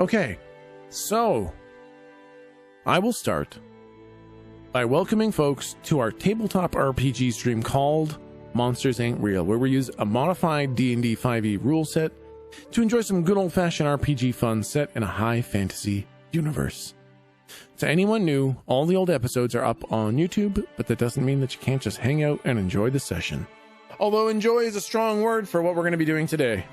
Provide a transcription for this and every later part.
Okay, so I will start by welcoming folks to our tabletop RPG stream called Monsters Ain't Real, where we use a modified D&D 5e rule set to enjoy some good old-fashioned RPG fun set in a high fantasy universe. To anyone new, all the old episodes are up on YouTube, but that doesn't mean that you can't just hang out and enjoy the session. Although enjoy is a strong word for what we're going to be doing today.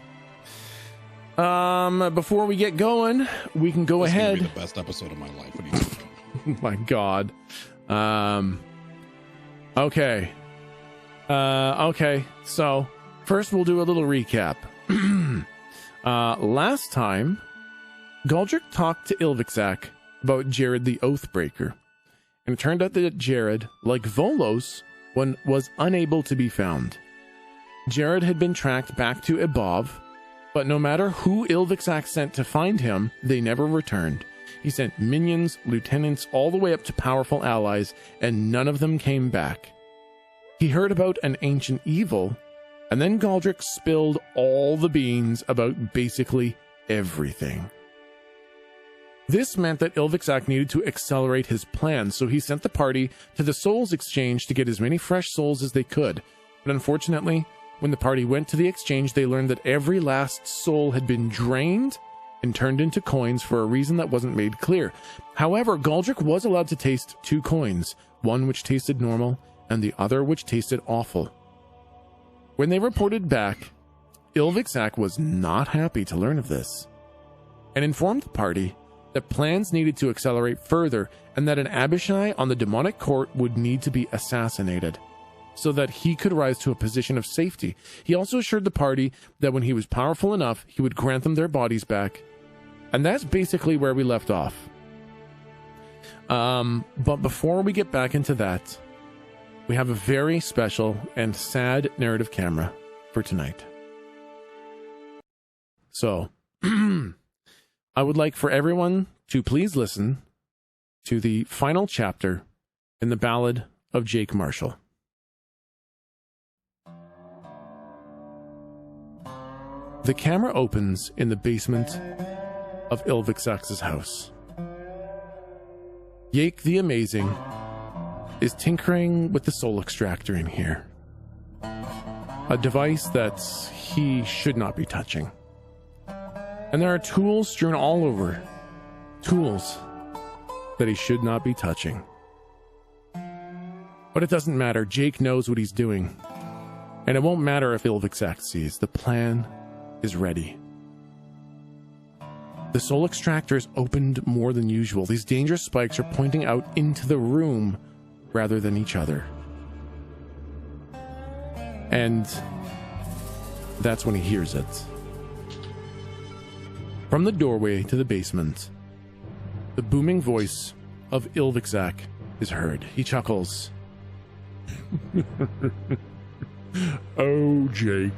Before we get going, we can go ahead. This is gonna be the best episode of my life. What are you talking about? My God. Okay. Okay. So first we'll do a little recap. Last time, Galdric talked to Ilvixak about Jared the Oathbreaker, and it turned out that Jared, like Volos, was unable to be found. Jared had been tracked back to Ebov, but no matter who Ilvixak sent to find him, they never returned. He sent minions, lieutenants, all the way up to powerful allies, and none of them came back. He heard about an ancient evil, and then Galdric spilled all the beans about basically everything. This meant that Ilvixak needed to accelerate his plans, so he sent the party to the Souls Exchange to get as many fresh souls as they could. But unfortunately, when the party went to the exchange, they learned that every last soul had been drained and turned into coins for a reason that wasn't made clear. However, Galdric was allowed to taste 2 coins, one which tasted normal and the other which tasted awful. When they reported back, Ilvixak was not happy to learn of this, and informed the party that plans needed to accelerate further and that an Abishai on the demonic court would need to be assassinated so that he could rise to a position of safety. He also assured the party that when he was powerful enough, he would grant them their bodies back. And that's basically where we left off. But before we get back into that, we have a very special and sad narrative camera for tonight. So, I would like for everyone to please listen to the final chapter in the Ballad of Jake Marshal. The camera opens in the basement of Ilvixak's house. Jake the Amazing is tinkering with the soul extractor in here, a device that he should not be touching. And there are tools strewn all over, tools that he should not be touching. But it doesn't matter. Jake knows what he's doing, and it won't matter if Ilvixak sees. The plan is ready. The soul extractor is opened more than usual. These dangerous spikes are pointing out into the room rather than each other. And that's when he hears it. From the doorway to the basement, the booming voice of Ilvixak is heard. He chuckles. Oh, Jake.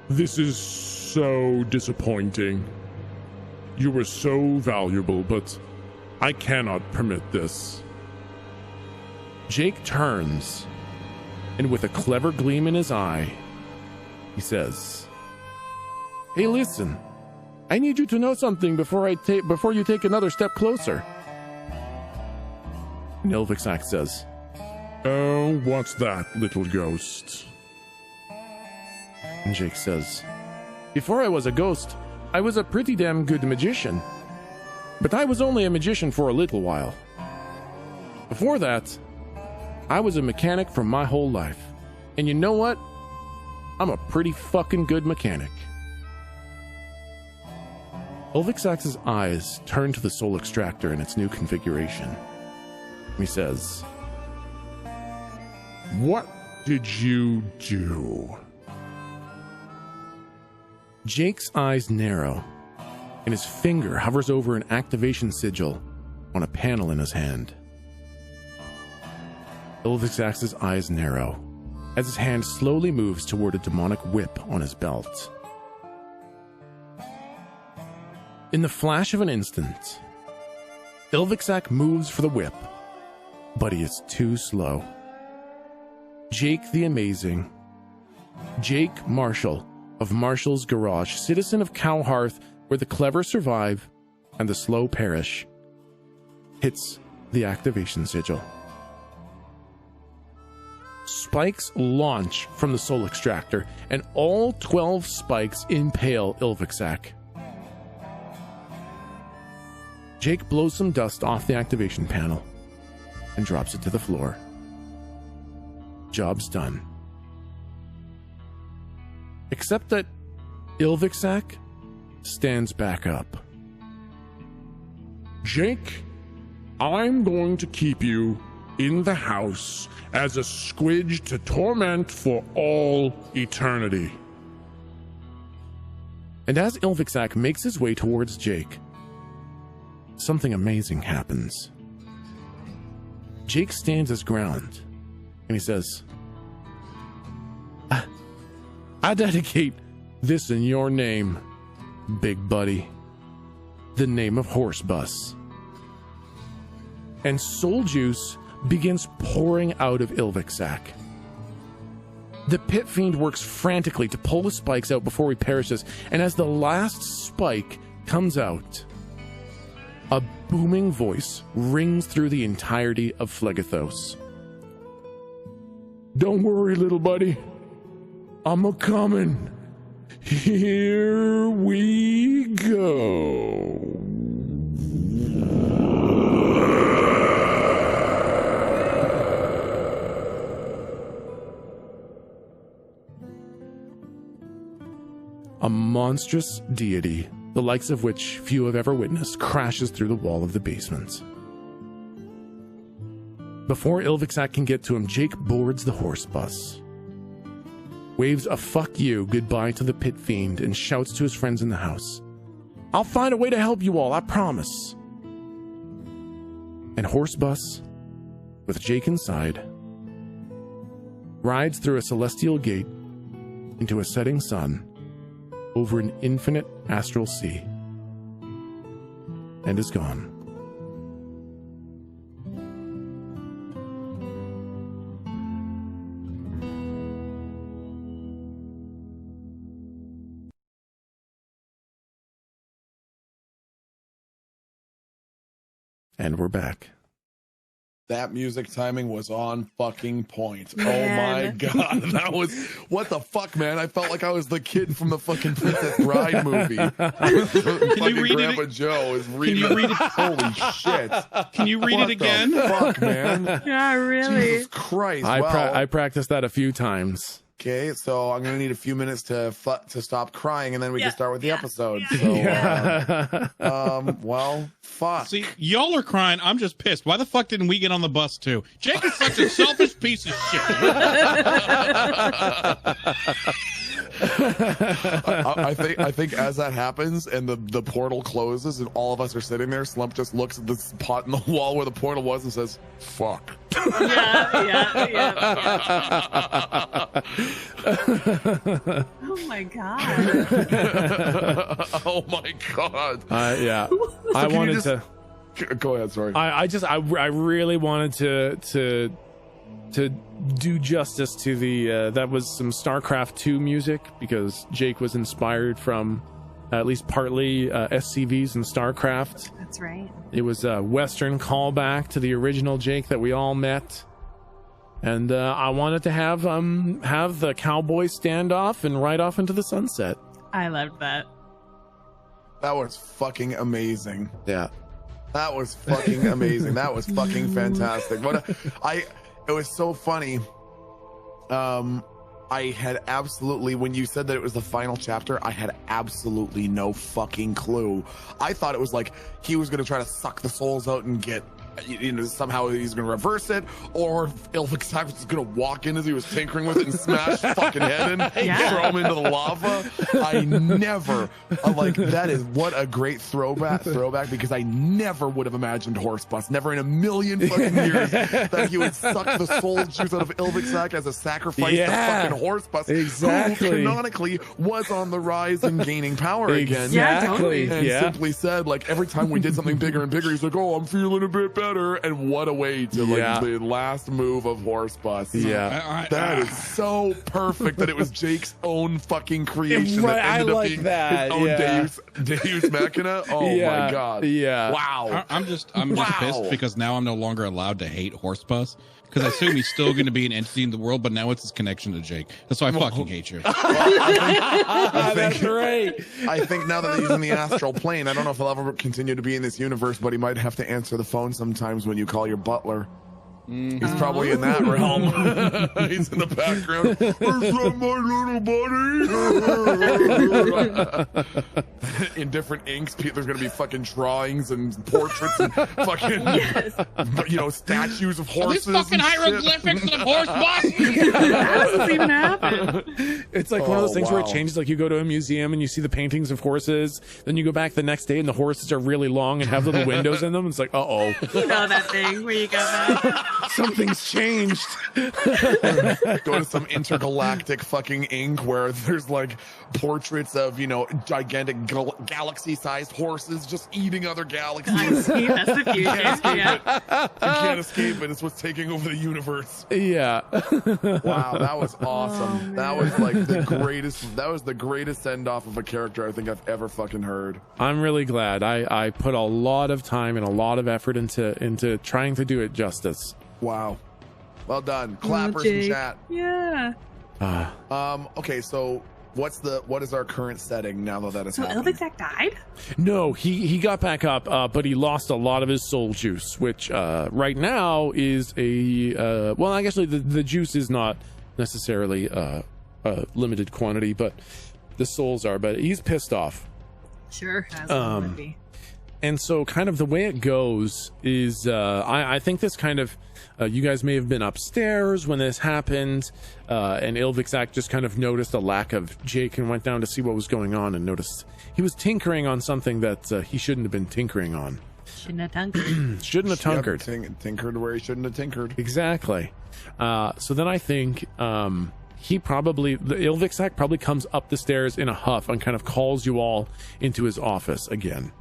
This is so disappointing. You were so valuable, but I cannot permit this. Jake turns, and with a clever gleam in his eye, he says, "Hey, listen. I need you to know something before you take another step closer." And Ilvixak says, Oh, what's that, little ghost? and Jake says, "Before I was a ghost, I was a pretty damn good magician. But I was only a magician for a little while. Before that, I was a mechanic for my whole life. And you know what? I'm a pretty fucking good mechanic." Ilvixak's eyes turn to the soul extractor in its new configuration. He says, What did you do? Jake's eyes narrow, and his finger hovers over an activation sigil on a panel in his hand. Ilvixak's eyes narrow as his hand slowly moves toward a demonic whip on his belt. In the flash of an instant, Ilvixak moves for the whip, but he is too slow. Jake the Amazing, Jake Marshal of Marshal's Garage, citizen of Cowhearth, where the clever survive and the slow perish, hits the activation sigil. Spikes launch from the soul extractor, and all 12 spikes impale Ilvixak. Jake blows some dust off the activation panel and drops it to the floor. Job's done. Except that Ilvixak stands back up. Jake, I'm going to keep you in the house as a squidge to torment for all eternity. And as Ilvixak makes his way towards Jake, something amazing happens. Jake stands his ground, and he says, I dedicate this in your name, big buddy. The name of Horse Bus. And soul juice begins pouring out of Ilvixak. The pit fiend works frantically to pull the spikes out before he perishes, and as the last spike comes out, a booming voice rings through the entirety of Phlegethos. Don't worry, little buddy. I'm a-comin'. Here we go. A monstrous deity, the likes of which few have ever witnessed, crashes through the wall of the basement. Before Ilvixak can get to him, Jake boards the horse bus, waves a fuck you goodbye to the pit fiend, and shouts to his friends in the house, I'll find a way to help you all, I promise. And horse bus, with Jake inside, rides through a celestial gate into a setting sun over an infinite astral sea, and is gone. And we're back. That music timing was on fucking point. Man. Oh my god, that was what the fuck, man! I felt like I was the kid from the fucking Princess Bride movie. Can you read Grandpa it? Joe is reading. Can you read it? Holy shit! Can you read it again? The fuck, man! Yeah, really. Jesus Christ! I practiced that a few times. Okay, so I'm gonna need a few minutes to stop crying, and then we can start with the episode. Yeah. So, well, fuck. See, y'all are crying. I'm just pissed. Why the fuck didn't we get on the bus too? Jake is such a selfish piece of shit. I think as that happens and the portal closes and all of us are sitting there, Slump just looks at the spot in the wall where the portal was and says, "Fuck." Yeah. Oh my god. Oh my god. Yeah. So I wanted to go ahead. Sorry. I really wanted to do justice to the that was some StarCraft 2 music, because Jake was inspired from at least partly SCVs and StarCraft. That's right. It was a Western callback to the original Jake that we all met, and I wanted to have the cowboy standoff and ride off into the sunset. I loved that. That was fucking amazing. Yeah, that was fucking amazing. That was fucking fantastic. It was so funny. I had absolutely, when you said that it was the final chapter, I had absolutely no fucking clue. I thought it was like he was going to try to suck the souls out and get, somehow he's going to reverse it, or Ilvixak was just going to walk in as he was tinkering with it and smash fucking head in, throw him into the lava. I never, that is what a great throwback, because I never would have imagined Horse Bus, never in a million fucking years, that he would suck the soul juice out of Ilvixak as a sacrifice to fucking Horse Bus, exactly. who canonically was on the rise and gaining power again. Exactly. And simply said, every time we did something bigger and bigger, he's like, oh, I'm feeling a bit better. better. And what a way to like the last move of Horse Bus. Yeah. That is so perfect that it was Jake's own fucking creation that ended up being his own Deus Machina. Oh my god. Yeah. Wow. I'm just pissed because now I'm no longer allowed to hate Horse Bus. Because I assume he's still going to be an entity in the world, but now it's his connection to Jake. That's why I fucking hate you. That's right. I think now that he's in the astral plane, I don't know if he'll ever continue to be in this universe, but he might have to answer the phone sometimes when you call your butler. He's probably in that realm. He's in the background. Where's my little buddy? In different inks, there's going to be fucking drawings and portraits and fucking, statues of horses. These fucking hieroglyphics of Horse Bus. How does this even happen? It's like one of those things where it changes. Like you go to a museum and you see the paintings of horses. Then you go back the next day and the horses are really long and have little windows in them. It's like, uh-oh. You know that thing where you go back. Something's changed. Go to some intergalactic fucking ink where there's like portraits of, gigantic galaxy-sized horses just eating other galaxies. I see, that's the future. You can't escape it. It's what's taking over the universe. Yeah. Wow, that was awesome. Oh, that was like the greatest. That was the greatest send-off of a character I think I've ever fucking heard. I'm really glad. I put a lot of time and a lot of effort into trying to do it justice. Wow. Well done. Clappers in chat. Yeah. Okay, so what is our current setting now that is happening? Elvixac died? No, he got back up, but he lost a lot of his soul juice, which right now is a well, actually the juice is not necessarily a limited quantity, but the souls are. But he's pissed off. Sure, as one would be. And so kind of the way it goes is I think this kind of you guys may have been upstairs when this happened, and Ilvixac just kind of noticed a lack of Jake and went down to see what was going on and noticed he was tinkering on something that he shouldn't have been tinkering on. Shouldn't have tinkered. Shouldn't have tinkered. Tinkered where he shouldn't have tinkered. Exactly. So then I think Ilvixac probably comes up the stairs in a huff and kind of calls you all into his office again.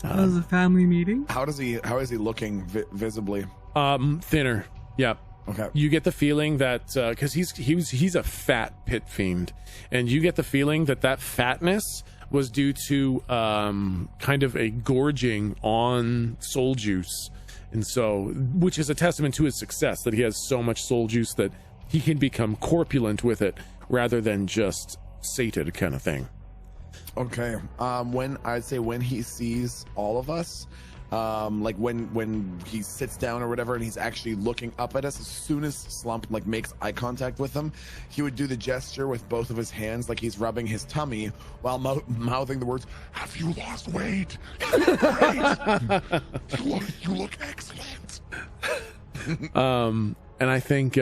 That was a family meeting. How is he looking visibly? Thinner. Yep. Okay. You get the feeling that because he's a fat pit fiend, and you get the feeling that fatness was due to kind of a gorging on soul juice, and so which is a testament to his success that he has so much soul juice that he can become corpulent with it rather than just sated kind of thing. Okay. When he sees all of us, like when he sits down or whatever and he's actually looking up at us, as soon as Slump like makes eye contact with him, he would do the gesture with both of his hands like he's rubbing his tummy while mouthing the words, "Have you lost weight? You look excellent." And I think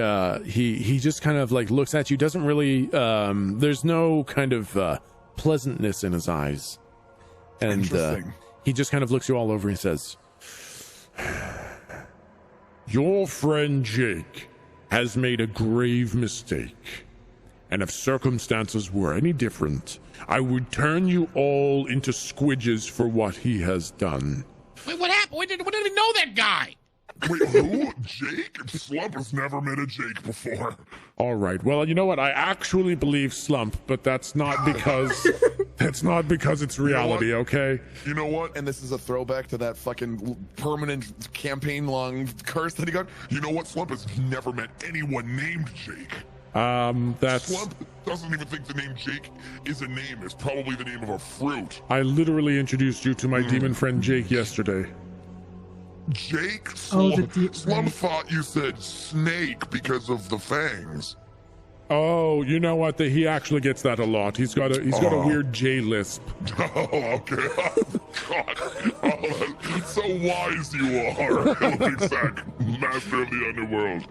he just kind of like looks at you, doesn't really there's no kind of pleasantness in his eyes, and he just kind of looks you all over and says, Your friend Jake has made a grave mistake, and if circumstances were any different, I would turn you all into squidges for what he has done. Wait, what happened? We didn't even know that guy. Wait, who? Jake? Slump has never met a Jake before. All right. Well, you know what? I actually believe Slump, but that's not because it's reality, okay? You know what? And this is a throwback to that fucking permanent campaign long curse that he got. You know what? Slump has never met anyone named Jake. Slump doesn't even think the name Jake is a name. It's probably the name of a fruit. I literally introduced you to my demon friend Jake yesterday. Jake? Slump Thought you said snake because of the fangs. Oh, you know what? He actually gets that a lot. He's got a weird J lisp. Oh, okay. God. Oh, so wise you are, Elvixac, master of the underworld.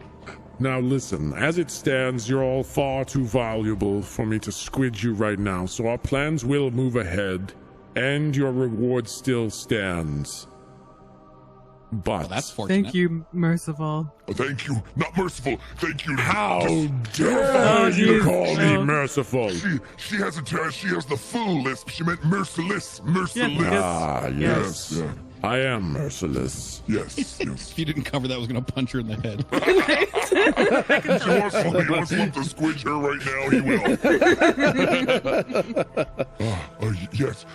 Now listen, as it stands, you're all far too valuable for me to squidge you right now, so our plans will move ahead, and your reward still stands. But well, that's fortunate. Thank you, Merciful. Thank you. Not merciful. Thank you. How dare you call me merciful? She has the full lisp. She meant merciless. Merciless. Ah, yes. I am merciless. Yes. If you didn't cover that, I was going to punch her in the head. If you want Slump to squidge her right now, he will. Yes.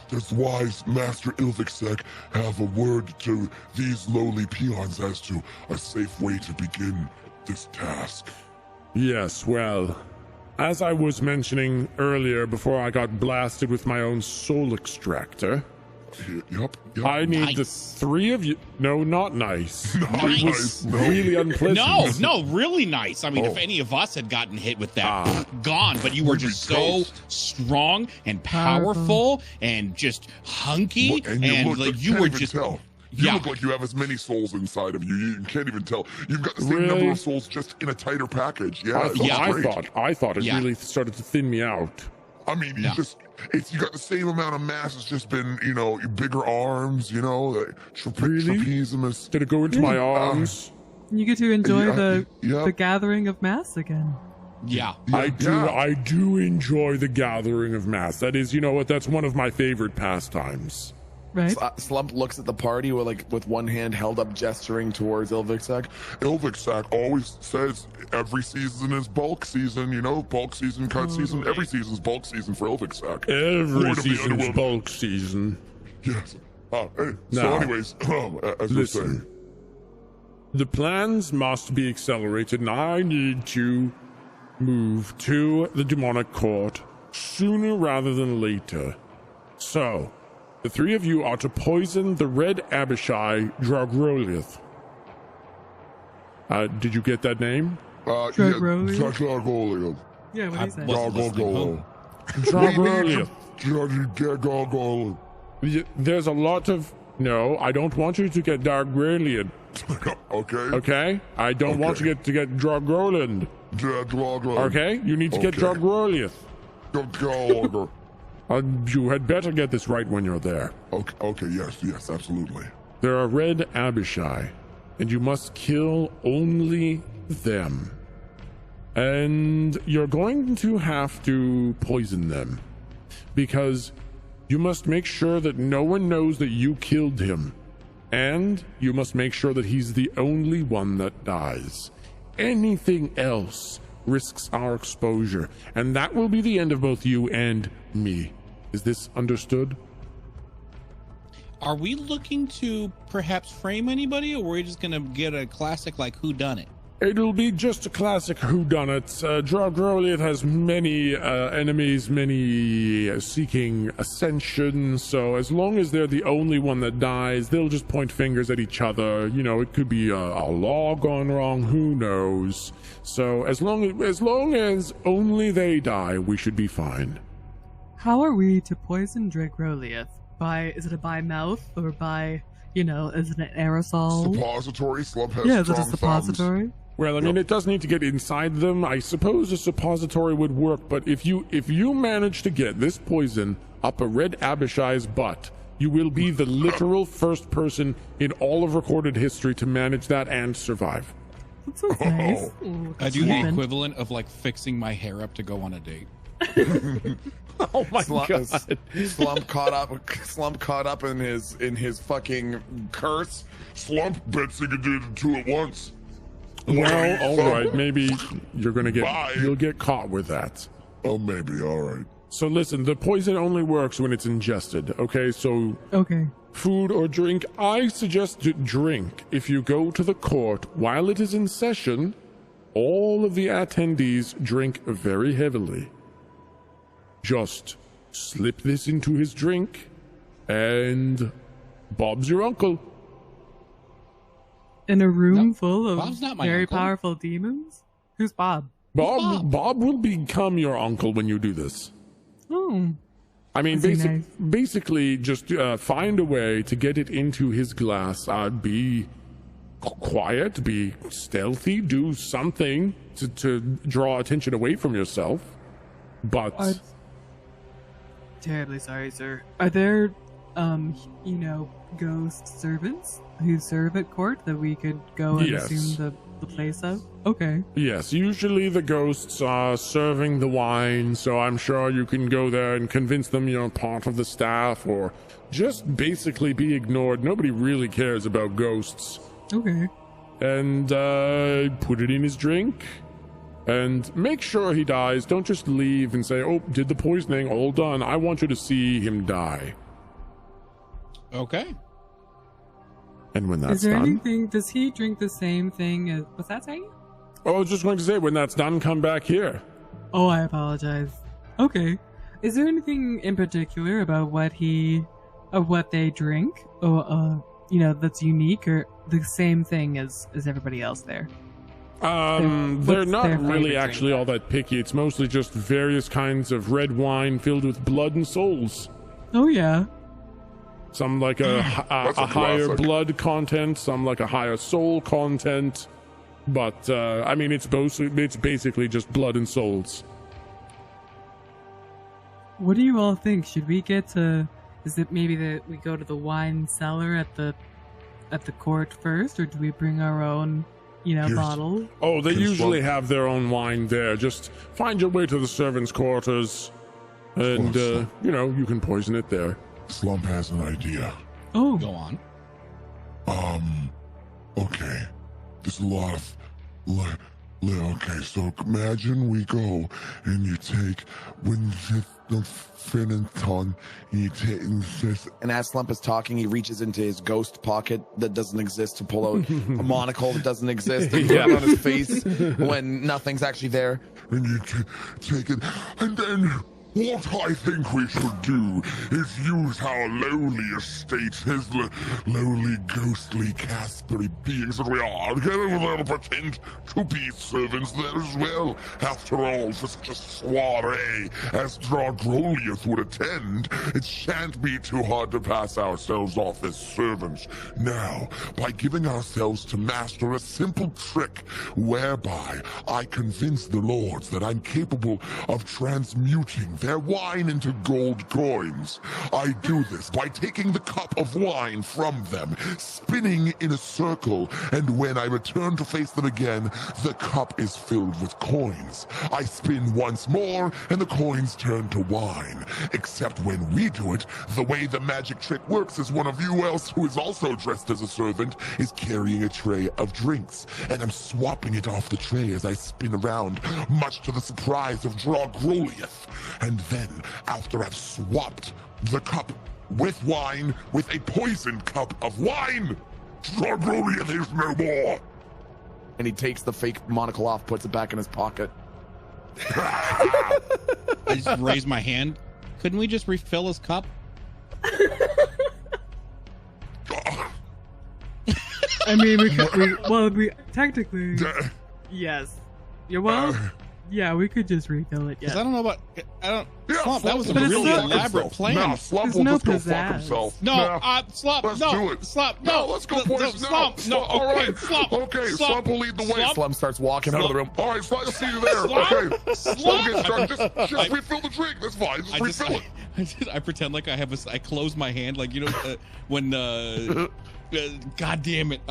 Does wise Master Ilvixek have a word to these lowly peons as to a safe way to begin this task? Yes, well, as I was mentioning earlier before I got blasted with my own soul extractor, Yep. I need the Nice. three of you. No, not nice. Nice. It was No. really unpleasant. No, really nice. I mean, if Oh. any of us had gotten hit with that, gone. But you were We'd be just so toast. strong and powerful and just hunky, And you look, like you you can't were even just. tell. You Yeah. look like you have as many souls inside of you. You can't even tell. You've got the same Really? number of souls, just in a tighter package. Yeah, I it's thought, great. I thought it Yeah. really started to thin me out. I mean, No. you got the same amount of mass. It's just been, bigger arms. Like Really? trapezimus. Did it go into my arms? You get to enjoy Yeah, yeah. the gathering of mass again. Yeah. I do enjoy the gathering of mass. That is, you know what? That's one of my favorite pastimes. Right? Slump looks at the party with one hand held up, gesturing towards Ilvixek. Ilvixak always says every season is bulk season. Bulk season, cut season. Every season's bulk season for Ilvixak. Every Lord of the season's Underworld. bulk season. Yes. Hey, so, Now, anyways, as we say, Listen, the plans must be accelerated, and I need to move to the demonic court sooner rather than later. So, the three of you are to poison the Red Abishai Dragrolith. Did you get that name? Dragrolian? Dragrolian. Yeah, what do you say? Wasn't listening. Dragrolian. Dragrolith. Dragrolian. There's a lot of... No, I don't want you to get Dragrolian, Okay. okay? I don't want you to get Dragrolian, Dragrolian. okay? You need to get Okay. Dragrolith. Dragrolian. You had better get this right when you're there. Okay, yes, absolutely. There are Red Abishai, and you must kill only them. And you're going to have to poison them, because you must make sure that no one knows that you killed him, and you must make sure that he's the only one that dies. Anything else risks our exposure, and that will be the end of both you and me. Is this understood? Are we looking to perhaps frame anybody, or are we just going to get a classic like Who Done It? It'll be just a classic whodunit. Dragrolian has many enemies, many seeking ascension, so as long as they're the only one that dies, they'll just point fingers at each other. It could be a law gone wrong, who knows. So as long as only they die, we should be fine. How are we to poison Dragroliath? Is it by mouth or by, is it an aerosol? Suppository. Slump has Yeah, is it a strong suppository? thumbs. Well, I mean, it does need to get inside them. I suppose a suppository would work, but if you manage to get this poison up a Red Abishai's butt, you will be the literal first person in all of recorded history to manage that and survive. That sounds nice. Ooh, I do the sleeping. equivalent of like fixing my hair up to go on a date. Oh my Slump caught up in his fucking curse. Slump bets he could do the two at once. Well, all right, maybe Bye. you'll get caught with that. Oh, maybe. All right. So listen, the poison only works when it's ingested, okay? So Okay. food or drink, I suggest drink. If you go to the court while it is in session, all of the attendees drink very heavily. Just slip this into his drink, and Bob's your uncle. In a room No, full of Bob's not my very uncle. powerful demons? Who's Bob? Bob will become your uncle when you do this. Oh. I mean, Is he nice? basically, just find a way to get it into his glass. Be quiet, be stealthy, do something to draw attention away from yourself. But I'm terribly sorry, sir. Are there, ghost servants who serve at court that we could go and Yes. assume the the place up? Okay. Yes, usually the ghosts are serving the wine, so I'm sure you can go there and convince them you're part of the staff, or just basically be ignored. Nobody really cares about ghosts. Okay. And put it in his drink, and make sure he dies. Don't just leave and say, oh, did the poisoning, all done. I want you to see him die. Okay. And when that's Is there done... anything, does he drink the same thing as, what's that saying? Oh, I was just going to say, when that's done, come back here. Oh, I apologize. Okay. Is there anything in particular about what they drink? Or, that's unique, or the same thing as everybody else there? They're not really actually all that picky. It's mostly just various kinds of red wine filled with blood and souls. Oh, yeah. Some like a higher blood content, some like a higher soul content. But, it's basically just blood and souls. What do you all think? Should we get to... Is it maybe that we go to the wine cellar at the court first, or do we bring our own, bottle? Oh, they usually have their own wine there. Just find your way to the servants' quarters, and, you can poison it there. Slump has an idea. Oh. Go on. Okay. There's a lot of... Okay, so imagine we go and you take... When the Fenton, you take... And as Slump is talking, he reaches into his ghost pocket that doesn't exist to pull out a monocle that doesn't exist and put it on his face when nothing's actually there. And you take it, and then... What I think we should do is use our lowly estate, his lowly, ghostly, Caspery beings that we are, and pretend to be servants there as well. After all, for such a soiree as Drogroliath would attend, it shan't be too hard to pass ourselves off as servants. Now, by giving ourselves to Master a simple trick whereby I convince the lords that I'm capable of transmuting their wine into gold coins. I do this by taking the cup of wine from them, spinning in a circle, and when I return to face them again, the cup is filled with coins. I spin once more, and the coins turn to wine. Except when we do it, the way the magic trick works is one of you else who is also dressed as a servant is carrying a tray of drinks, and I'm swapping it off the tray as I spin around, much to the surprise of Drogroliath. And then, after I've swapped the cup with wine with a poisoned cup of wine, Drogroliath is no more. And he takes the fake monocle off, puts it back in his pocket. I just raise my hand. Couldn't we just refill his cup? I mean, we technically, yes. Yeah, well, yeah, we could just refill it. Because Yeah. I don't know about. Slump, that was a But it's really not- elaborate plan. No, Slump There's will no just go fuck pizzazz. himself. No, Slump, Let's no, do it. Slump, No, no, let's go poison. Slump, no, All okay, right. Slump, Okay, Slump will lead the way. Slump. Slump starts walking out of the room. All right, Slump, I'll see you there. Slump. Okay. Slump. Slump gets drunk. Just refill the drink. That's fine. Just refill it. I pretend like I close my hand, like when God damn it,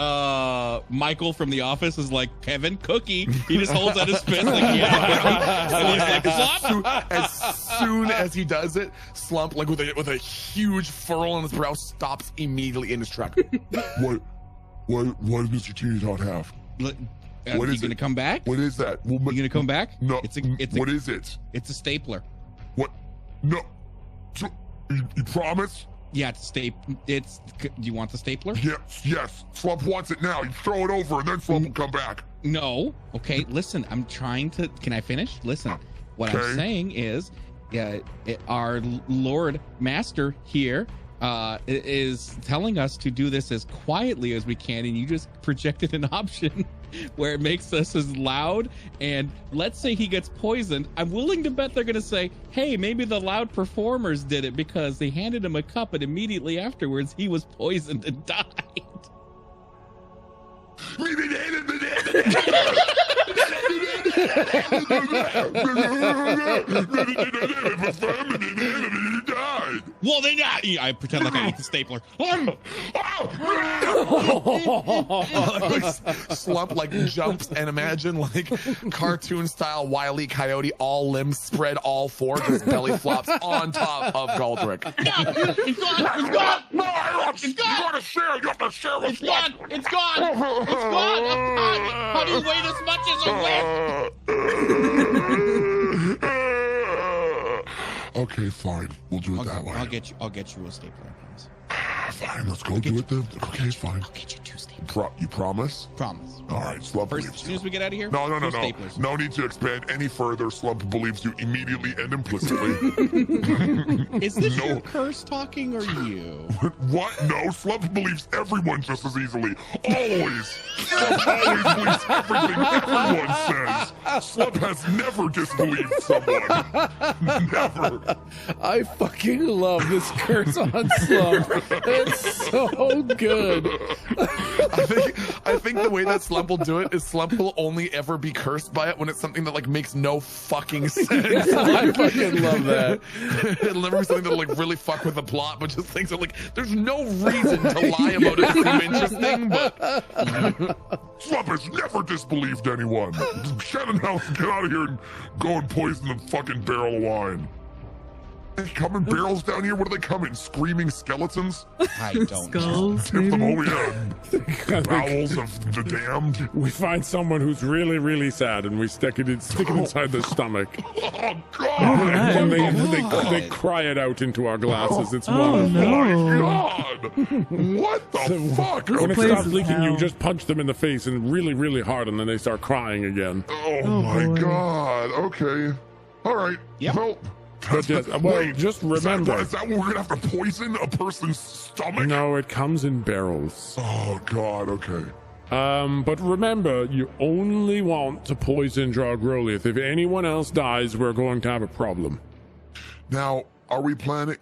Michael from The Office is like, Kevin, cookie. He just holds out his fist like, yeah, cookie. And he's like, Slump. As soon as he does it, Slump, like with a huge furrow on his brow, stops immediately in his track. What does Mr. Teeny Tot have? What you is gonna it? come back? What is that? Well, You gonna come back? No. It's What is it? It's a stapler. What? No. You promise? Yeah, it's do you want the stapler? Yes. Slump wants it now. You throw it over and then Slump will come back. No. Okay, listen, I'm trying to. Can I finish? Listen, what Okay. I'm saying is, our Lord Master here is telling us to do this as quietly as we can, and you just projected an option where it makes us as loud. And let's say he gets poisoned, I'm willing to bet they're gonna say, hey, maybe the loud performers did it because they handed him a cup and immediately afterwards he was poisoned and died. dead. Well, then I pretend like I eat the stapler. Slump like jumps and imagine like cartoon style Wile E. Coyote, all limbs spread, all four, just belly flops on top of Goldrick. It's gone. It's gone. No, It's you gone. gotta share. You have to share with It's gone. It's gone. It's gone. Oh, God. How do you weigh as much as a whip? Okay, fine. We'll do it that way. I'll get you a stapler. I promise. Fine, let's go do it then. Okay, it's fine. I'll get you 2 staplers. You promise? Promise. All right, Slump First, believes as soon you. as we get out of here. No. 2 staplers. No need to expand any further. Slump believes you immediately and implicitly. Is this No. your curse talking or you? What? No, Slump believes everyone just as easily. Always. Slump always believes everything everyone says. Slump has never disbelieved someone. Never. I fucking love this curse on Slump. It's so good. I think the way that Slump will do it is Slump will only ever be cursed by it when it's something that like makes no fucking sense. I fucking love that. It'll never be something that'll like really fuck with the plot, but just things that like there's no reason to lie about it to seem interesting, but Slump has never disbelieved anyone. Shannon House, get out of here and go and poison the fucking barrel of wine. They come in barrels down here? What do they come in? Screaming skeletons? I don't know. Skulls, Tip them maybe? over, yeah. Bowels of the damned. We find someone who's really, really sad, and we stick it inside their stomach, Oh, God. and Nice. they cry it out into our glasses. It's Oh, wonderful. My no. God. What the fuck? When it place stops is leaking, you hell. just punch them in the face and really, really hard, and then they start crying again. Oh, Oh, my boy. God. Okay. All right. Yep. Well, But just, well, wait, just is that remember. what we're going to have to poison a person's stomach? No, it comes in barrels. Oh, God. Okay. But remember, you only want to poison Jargroliath. If anyone else dies, we're going to have a problem. Now, are we planning?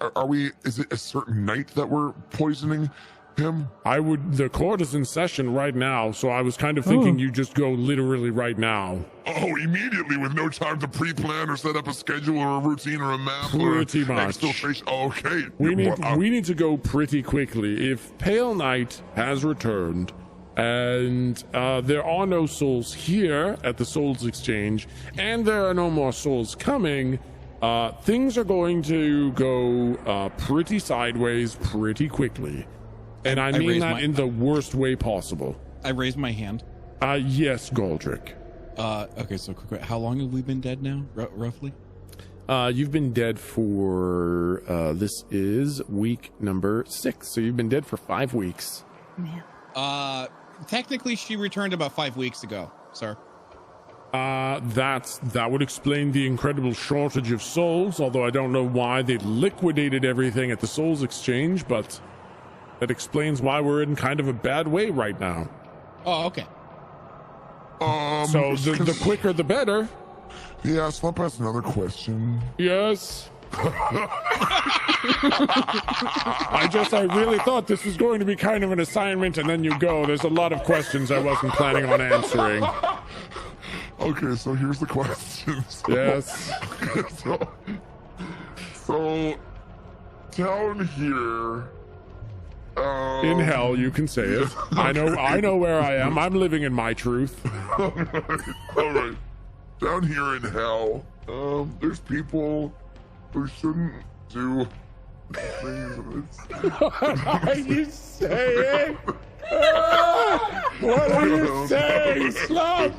Is it a certain night that we're poisoning him? The court is in session right now, so I was kind of thinking you just go literally right now. Oh, immediately with no time to pre-plan or set up a schedule or a routine or a map Pretty or much. exfiltration. Okay. We Well, need to go pretty quickly. If Pale Knight has returned, and there are no souls here at the Souls Exchange, and there are no more souls coming, things are going to go pretty sideways pretty quickly. And I mean raised that my- in the worst way possible. I raised my hand. Yes, Goldrick. Okay, so quick. How long have we been dead now, roughly? You've been dead for, this is week number 6. So you've been dead for 5 weeks. Man. Technically, she returned about 5 weeks ago, sir. That would explain the incredible shortage of souls, although I don't know why they liquidated everything at the Souls Exchange, but that explains why we're in kind of a bad way right now. Oh, okay. So the quicker the better. Yeah, Slump has another question. Yes. I really thought this was going to be kind of an assignment, and then you go. There's a lot of questions I wasn't planning on answering. Okay, so here's the questions. Yes. So down here. In hell, you can say it. I know where I am. I'm living in my truth. All right. Down here in hell, there's people who shouldn't do things. What are you saying? What are you saying, Slump?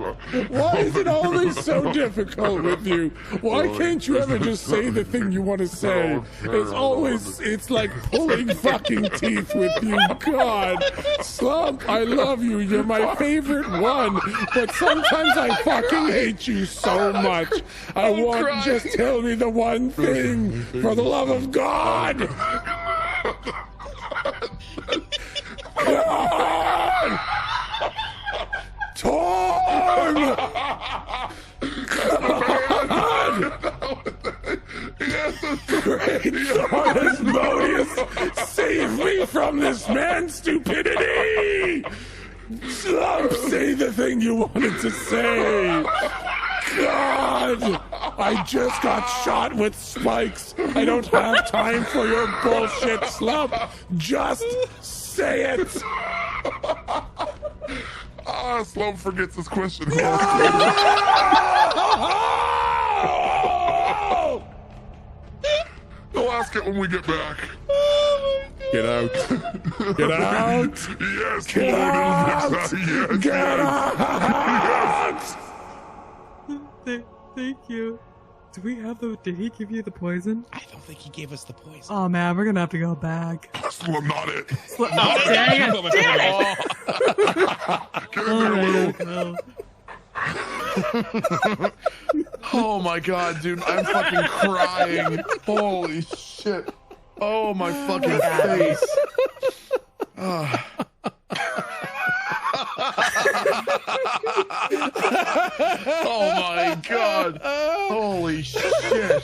Why is it always so difficult with you? Why can't you ever just say the thing you want to say? It's like pulling fucking teeth with you. God, Slump, I love you. You're my favorite one. But sometimes I fucking hate you so much. I want just tell me the one thing, for the love of God. God! Torm! God! Great Asmodeus, save me from this man's stupidity! Slump, say the thing you wanted to say! God! I just got shot with spikes. I don't have time for your bullshit, Slump. Just say it. Slump forgets his question. He'll ask it when we get back. Get out. Get out. Yes, Get Lord out. Ilvix, yes, Get yes. out. Thank you. Did he give you the poison? I don't think he gave us the poison. Oh man, we're gonna have to go back. Slump, not it. Dang it! Damn it! Get in there, Will. Oh my god, dude, I'm fucking crying. Holy shit. Oh my fucking face. Oh my god. Holy shit.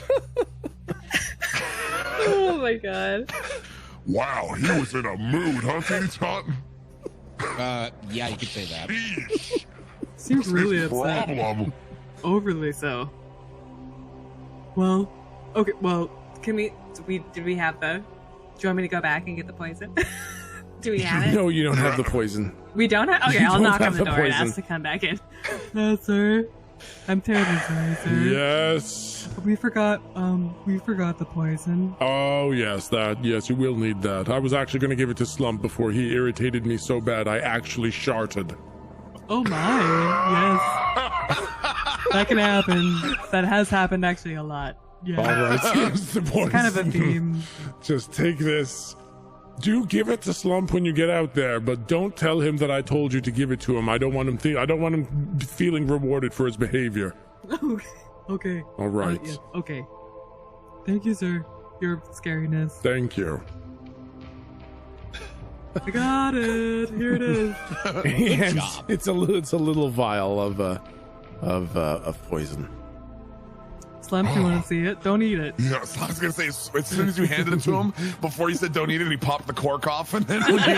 Oh my god. Wow, he was in a mood, huh, Teeny Tot? Yeah, you could say that. Sheesh. Seems really His upset. problem. Overly so. Well, okay. Well, Did we have the? Do you want me to go back and get the poison? Do we have it? No, you don't have the poison. We don't have. Okay, You I'll don't knock on have the the door and poison. ask to come back in. no, sir. I'm terribly sorry, sir. Yes. We forgot the poison. Oh, yes, that. Yes, you will need that. I was actually going to give it to Slump before he irritated me so bad I actually sharted. Oh my, yes. That can happen. That has happened actually a lot. Yeah. All right, here's the poison. Kind of a theme. Just take this. Do give it to Slump when you get out there, but don't tell him that I told you to give it to him. I don't want him. I don't want him feeling rewarded for his behavior. Okay. All right. Yeah, okay. Thank you, sir. Your scariness. Thank you. I got it. Here it is. And job. it's a little vial of poison. Slump, you want to see it? Don't eat it. Yes. I was gonna say, as soon as you handed it to him, before you said don't eat it, he popped the cork off, and then when you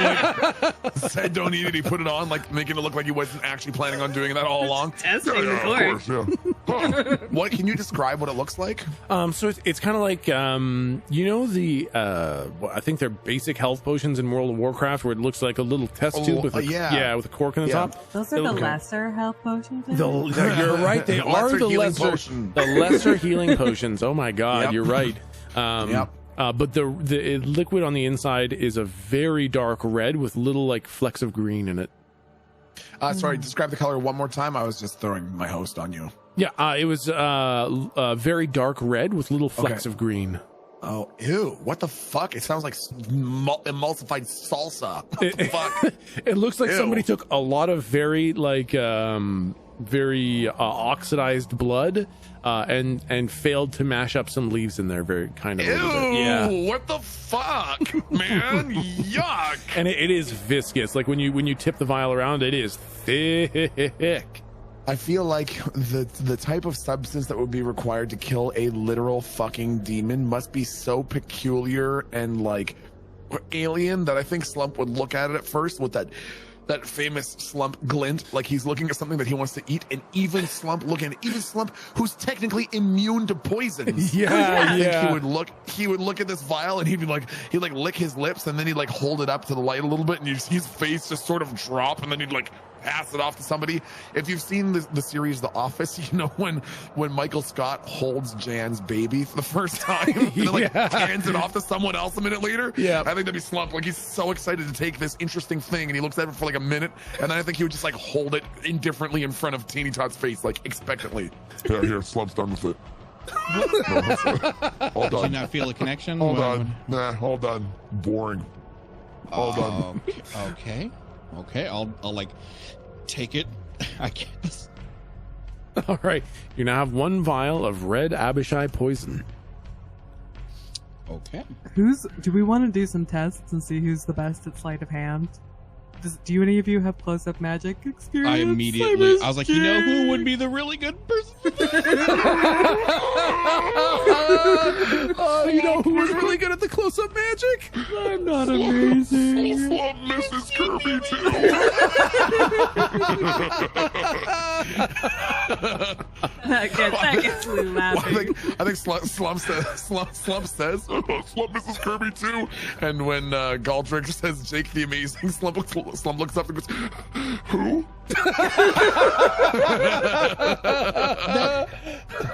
like said don't eat it, he put it on, like making it look like he wasn't actually planning on doing that all along. Testing Yeah, the of cork. course, yeah. Huh. What can you describe what it looks like? So it's kind of like you know the I think they're basic health potions in World of Warcraft where it looks like a little test Oh, tube with a yeah. with a cork on the Yeah. top. Those are the Okay. lesser health potions. You're right. They The are lesser the healing lesser potion. the lesser healing potions. Oh my god, Yep. you're right. Yep. But the liquid on the inside is a very dark red with little like flecks of green in it. Sorry, describe the color one more time. I was just throwing my host on you. Yeah, it was very dark red with little flecks Okay. of green. Oh, ew! What the fuck? It sounds like emulsified salsa. What the fuck? It looks like Ew. somebody took a lot of very like very oxidized blood and failed to mash up some leaves in there very kind of a little bit. Ew! Yeah. What the fuck, man? Yuck! And it is viscous. Like when you tip the vial around, it is thick. I feel like the type of substance that would be required to kill a literal fucking demon must be so peculiar and like alien that I think Slump would look at it at first with that famous Slump glint, like he's looking at something that he wants to eat, and even Slump who's technically immune to poisons. Yeah, I think yeah. he would look at this vial and he'd like lick his lips and then he'd like hold it up to the light a little bit and you'd see his face just sort of drop and then he'd like pass it off to somebody. If you've seen the series The Office, you know when Michael Scott holds Jan's baby for the first time and then like hands it off to someone else a minute later. Yeah. I think that'd be Slump. Like he's so excited to take this interesting thing and he looks at it for like a minute and then I think he would just like hold it indifferently in front of Teeny Tot's face, like expectantly. Yeah, here, Slump's done with it. No, that's it. All Did you done. not feel a connection? All What- done. Nah, all done. Boring. All done. Okay. I'll like take it. I guess. All right, you now have one vial of red Abishai poison. Okay. Do we want to do some tests and see who's the best at sleight of hand? Do any of you have close-up magic experience? I immediately, I was like, you know who would be the really good person? Oh, you know who was really good at the close-up magic? I'm not amazing. Slump Mrs. Kirby That gets me laughing. I think Slump says Slump Mrs. Kirby too. And when Galdrick says Jake the Amazing, Slump looks up and goes, "Who?"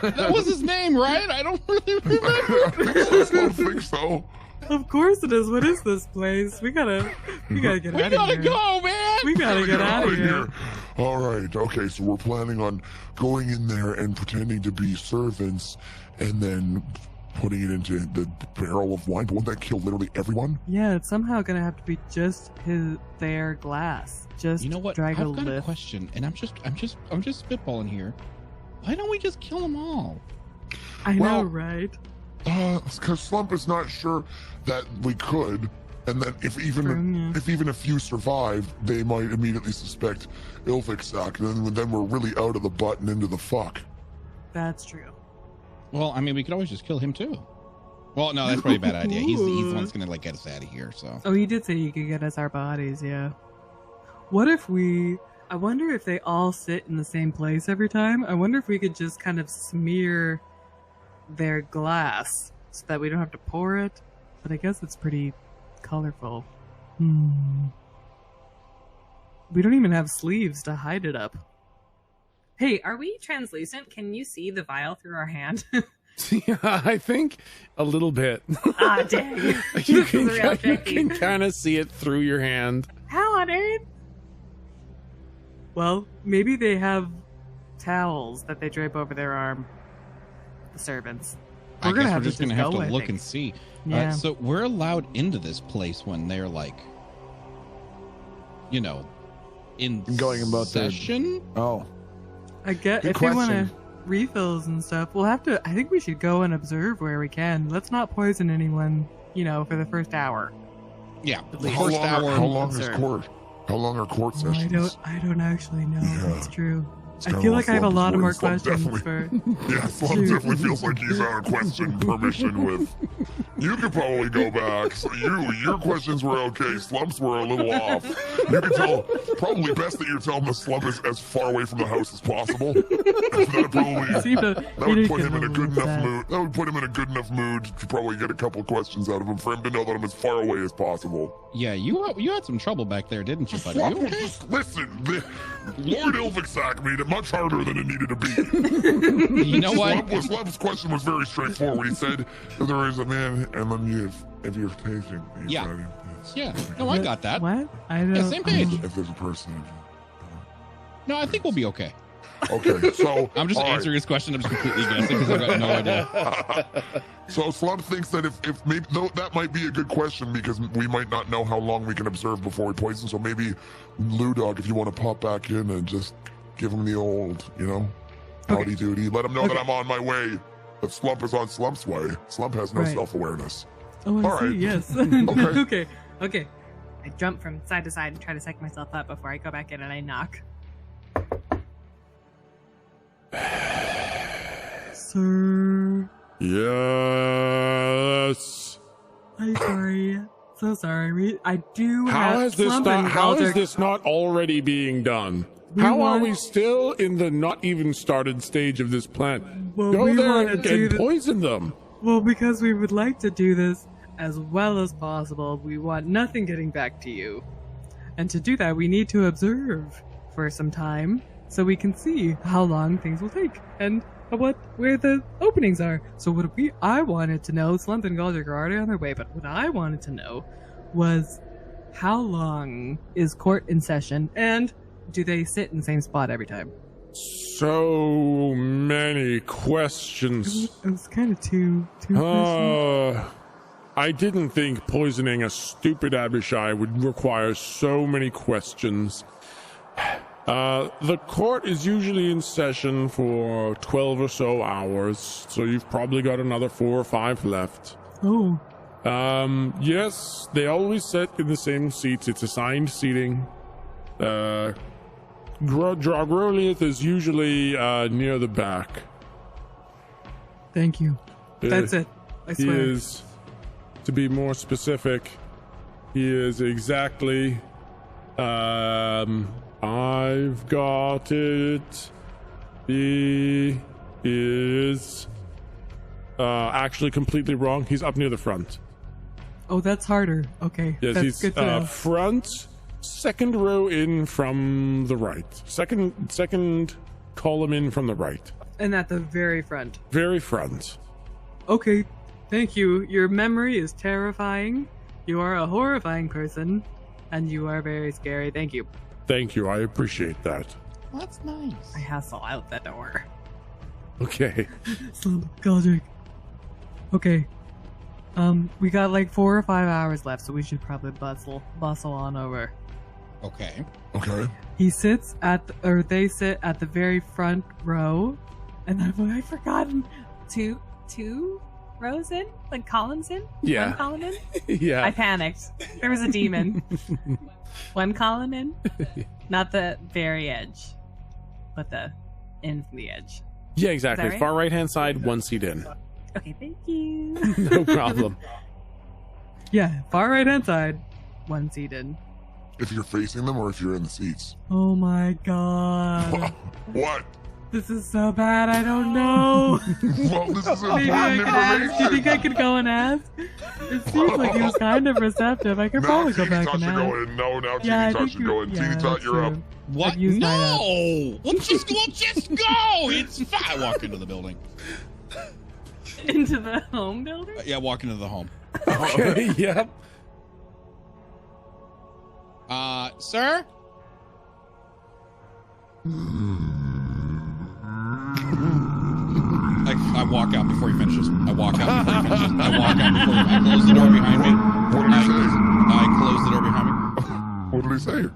That was his name, right? I don't really remember. I don't think so. Of course it is. What is this place? We gotta get out of here. We gotta go, man. We gotta get out of here. All right. Okay. So we're planning on going in there and pretending to be servants, and then putting it into the barrel of wine. But won't that kill literally everyone? Yeah, it's somehow gonna have to be just their glass. Just You know what? drag I've a got a lift. question, and I'm just spitballing here. Why don't we just kill them all? I know, Well- right? Because Slump is not sure that we could, and then if even a few survive, they might immediately suspect Ilviksak, and then we're really out of the butt and into the fuck. That's true. Well, I mean, we could always just kill him too. Well, no, that's probably a bad idea. He's the one that's gonna get us out of here. So. Oh, he did say you could get us our bodies, yeah. What if I wonder if they all sit in the same place every time? I wonder if we could just kind of smear their glass so that we don't have to pour it. But I guess it's pretty colorful. We don't even have sleeves to hide it up. Hey, are we translucent? Can you see the vial through our hand? Yeah, I think a little bit. Ah, dang. You This is can, real you tricky. can kind of see it through your hand. How on earth? Well, maybe they have towels that they drape over their arm. The servants. I We're gonna guess have we're just to gonna have go, to I look think. and see. Yeah. So we're allowed into this place when they're like, in Going about their- session. Oh, I get Good if they want question. to refills and stuff, we'll have to. I think we should go and observe where we can. Let's not poison anyone, for the first hour. Yeah, the least. first hour. How long is observe. court? How long are court Oh, sessions? I don't actually know. Yeah. That's true. It's I kinda feel what like I have a Slump is lot of more worried. Slump questions for. Yeah, Slump Shoot. definitely feels like he's out of question permission with. You could probably go back. So your questions were okay. Slump's were a little off. You can tell. Probably best that you're telling the Slump is as far away from the house as possible. That probably. Seemed to That would make put it him in a little good enough upset. mood. That would put him in a good enough mood to probably get a couple of questions out of him for him to know that I'm as far away as possible. Yeah, you had some trouble back there, didn't you, buddy? Slump You was okay? just listen. Lord Ilviksak made it much harder than it needed to be. You know what? Slump's question was very straightforward. He said, "If there is a man, and then if you're tasting, Yeah. Yeah, no, I got that. What? I don't. Yeah, same page. If there's a person." No, I think we'll be okay. Okay, so I'm just all right. answering his question. I'm just completely guessing because I've got no idea. So Slump thinks that if maybe though that might be a good question because we might not know how long we can observe before we poison. So maybe Ludog, if you want to pop back in and just give him the old, howdy doody, let him know that I'm on my way. That Slump is on Slump's way. Slump has no Right. self-awareness. Oh, I All see. right. Yes. Okay. Okay. I jump from side to side and try to psych myself up before I go back in and I knock. Sir, Yes. I'm sorry. So sorry. I do How have is this Slump not? and How is Galdrick. this not already being done? We How are want- we still in the not even started stage of this plant? Well, Go we there wanna and, do the- poison them. Well, because we would like to do this as well as possible. We want nothing getting back to you. And to do that, we need to observe for some time so we can see how long things will take and where the openings are. So I wanted to know, Slump and Galdrick are already on their way, but what I wanted to know was how long is court in session and do they sit in the same spot every time? So many questions. It was kind of too personal. I didn't think poisoning a stupid Abishai would require so many questions. The court is usually in session for 12 or so hours, so you've probably got another 4 or 5 left. Oh, Yes, they always sit in the same seats. It's assigned seating. Groliath is usually near the back. Thank you. That's it. I He swear. is, to be more specific, he is exactly, I've got it. He is actually completely wrong. He's up near the front. Oh, that's harder. Okay. Yes, that's he's good to know. front, second row in from the right. Second column in from the right. And at the very front. Very front. Okay. Thank you. Your memory is terrifying. You are a horrifying person. And you are very scary. Thank you. Thank you. I appreciate that. That's nice. I hustle out the door. Okay. Slump, Goldrick. Okay. We got like 4 or 5 hours left, so we should probably bustle on over. Okay. Okay. He sits they sit at the very front row, and I've forgotten. Two rows in? Like columns in? Yeah. One column in? Yeah. I panicked. There was a demon. One column in? Not the very edge, but the in from the edge. Yeah, exactly. Is that right? Far right hand side, 1 seat in. Okay, thank you. No problem. Yeah, far right hand side, 1 seat in. If you're facing them or if you're in the seats. Oh my god. What? This is so bad, I don't know. Well, this is Maybe I important could ask. Do you information. think I could go and ask? It seems like he was kind of receptive. I could Now probably go Teeny back Tot and should ask. go in. No, now Yeah, I Teeny Tot think should go in. Teeny Tot, that's you're up. true. What? I've used mine up. No! We'll just go. It's fine. I walk into the building. Into the home building? Yeah, walk into the home. Okay, yep. Sir? I walk out before he finishes. I walk out before he finishes. I close the door behind me. What did he say? I close the door behind me. What did he say?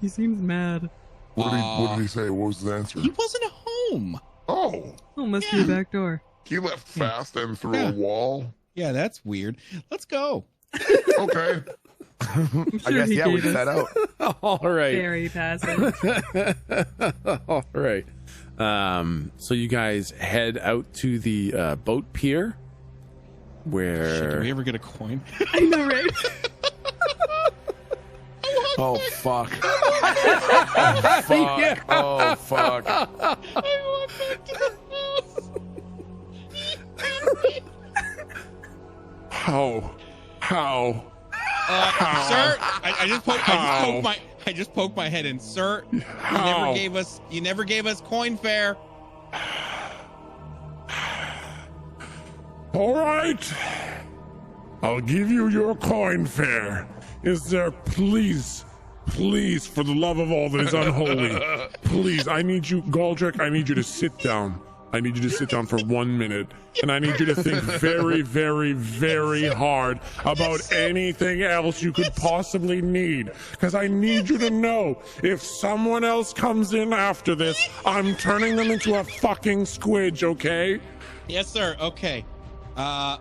He seems mad. What did he say? What was his answer? He wasn't home. Oh, Oh, must be a back door. he left fast and through Yeah. a wall. Yeah, that's weird. Let's go. Okay. I'm I sure guess, he yeah, we gave set us. out. All right. Very passive. All right. So you guys head out to the boat pier Shit, where did we ever get a coin? I know, right? Oh, fuck. Oh, fuck. Yeah. Oh, fuck. I walk back to the house. How? Sir, I just poked my head in. Sir, How? you never gave us coin fare. All right. I'll give you your coin fare. Is there, please, for the love of all that is unholy, please, I need you, Goldrick, I need you to sit down. I need you to sit down for 1 minute, and I need you to think very, very, very hard about anything else you could possibly need. Because I need you to know, if someone else comes in after this, I'm turning them into a fucking squidge, okay? Yes, sir. Okay.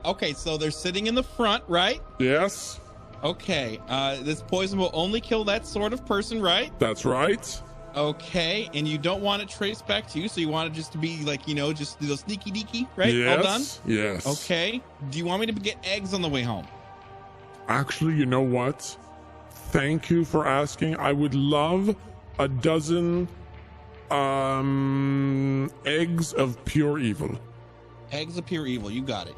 Okay, so they're sitting in the front, right? Yes, Okay. This poison will only kill that sort of person, right? that's right. Okay, and you don't want it traced back to you, so you want it just to be like, just do the sneaky deaky, right? All done? Yes. Okay. Do you want me to get eggs on the way home? Actually, you know what? Thank you for asking. I would love a dozen eggs of pure evil. Eggs of pure evil. You got it.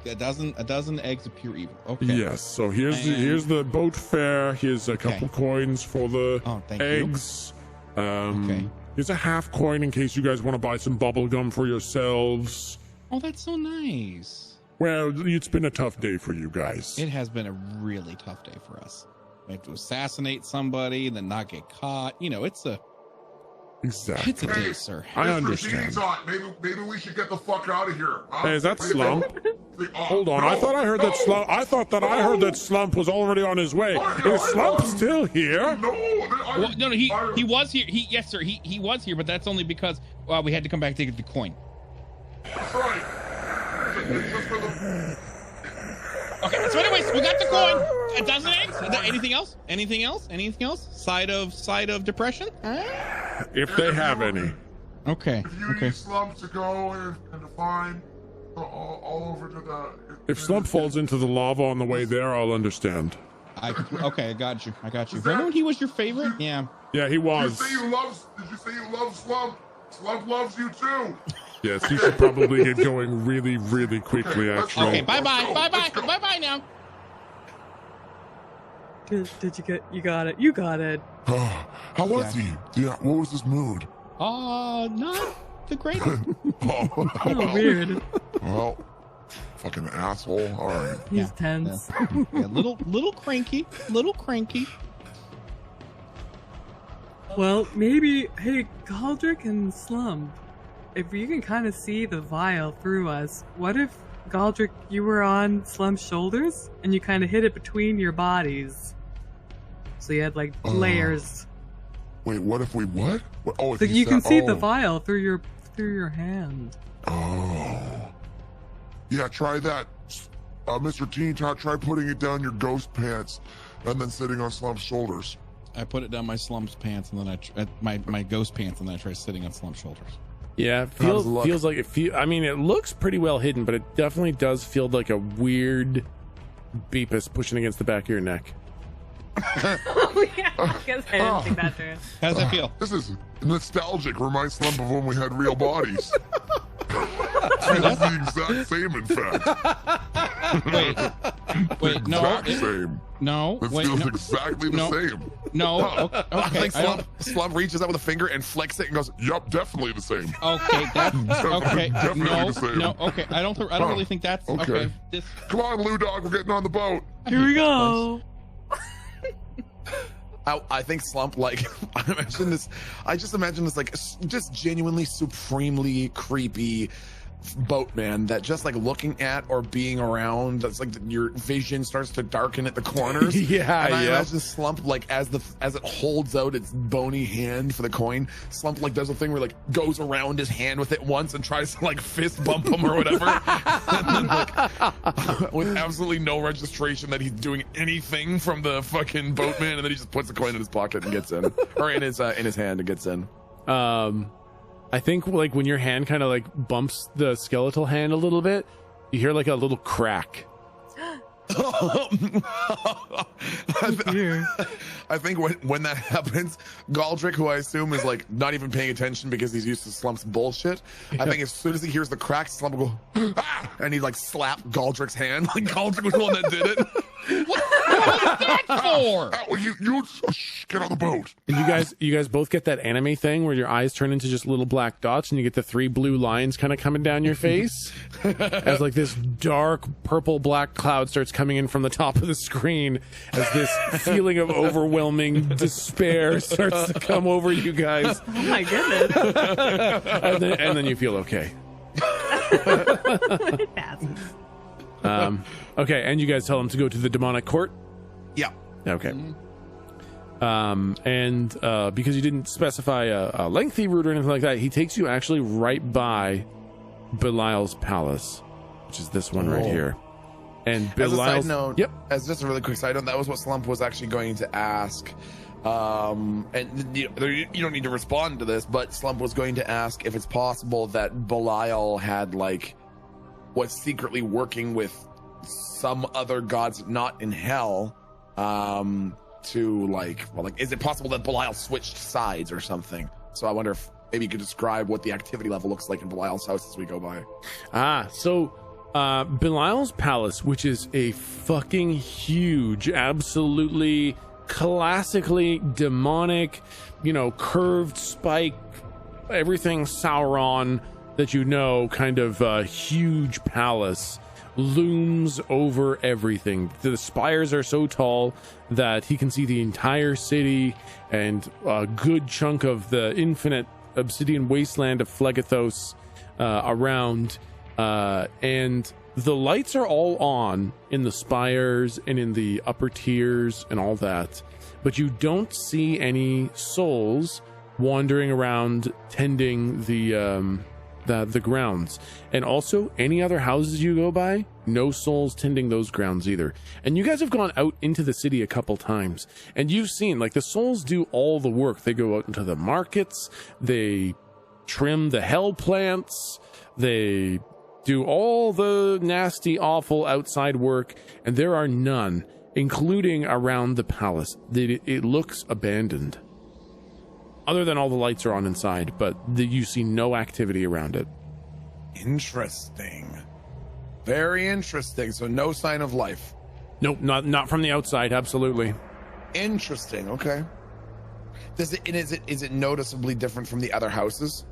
A dozen eggs of pure evil. Okay. Yes. So here's And- here's the boat fare. Here's a couple coins for the Oh, thank you. eggs. Okay. Here's a half coin in case you guys want to buy some bubble gum for yourselves. Oh, that's so nice. Well, it's been a tough day for you guys. It has been a really tough day for us. We have to assassinate somebody, then not get caught. It's a Exactly. day, sir. I Mr. understand. Teeny Tot, maybe we should get the fuck out of here. Huh? Hey, is that What do you think? Slump? Hold on. I thought I heard that Slump. I thought I heard that Slump was already on his way. Is Slump still here? No, Well, no, he was here. Yes, sir. He was here, but that's only because we had to come back to get the coin. That's right. Just for the... Okay, so anyways, we got the coin. A dozen eggs. Anything else? Anything else? Anything else? Side of depression? If they have any. Okay. If you Okay. need slumps to go and to find all over to the. If Slump falls into the lava on the way there, I'll understand. Okay, I got you. Remember when he was your favorite? Yeah. Yeah, he was. Did you say you love Slump? Slump loves you too. Yes, you should probably get going really, really quickly, actually. Okay, bye-bye now. Did you get? You got it. You got it. How was he? Yeah, what was his mood? Not the greatest. Oh, weird. Well, fucking asshole. All right. He's tense. Yeah, little cranky. Well, maybe. Hey, Galdrick and Slump, if you can kind of see the vial through us, what if Galdrick, you were on Slump's shoulders and you kind of hid it between your bodies, so you had like layers. Wait, what if we what? Oh, So you can see the vial through your hand. Oh. Yeah, try that. Mr. Teen Tot, try putting it down your ghost pants and then sitting on Slump's shoulders. I put it down my Slump's pants and then my ghost pants and then I try sitting on Slump's shoulders. Yeah, feels like I mean, it looks pretty well hidden, but it definitely does feel like a weird beepus pushing against the back of your neck. Oh, yeah. I guess I didn't think that through. How does that feel? This is nostalgic. Reminds Slump of when we had real bodies. Feels the exact same, in fact. Wait, no. Exact same. No, It wait, feels no, exactly the same. no. Okay, I think I don't- Slump reaches out with a finger and flicks it and goes, Yup, definitely the same. Okay, that's okay. Definitely the same. No, okay. I don't really think that's okay. This, Come on, Lou Dog, we're getting on the boat. Here we go. I think Slump, like, I just imagine this, like, just genuinely supremely creepy boatman that just like looking at or being around, that's like your vision starts to darken at the corners. Yeah, and I yeah. imagine Slump, like, as it holds out its bony hand for the coin, Slump like does a thing where like goes around his hand with it once and tries to like fist bump him or whatever. And then, like, with absolutely no registration that he's doing anything from the fucking boatman, and then he just puts the coin in his pocket and gets in, or in his hand and gets in. I think like when your hand kind of like bumps the skeletal hand a little bit, you hear like a little crack. I think when that happens, Galdrick, who I assume is like not even paying attention because he's used to Slump's bullshit, I think as soon as he hears the crack, Slump will go, ah! And he'd like slap Galdrick's hand, like Galdrick was the one that did it. what was that for? Get on the boat. And you guys both get that anime thing where your eyes turn into just little black dots and you get the 3 blue lines kind of coming down your face as like this dark purple black cloud starts coming in from the top of the screen as this feeling of overwhelming despair starts to come over you guys. Oh my goodness. and then you feel okay. It passes. Okay, and you guys tell him to go to the demonic court? Yeah. Okay. And because you didn't specify a lengthy route or anything like that, he takes you actually right by Belial's palace, which is this one right here. And As a Belial's, side note, yep. as just a really quick side note, that was what Slump was actually going to ask. And you don't need to respond to this, but Slump was going to ask if it's possible that Belial was secretly working with some other gods not in hell, to is it possible that Belial switched sides or something? So I wonder if maybe you could describe what the activity level looks like in Belial's house as we go by. So Belial's palace, which is a fucking huge, absolutely classically demonic, curved spike, everything Sauron that kind of huge palace, looms over everything. The spires are so tall that he can see the entire city and a good chunk of the infinite obsidian wasteland of Phlegethos around, and the lights are all on in the spires and in the upper tiers and all that, but you don't see any souls wandering around tending the the grounds. And also, any other houses you go by, no souls tending those grounds either. And you guys have gone out into the city a couple times, and you've seen, like, the souls do all the work. They go out into the markets, they trim the hell plants, they do all the nasty, awful outside work, and there are none, including around the palace. It looks abandoned. Other than all the lights are on inside, but you see no activity around it. Interesting. Very interesting. So no sign of life. Nope, not from the outside. Absolutely. Interesting. Okay. Is it noticeably different from the other houses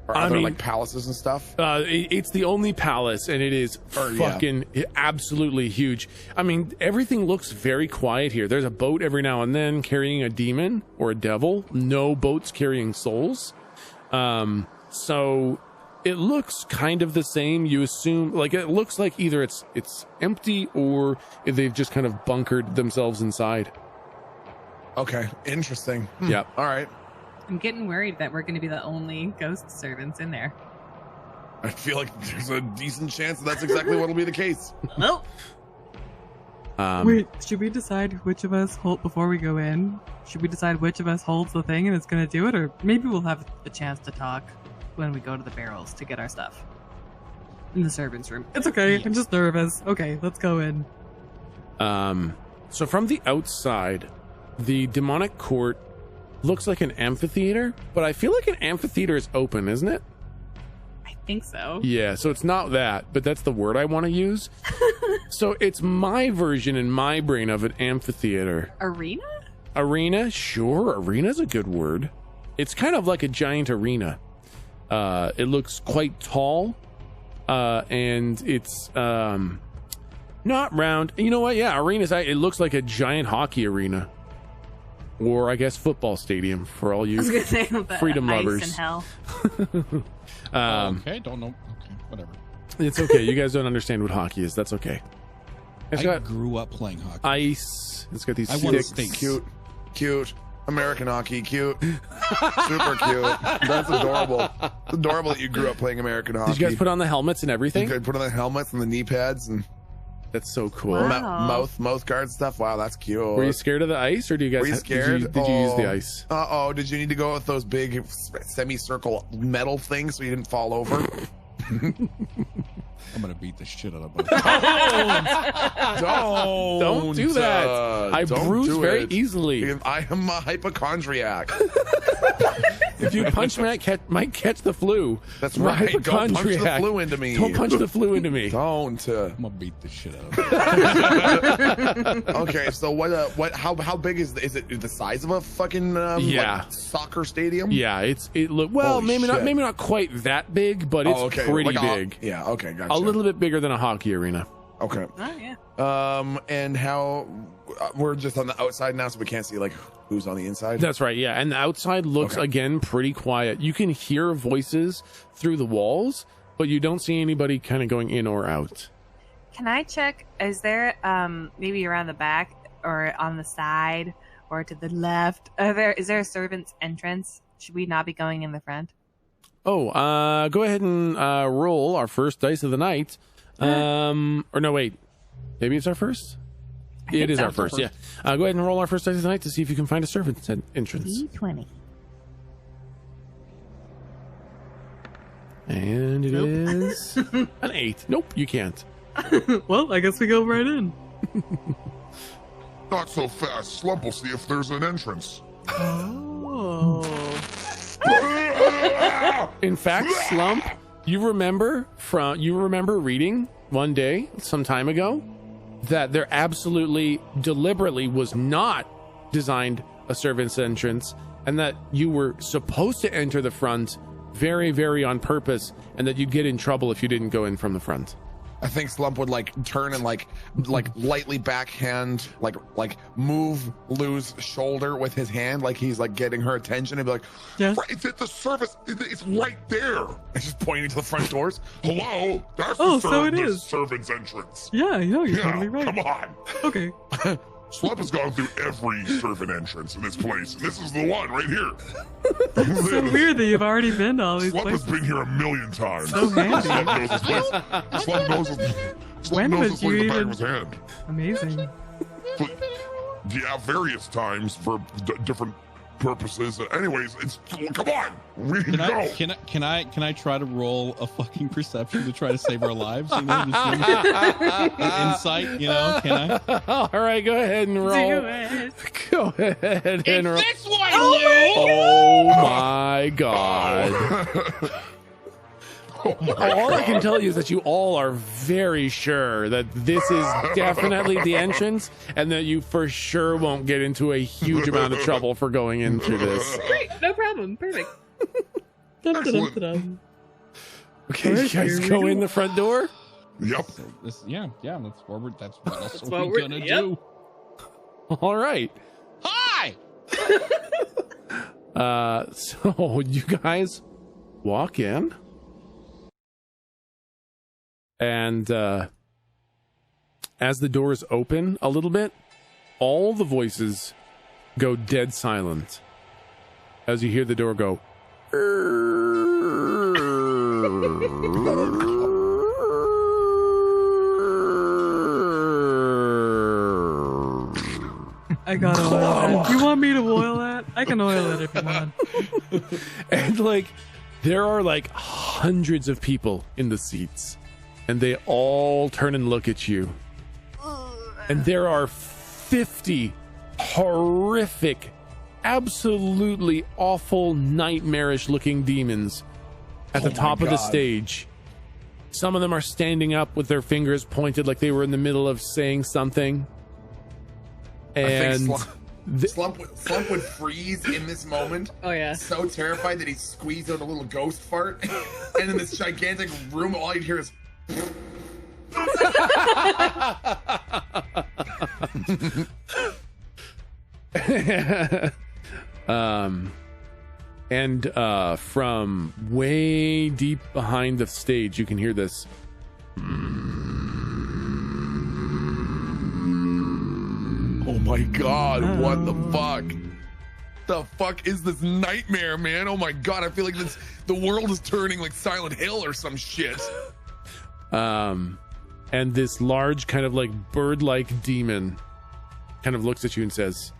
or other like palaces and stuff? It's the only palace, and it is fucking absolutely huge. I mean, everything looks very quiet here. There's a boat every now and then carrying a demon or a devil. No boats carrying souls. So it looks kind of the same. You assume, like, it looks like either it's empty or they've just kind of bunkered themselves inside. Okay, interesting. Yep. All right. I'm getting worried that we're going to be the only ghost servants in there. I feel like there's a decent chance that's exactly what'll be the case. Well, Wait, should we decide which of us hold before we go in? Should we decide which of us holds the thing and is going to do it, or maybe we'll have a chance to talk when we go to the barrels to get our stuff in the servants' room. It's okay. I'm just nervous. Okay, let's go in. So from the outside, the demonic court looks like an amphitheater, but I feel like an amphitheater is open, isn't it? I think so. Yeah, so it's not that, but that's the word I want to use. So it's my version in my brain of an amphitheater. Arena? Arena? Sure, arena's a good word. It's kind of like a giant arena. It looks quite tall, and it's not round. You know what? Yeah, arena's, it looks like a giant hockey arena. Or I guess football stadium for all you freedom lovers. Ice and hell. Okay, don't know. Okay, whatever. It's okay. You guys don't understand what hockey is. That's okay. It's I got grew up playing hockey. ice. It's got these I won sticks. states. Cute. American hockey, cute. Super cute. That's adorable. It's adorable that you grew up playing American hockey. Did you guys put on the helmets and everything? You could put on the helmets and the knee pads and That's so cool. Wow. mouth guard stuff. Wow, that's cute. Were you scared of the ice, or do you guys? Were you scared? Did you use the ice? Did you need to go with those big semicircle metal things so you didn't fall over? I'm gonna beat the shit out of both. Don't do that. I bruise very easily. I am a hypochondriac. If you punch me, I might catch the flu. That's right. Don't punch the flu into me. Don't punch the flu into me. Don't. I'm gonna beat the shit out of it. Okay, so how big is it the size of a fucking like soccer stadium? Yeah, it look well. Holy maybe shit. not quite that big, but it's pretty like big. Yeah. Okay. Gotcha. A little bit bigger than a hockey arena. Okay. Oh, yeah. And how we're just on the outside now, so we can't see like who's on the inside. That's right. Yeah, and the outside looks again pretty quiet. You can hear voices through the walls, but you don't see anybody kind of going in or out. Can I check? Is there maybe around the back or on the side or to the left? Is there a servant's entrance? Should we not be going in the front? Oh, go ahead and roll our first dice of the night. Or no, wait. Maybe it's our first? It is our first, yeah. Go ahead and roll our first dice of the night to see if you can find a servant's entrance. D20. And it is an 8. Nope, you can't. Well, I guess we go right in. Not so fast. Slump will see if there's an entrance. Oh. In fact, Slump, you remember reading one day some time ago that there absolutely deliberately was not designed a servant's entrance, and that you were supposed to enter the front very, very on purpose, and that you'd get in trouble if you didn't go in from the front. I think Slump would like turn and like lightly backhand, like move Lou's shoulder with his hand, like he's like getting her attention, and be like, Yes. Right, it's at the service. It's right there. and just pointing to the front doors. Hello? That's Oh, the so it the is. servant's entrance. Yeah, you're Yeah, totally right. come on. Okay. Slump has gone through every servant entrance in this place, and this is the one right here. It's so weird that you've already been to all these Slump has places. been here a million times. So handy. Slump knows this place. Slump knows this. Slump knows this like the back of his hand. Amazing. But, yeah, various times for different purposes. Anyways, it's come on, we can go. Can I try to roll a fucking perception to try to save our lives? You know, insight. You know, can I? All right, go ahead and roll. Do it. Go ahead and roll. This one, Oh my god. All I can tell you is that you all are very sure that this is definitely the entrance and that you for sure won't get into a huge amount of trouble for going into this. Great, no problem. Perfect. Excellent. Okay, you guys go in the front door? Yep. Yeah. That's what else what are we we're- gonna yep. do? All right. Hi. So you guys walk in. And as the doors open a little bit, all the voices go dead silent as you hear the door go. I got oil that. You want me to oil that? I can oil it if you want. And like, there are like hundreds of people in the seats. And they all turn and look at you. And there are 50 horrific, absolutely awful, nightmarish looking demons at the top of the stage. Some of them are standing up with their fingers pointed like they were in the middle of saying something. And Slump would freeze in this moment. Oh yeah. So terrified that he squeezed out a little ghost fart. And in this gigantic room, all you'd hear is. And from way deep behind the stage, you can hear this. Oh my god, what the fuck? The fuck is this nightmare, man? Oh my god, I feel like the world is turning like Silent Hill or some shit. And this large kind of like bird-like demon kind of looks at you and says,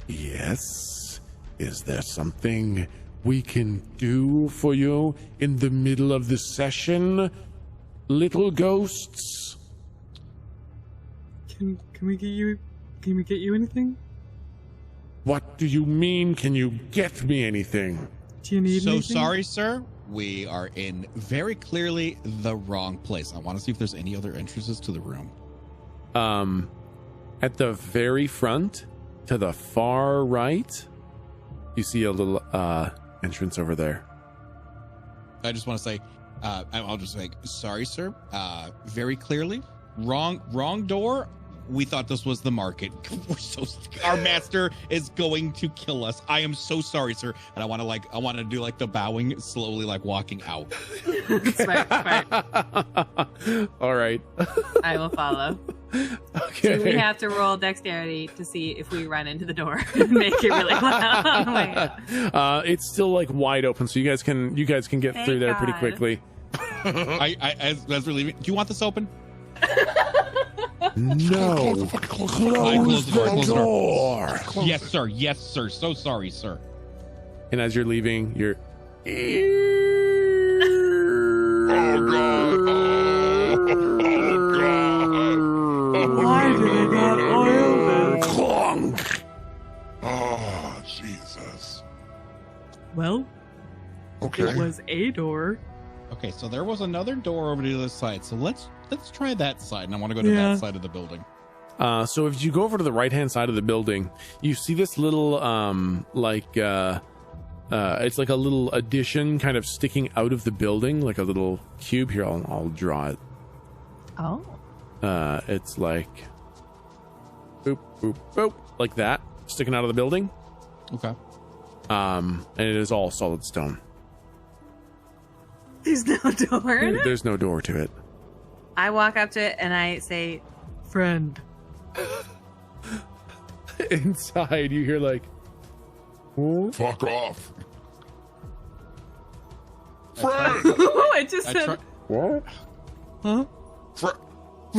yes, is there something we can do for you in the middle of the session, little ghosts? Can we get you anything? What do you mean, can you get me anything? Do you need So anything? sorry, sir. We are in very clearly the wrong place. I want to see if there's any other entrances to the room. At the very front, to the far right, you see a little entrance over there. I just want to say, I'll just say, sorry, sir. Very clearly, wrong door. We thought this was the market. Our master is going to kill us. I am so sorry, sir. And I want to do like the bowing, slowly like walking out. Smart. All right. I will follow. Okay. So we have to roll dexterity to see if we run into the door and make it really loud. It's still like wide open, so you guys can get Thank through there pretty God. quickly. As we're leaving, do you want this open? No. Close the door. Close Yes, it. sir. Yes, sir. So sorry, sir. And as you're leaving, you're. Oh god. Why did I not oil this? Clunk. Oh, Jesus. Well, Okay. it was a door. Okay, so there was another door over to the other side. So let's try that side, and I want to go to Yeah. that side of the building. So if you go over to the right hand side of the building, you see this little it's like a little addition kind of sticking out of the building, like a little cube. Here, I'll draw it. Oh. It's like boop boop boop, like that, sticking out of the building. Okay. And it is all solid stone. There's no door in it? There's no door to it. I walk up to it and I say, Friend. Inside, you hear like, "Huh?" Fuck off. I Friend! I just I said. try- What? Huh?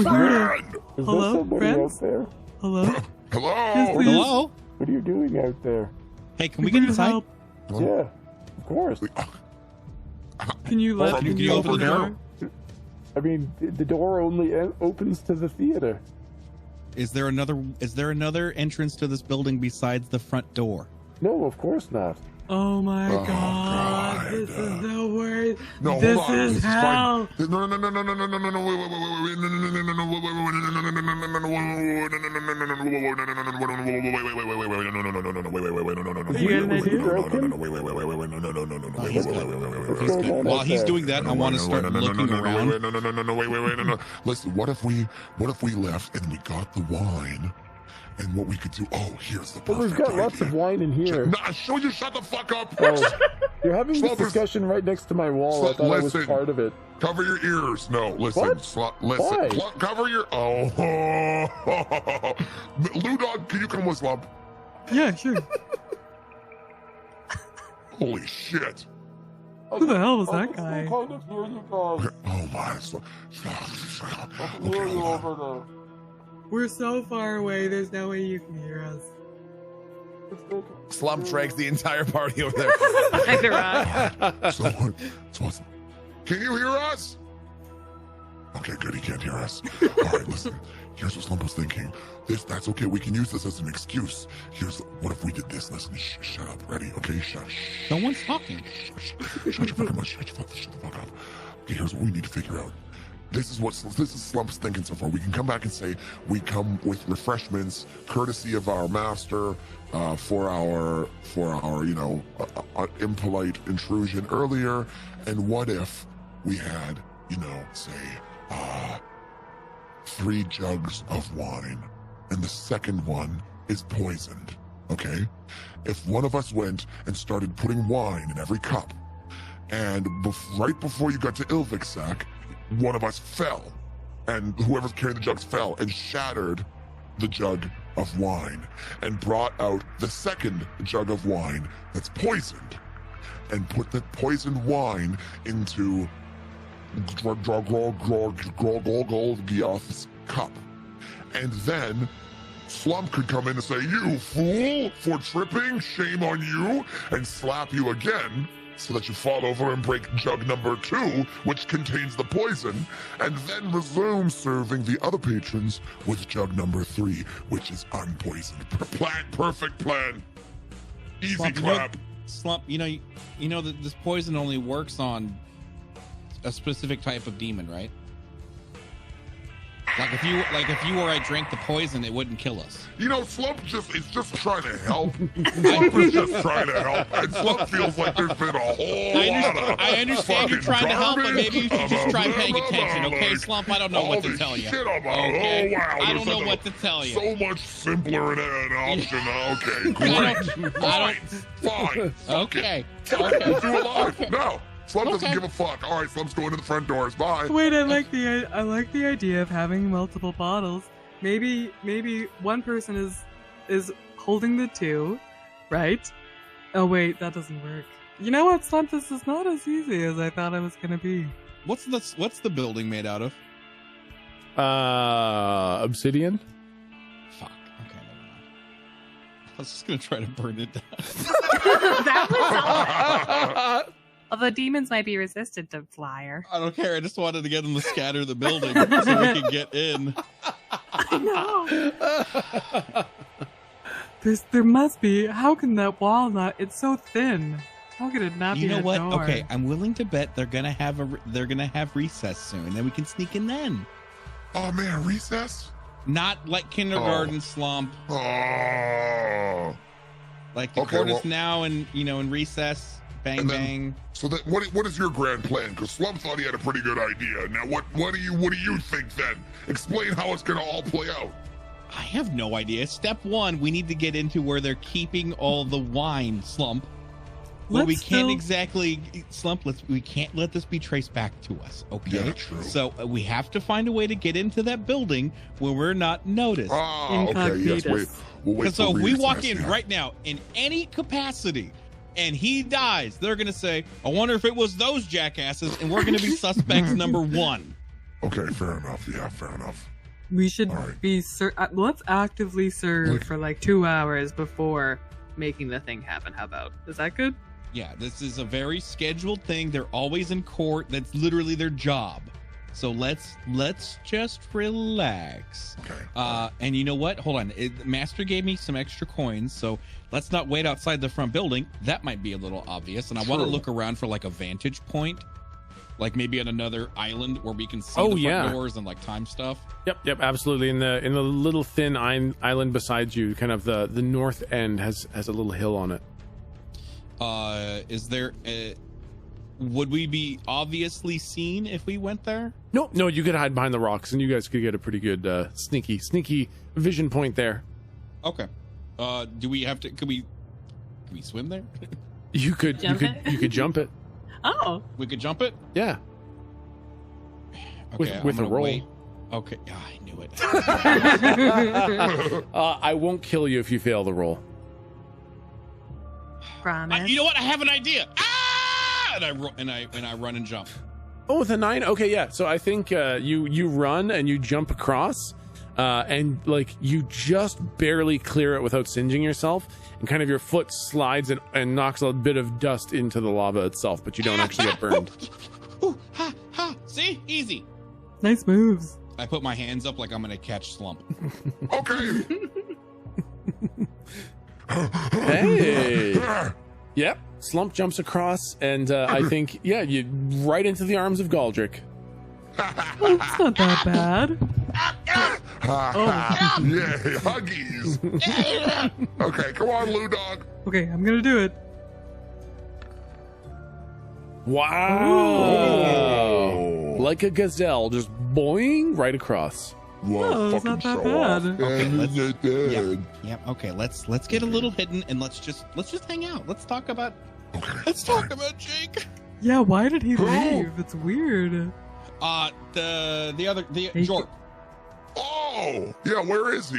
Friend! Is Hello, there somebody friends? out there? Hello? Hello? Yes, please. Hello? What are you doing out there? Hey, can we get need inside? help. Yeah, of course. Can you let From can the you open the over door? I mean, the door only opens to the theater. Is there another entrance to this building besides the front door? No, of course not. Oh my Oh, god. God. This is the worst. No, This hold on. is This hell. is fine. No, wait, While he's doing that, I want to start looking around. Listen, what if we left and we got the wine? And what we could do? Oh, here's the perfect But we've got lots idea. of wine in here. No, should you shut the fuck up? Oh, you're having this Slow- discussion right next to my wall. I thought I was Listen. part of it. Cover your ears. No, listen. What? Listen. Why? Cover your. Oh. Ludog, can you come with Slump? Yeah, sure. Holy shit. Who the hell was that guy? Kind of hear you guys. Oh my. Okay, over there. We're so far away, there's no way you can hear us. Slump drags the entire party over there. Behind the rock. so, can you hear us? Okay, good. He can't hear us. All right, listen. Here's what Slump was thinking. That's okay. We can use this as an excuse. What if we did this? Listen, shut up. Ready? Okay, shut. No one's talking. Shut your fucking mouth. Shut the fuck up. Okay, here's what we need to figure out. This is Slump's thinking so far. We can come back and say we come with refreshments, courtesy of our master, for our impolite intrusion earlier. And what if we had, say, 3 jugs of wine, and the second one is poisoned. Okay, if one of us went and started putting wine in every cup, and right before you got to Ilviksak, one of us fell, and whoever's carrying the jugs fell and shattered the jug of wine and brought out the second jug of wine that's poisoned and put the poisoned wine into Giof's cup. And then Slump could come in and say, "You fool, for tripping, shame on you," and slap you again, so that you fall over and break jug number 2, which contains the poison, and then resume serving the other patrons with jug number 3, which is unpoisoned. Perfect plan. Easy Slump, clap. Slump, you know that this poison only works on a specific type of demon, right? Like if you or I drank the poison, it wouldn't kill us. Slump is just trying to help. Slump is just trying to help, and Slump feels like there's been a whole lot of I understand you're trying to help, but maybe you should just try paying attention, okay, Slump? I don't know what to tell you. Okay? Oh, wow. I don't know what to tell you. So much simpler an option. Okay, great. Fine. Okay. We'll do it live. No. Slump doesn't Okay. give a fuck. All right, Slump's going to the front doors. Bye. Wait, I like the idea of having multiple bottles. Maybe one person is holding the 2, right? Oh wait, that doesn't work. You know what, Slump? This is not as easy as I thought it was gonna be. What's the building made out of? Obsidian. Fuck. Okay, never mind. I was just gonna try to burn it down. That was all. Although demons might be resistant to fire. I don't care. I just wanted to get them to scatter the building so we could get in. I know. There must be. How can that wall not? It's so thin. How could it not You be know a what? door? Okay, I'm willing to bet they're gonna have recess soon. Then we can sneak in then. Oh man, recess. Not like kindergarten Slump. Oh. Like the Okay, court is well- now in recess. Bang And then- bang. So that what is your grand plan? Because Slump thought he had a pretty good idea. Now what do you think then? Explain how it's gonna all play out. I have no idea. Step 1, we need to get into where they're keeping all the wine, Slump. Well, we Let's can't still- exactly slump. We can't let this be traced back to us. Okay. Yeah, true. So we have to find a way to get into that building where we're not noticed. Ah, okay, yes, wait. We'll wait So for if we Reed's walk nest, in yeah. right now in any capacity and he dies, they're going to say, I wonder if it was those jackasses, and we're going to be suspects number one. Okay, fair enough. Yeah, fair enough. We should Alright. be let's actively serve Like- for like 2 hours before making the thing happen. How about? Is that good? Yeah, this is a very scheduled thing. They're always in court. That's literally their job. So let's just relax. Okay. And you know what? Hold on. Master gave me some extra coins, so let's not wait outside the front building. That might be a little obvious. And I want to True. look around for like a vantage point, like maybe on another island where we can see Oh, the front yeah. doors and like time stuff. Yep, absolutely. In the little thin island beside you, kind of the north end has a little hill on it. Is there? Would we be obviously seen if we went there? No, you could hide behind the rocks, and you guys could get a pretty good sneaky vision point there. Okay. Do we have to? Can we swim there? You could Jump it? you could jump it. Oh, We could jump it. Yeah, Okay, with I'm a gonna roll. wait. Okay, I knew it. I won't kill you if you fail the roll. promise. You know what? I have an idea. Ah! And I run and jump. Oh, with a 9. Okay, yeah. So I think you run and you jump across, and like you just barely clear it without singeing yourself, and kind of your foot slides and knocks a bit of dust into the lava itself, but you don't actually get burned. Ooh, ha, ha. See? Easy. Nice moves. I put my hands up like I'm gonna catch Slump. Okay. Hey. Yep. Slump jumps across, and I think you right into the arms of Galdrick. Oh, it's not that bad. Yay, huggies. Okay, come on, Lou Dog. Okay, I'm gonna do it. Wow! Like a gazelle, just boing right across. Oh, it's not that bad. Yep. Okay. Let's get a little hidden and let's just hang out. Let's talk about Jake. Yeah, why did he leave? It's weird. The Jork. Oh, yeah, where is he?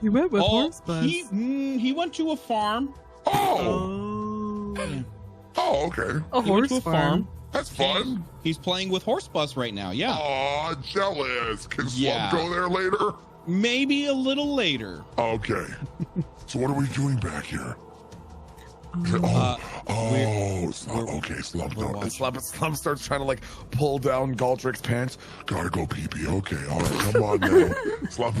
He went with horse bus. He went to a farm. Oh, okay. A He went horse to a farm. That's fun. He's playing with horse bus right now. Yeah. Aw, jealous. Can Yeah. Slump go there later? Maybe a little later. Okay. So what are we doing back here? Okay, Slump. we're No, watching. Slump starts trying to like pull down Galdrick's pants. gotta go pee-pee. Okay, all right, come on now. Slump,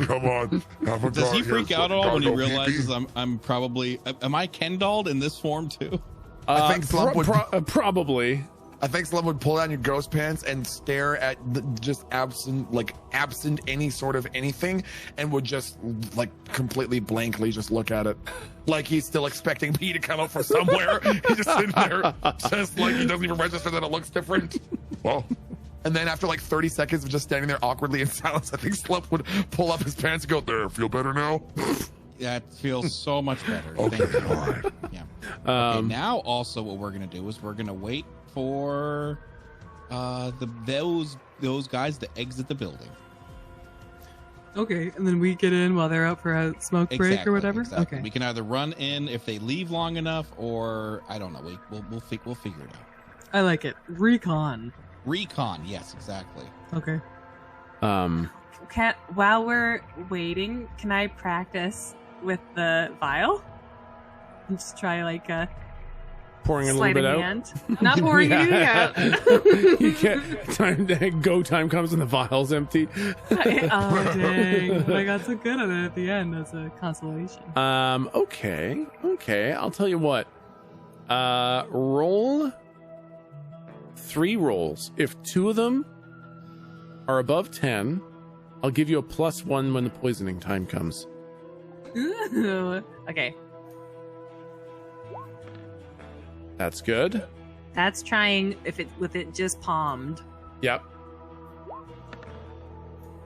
come on. Have a Does he guard freak here. out at all Gotta when he go realizes pee-pee. I'm probably am I Ken dolled in this form too? I think Slump would probably. I think Slump would pull down your ghost pants and stare at just absent any sort of anything, and would just like completely blankly just look at it, like he's still expecting pee to come out from somewhere. He's just sitting there, just like he doesn't even register that it looks different. Well, And then after like 30 seconds of just standing there awkwardly in silence, I think Slump would pull up his pants and go, there, feel better now? That feels so much better. Okay, Thank you. all right. Yeah. Okay, now also what we're gonna do is we're gonna wait for those guys to exit the building. Okay, and then we get in while they're out for a smoke break or whatever. Exactly. Okay. We can either run in if they leave long enough, or I don't know. We'll figure it out. I like it. Recon. Recon. Yes, exactly. Okay. While we're waiting, can I practice with the vial? And just try like pouring a sleight little of bit hand. Not pouring anything out. You can't. Go time comes and the vial's empty. Oh dang! But I got so good at it at the end as a consolation. Okay. I'll tell you what. Roll 3 rolls. If 2 of them are above 10, I'll give you a +1 when the poisoning time comes. Ooh. Okay, That's good. that's trying with it just palmed. Yep.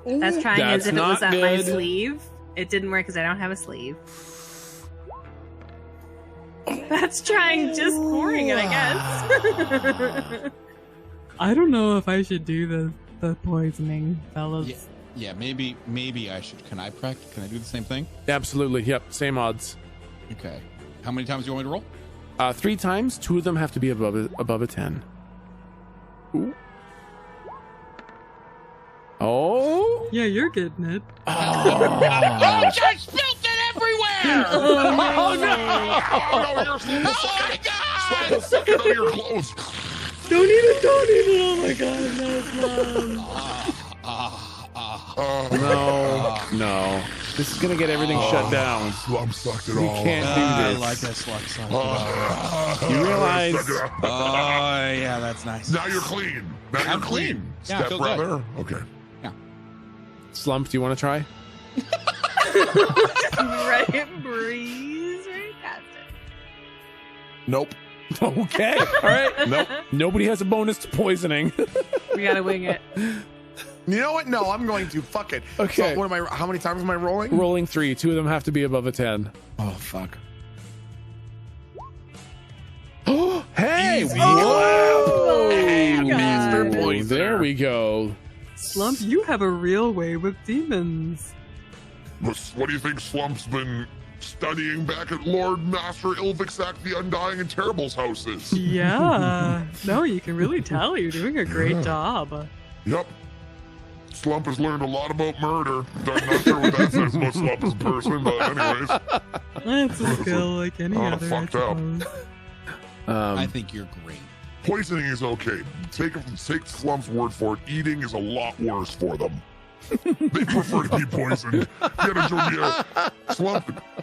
That's trying That's as if it was not on my good. sleeve. It didn't work because I don't have a sleeve. That's trying just pouring it, I guess. I don't know if I should do the poisoning, fellas. Yeah, maybe I should. Can I practice? Can I do the same thing? Absolutely. Yep. Same odds. Okay. How many times do you want me to roll? 3 times. 2 of them have to be above a 10. Ooh. Oh. Yeah, you're getting it. Oh, I spilled it everywhere! Oh no, you're suck it on your clothes. Don't eat it! Oh my god, no, Mom. No. This is gonna get everything shut down. Slump sucked it We all. can't do I this. like that slug. You realize? Oh, yeah, that's nice. Now you're clean. Now you're I'm clean. Yeah, I Step feel brother. Okay. Slump, do you want to try? Right, breeze right past it. Nope. Okay. All right. Nope. Nobody has a bonus to poisoning. We gotta wing it. You know what? No, I'm going to. Fuck it. Okay. So what am I? How many times am I rolling? Rolling 3. 2 of them have to be above a 10. Oh fuck. Hey! Easy. Whoa! Hey, Master Ooh, Poisoner. there we go. Slump, you have a real way with demons. What do you think Slump's been studying back at Lord Master Ilvixak the Undying and Terrible's houses? Yeah. No, you can really tell you're doing a great job. Yep. Slump has learned a lot about murder. I'm not sure what that says about Slump as a person, but anyways. That's a skill like any other, I fucked up. suppose. I think you're great. Poisoning is okay. Take Slump's word for it. Eating is a lot worse for them. They prefer to be poisoned.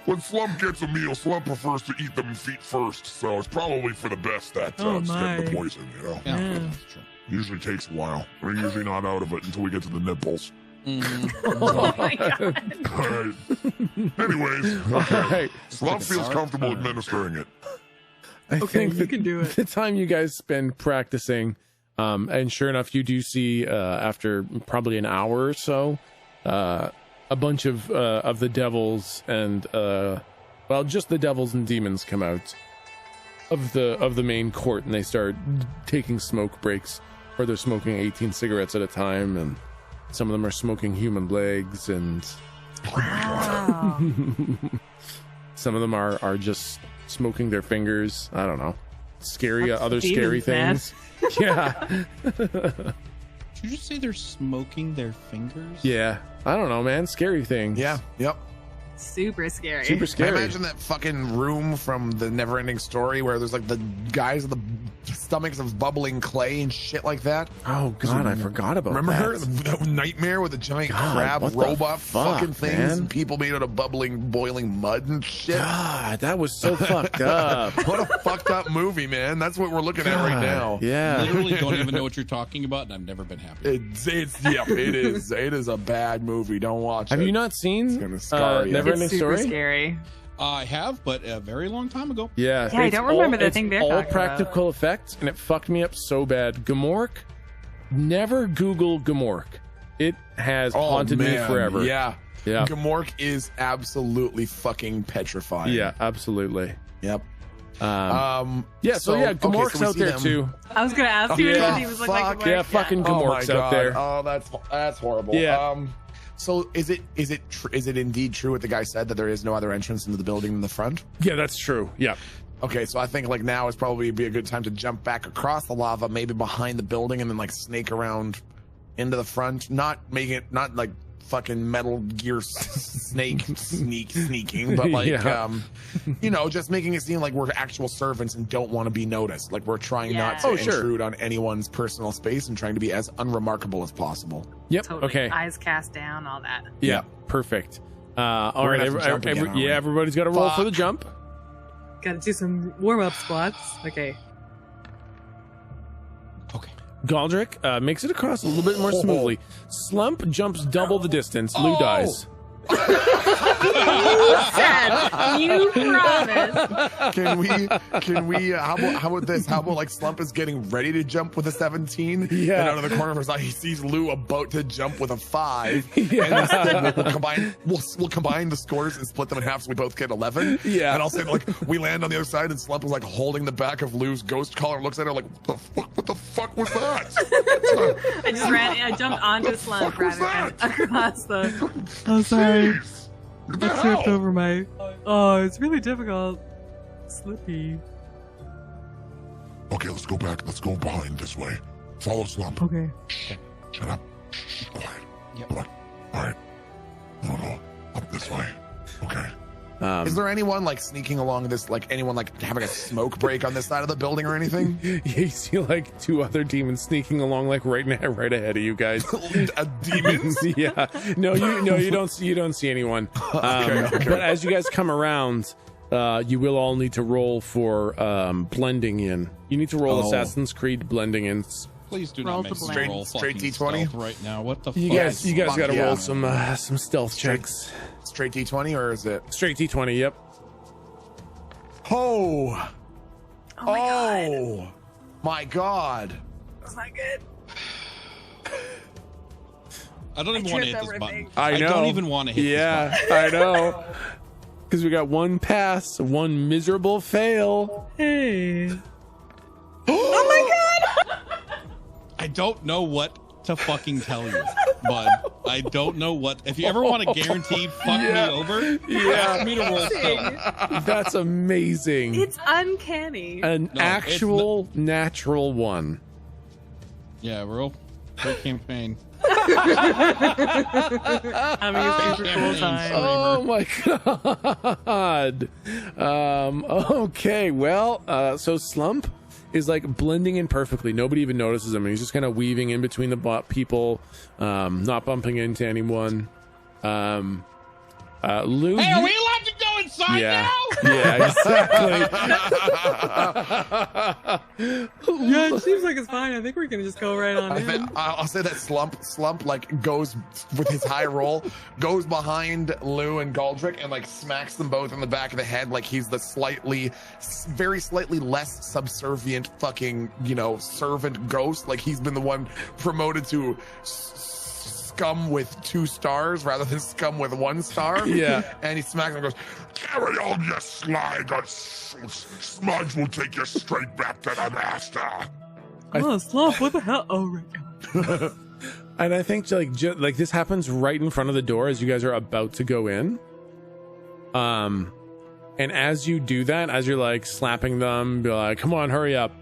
When Slump gets a meal, Slump prefers to eat them feet first. So it's probably for the best that Oh, instead of the my. poison, you know? Yeah. That's true. Usually takes a while. We're usually not out of it until we get to the nipples. Oh my god. All right. Anyways, okay. Right. Slump feels comfortable administering it. I Okay, think you can do it. the time you guys spend practicing, and sure enough, you do see after probably an hour or so, a bunch of the devils and just the devils and demons come out of the main court, and they start taking smoke breaks, where they're smoking 18 cigarettes at a time, and some of them are smoking human legs, and Wow. some of them are just smoking their fingers. I don't know. Scary, That's other demons, scary man. things. Yeah. Did you just say they're smoking their fingers? Yeah. I don't know, man. Scary things. Yeah. Yep. Super scary. Super I scary. imagine that fucking room from the Neverending Story where there's like the guys with the stomachs of bubbling clay and shit like that. Oh god, I forgot about Remember that. the nightmare with the giant God, crab what the robot fuck, fucking things man? and people made out of boiling mud and shit? God, that was so fucked up. What a fucked up movie, man. That's what we're looking at right now. Yeah. Literally don't even know what you're talking about, and I've never been happy. It is. It is a bad movie. Don't watch it. Have you not seen It's gonna scar you. Neverending It's super Story? scary. I have, but a very long time ago. Yeah. Yeah, I it's don't remember the it's thing they're all talking practical effects, and it fucked me up so bad. Gamork, never Google Gamork. It has haunted me man. forever. Yeah. Yeah. Gamork is absolutely fucking petrifying. Yeah, absolutely. Yep. Yeah, so yeah, Gamork's we out see there them. too. I was gonna ask you Yeah, if he was like fuck. Yeah, fucking Oh my Gamork's out God. there. Oh, that's horrible. Yeah. So is it indeed true what the guy said, that there is no other entrance into the building in the front? Yeah, that's true. Yeah. Okay, so I think like now is probably be a good time to jump back across the lava, maybe behind the building, and then like snake around into the front. Not like fucking Metal Gear sneaking, but like Yeah. just making it seem like we're actual servants and don't want to be noticed. Like we're trying not to Yeah. Oh, sure. intrude on anyone's personal space and trying to be as unremarkable as possible. Yep. Totally. Okay. Eyes cast down, all that. Yeah. Perfect. All We're right. gonna have to jump again, aren't we? Everybody's got to roll for the Fuck. jump. Gotta do some warm-up squats. Okay. Okay. Galdrick makes it across a little bit more smoothly. Slump jumps double the distance. Lou dies. You promised. Can we, how about this? How about like Slump is getting ready to jump with a 17? Yeah. And out of the corner of his eye, he sees Lou about to jump with a 5. Yeah. And instead we'll combine the scores and split them in half so we both get 11. Yeah. And I'll say like, we land on the other side and Slump is like holding the back of Lou's ghost collar, looks at her like, what the fuck was that? I jumped onto Slump rather than across the. Oh, sorry. Jeez. What the I tripped hell? over my. Oh, it's really difficult. Slippy. Okay, let's go back. Let's go behind this way. Follow Slump. Okay. Shut up. Shh, quiet. Yep. Come on. All right. No. Up this way. Okay. Is there anyone like sneaking along this, like anyone like having a smoke break on this side of the building or anything? You see like 2 other demons sneaking along like right ahead of you guys. Demons? Yeah. No, you don't see anyone. Okay. But as you guys come around, you will all need to roll for blending in. You need to roll Assassin's Creed blending in. Please do Roll not make to me blend. roll Straight fucking D20? stealth right now. What the You fuck? guys got to yeah. roll some stealth checks. Straight D20 or is it? Straight D20. Yep. Oh. Oh My God. That's not good. I don't even want to tripped hit this over button. things. I know. don't even want to hit Yeah, this button. I know. Because we got 1 pass, 1 miserable fail. Hey. Oh my God! I don't know what to fucking tell you, bud. I don't know what. If you ever want to guarantee fuck me over, ask me to roll stealth. That's amazing. It's uncanny. An No, actual natural 1. Yeah, roll. Great campaign. Having a super cool time. Oh my god. Okay, well, so Slump is like blending in perfectly. Nobody even notices him. He's just kind of weaving in between the people, not bumping into anyone. Lou, Hey, are we allowed to go inside yeah, now? yeah, exactly. Yeah, it seems like it's fine. I think we're gonna just go right on in. I'll say that Slump like goes with his high roll, goes behind Lou and Galdrick and like smacks them both in the back of the head like he's the very slightly less subservient fucking, servant ghost. Like he's been the one promoted to scum with 2 stars rather than scum with 1 star. Yeah. And he smacks him and goes, Carry on, you slide. Smudge will take you straight back to the master. Oh, Slump, what the hell? Oh, right. And I think like this happens right in front of the door as you guys are about to go in. And as you do that, as you're like slapping them, be like, come on, hurry up.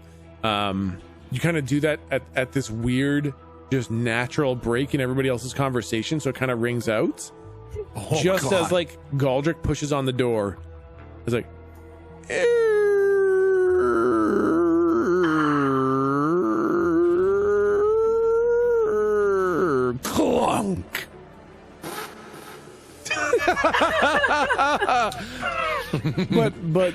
You kind of do that at this weird, just natural break in everybody else's conversation. So it kind of rings out. oh, Just God. as like Galdrick pushes on the door. It's like, clunk. but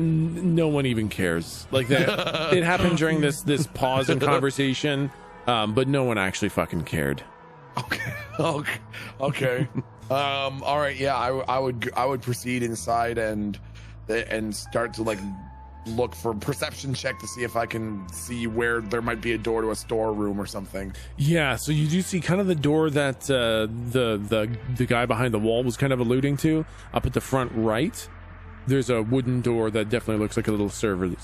no one even cares. Like that, it happened during this pause in conversation, but no one actually fucking cared. Okay. All right. Yeah, I would proceed inside and start to like look for perception check to see if I can see where there might be a door to a storeroom or something. Yeah, so you do see kind of the door that the guy behind the wall was kind of alluding to. Up at the front right, there's a wooden door that definitely looks like a little server's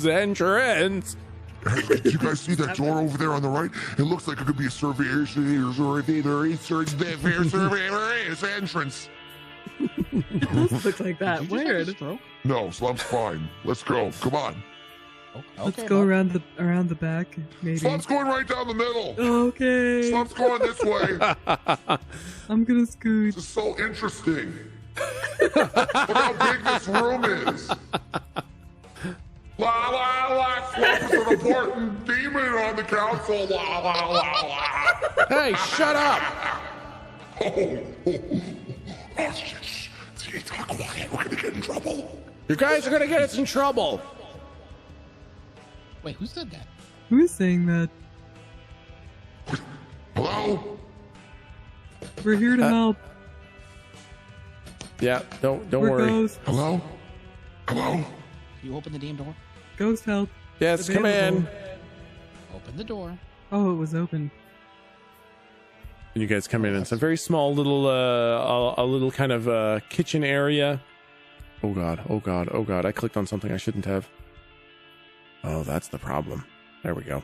entrance. Hey, you guys see that door over there on the right? It looks like it could be a surveyor's entrance. It does look like that. Weird. No, Slump's fine. Let's go. Come on. Let's go around the back, maybe. Slump's going right down the middle. Okay. Slump's going this way. I'm gonna scoot. This is so interesting. Look how big this room is. La la la! Slump is an important demon on the council. La la la la. Hey, shut up! Oh, shh. Talk quiet. We're gonna get in trouble. You guys are gonna get us in trouble. Wait, who said that? Who's saying that? Hello? We're here to help. Yeah, don't We're worry. ghosts. Hello? Hello? You open the damn door. Ghost help. Yes, come in. Available. Open the door. Oh, it was open. And you guys come in. It's a very small little, a little kind of kitchen area. Oh god, oh god, oh god! I clicked on something I shouldn't have. Oh, that's the problem. There we go.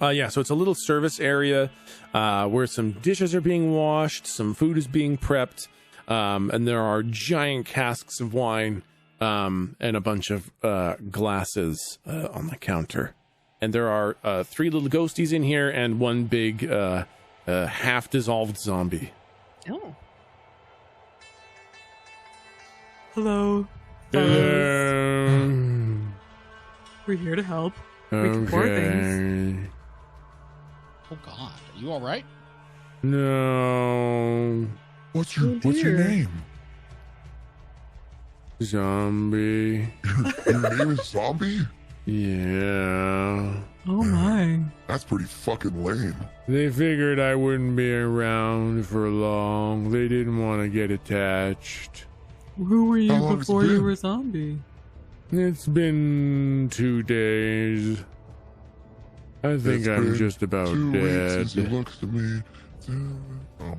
Yeah, so it's a little service area where some dishes are being washed, some food is being prepped, and there are giant casks of wine and a bunch of glasses on the counter. And there are 3 little ghosties in here and 1 big half-dissolved zombie. Oh. Hello. fellas. We're here to help. We can pour things. Oh God, are you all right? No. What's your dear. name? Zombie. Your name is Zombie? Yeah. Oh my. That's pretty fucking lame. They figured I wouldn't be around for long. They didn't want to get attached. Who were How you long has it before you been? were a zombie? It's been 2 days. I think It's I'm been just about 2 weeks since you dead. looked at me. Oh.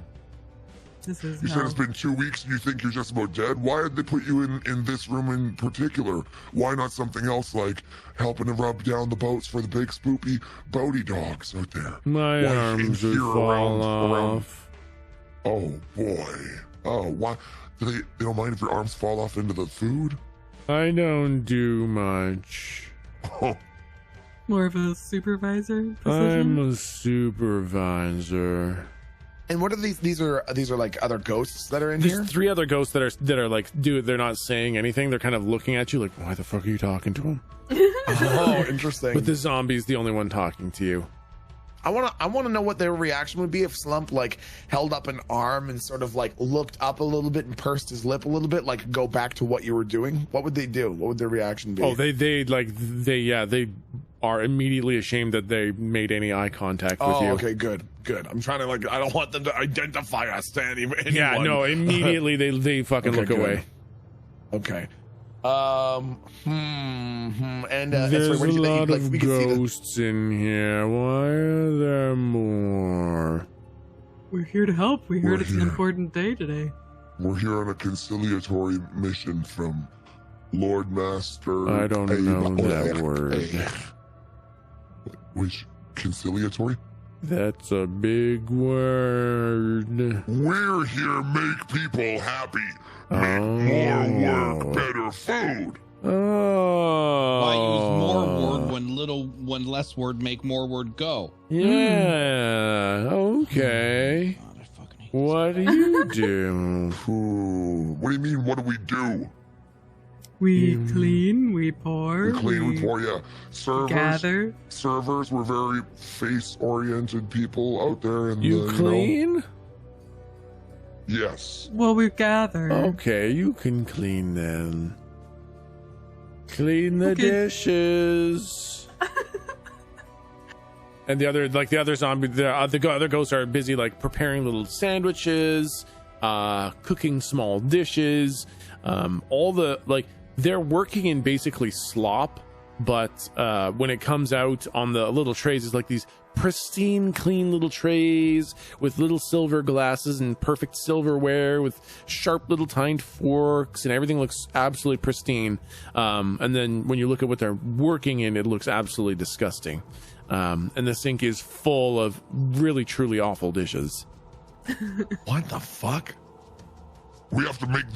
This is You said it's been 2 weeks and you think you're just about dead? Why did they put you in this room in particular? Why not something else like helping to rub down the boats for the big spoopy boaty dogs out there? My Why arms in would here fall around- off. Oh boy. Oh, why? They don't mind if your arms fall off into the food? I don't do much. Oh, more of a supervisor I'm position. a supervisor. And what are these? These are like other ghosts that are in here. There's 3 other ghosts that are like, dude, they're not saying anything. They're kind of looking at you like, why the fuck are you talking to them? Oh, interesting. But the zombie's the only one talking to you. I wanna know what their reaction would be if Slump like held up an arm and sort of like looked up a little bit and pursed his lip a little bit, like go back to what you were doing. What would they do? What would their reaction be? Oh, they are immediately ashamed that they made any eye contact with you. Okay, good. I'm trying to I don't want them to identify us to anyone. Yeah, no, immediately they fucking Okay, look good. away. Okay. And There's sorry, a where did you lot like, of we can see the, ghosts in here. Why are there more? We're here to help. We heard We're it's an here. important day today. we're here on a conciliatory mission from Lord Master. I don't know that word. Which conciliatory? That's a big word. We're here make people happy. Make Oh. more work, better food. Oh. Why use more word when less word make more word go? Yeah. Okay. God, I fucking hate What do you do? Ooh, what do you mean? What do we do? We clean, we pour, We clean, we pour, yeah. gather. Servers were very face-oriented people out there, and You clean? Yes. Well, we gather. Okay, you can clean then. Clean the Okay. dishes. And the other zombie, the other ghosts are busy like preparing little sandwiches, cooking small dishes. They're working in basically slop, but when it comes out on the little trays, it's like these pristine, clean little trays with little silver glasses and perfect silverware with sharp little tined forks, and everything looks absolutely pristine. And then when you look at what they're working in, it looks absolutely disgusting. And the sink is full of really, truly awful dishes. what the fuck? We have to make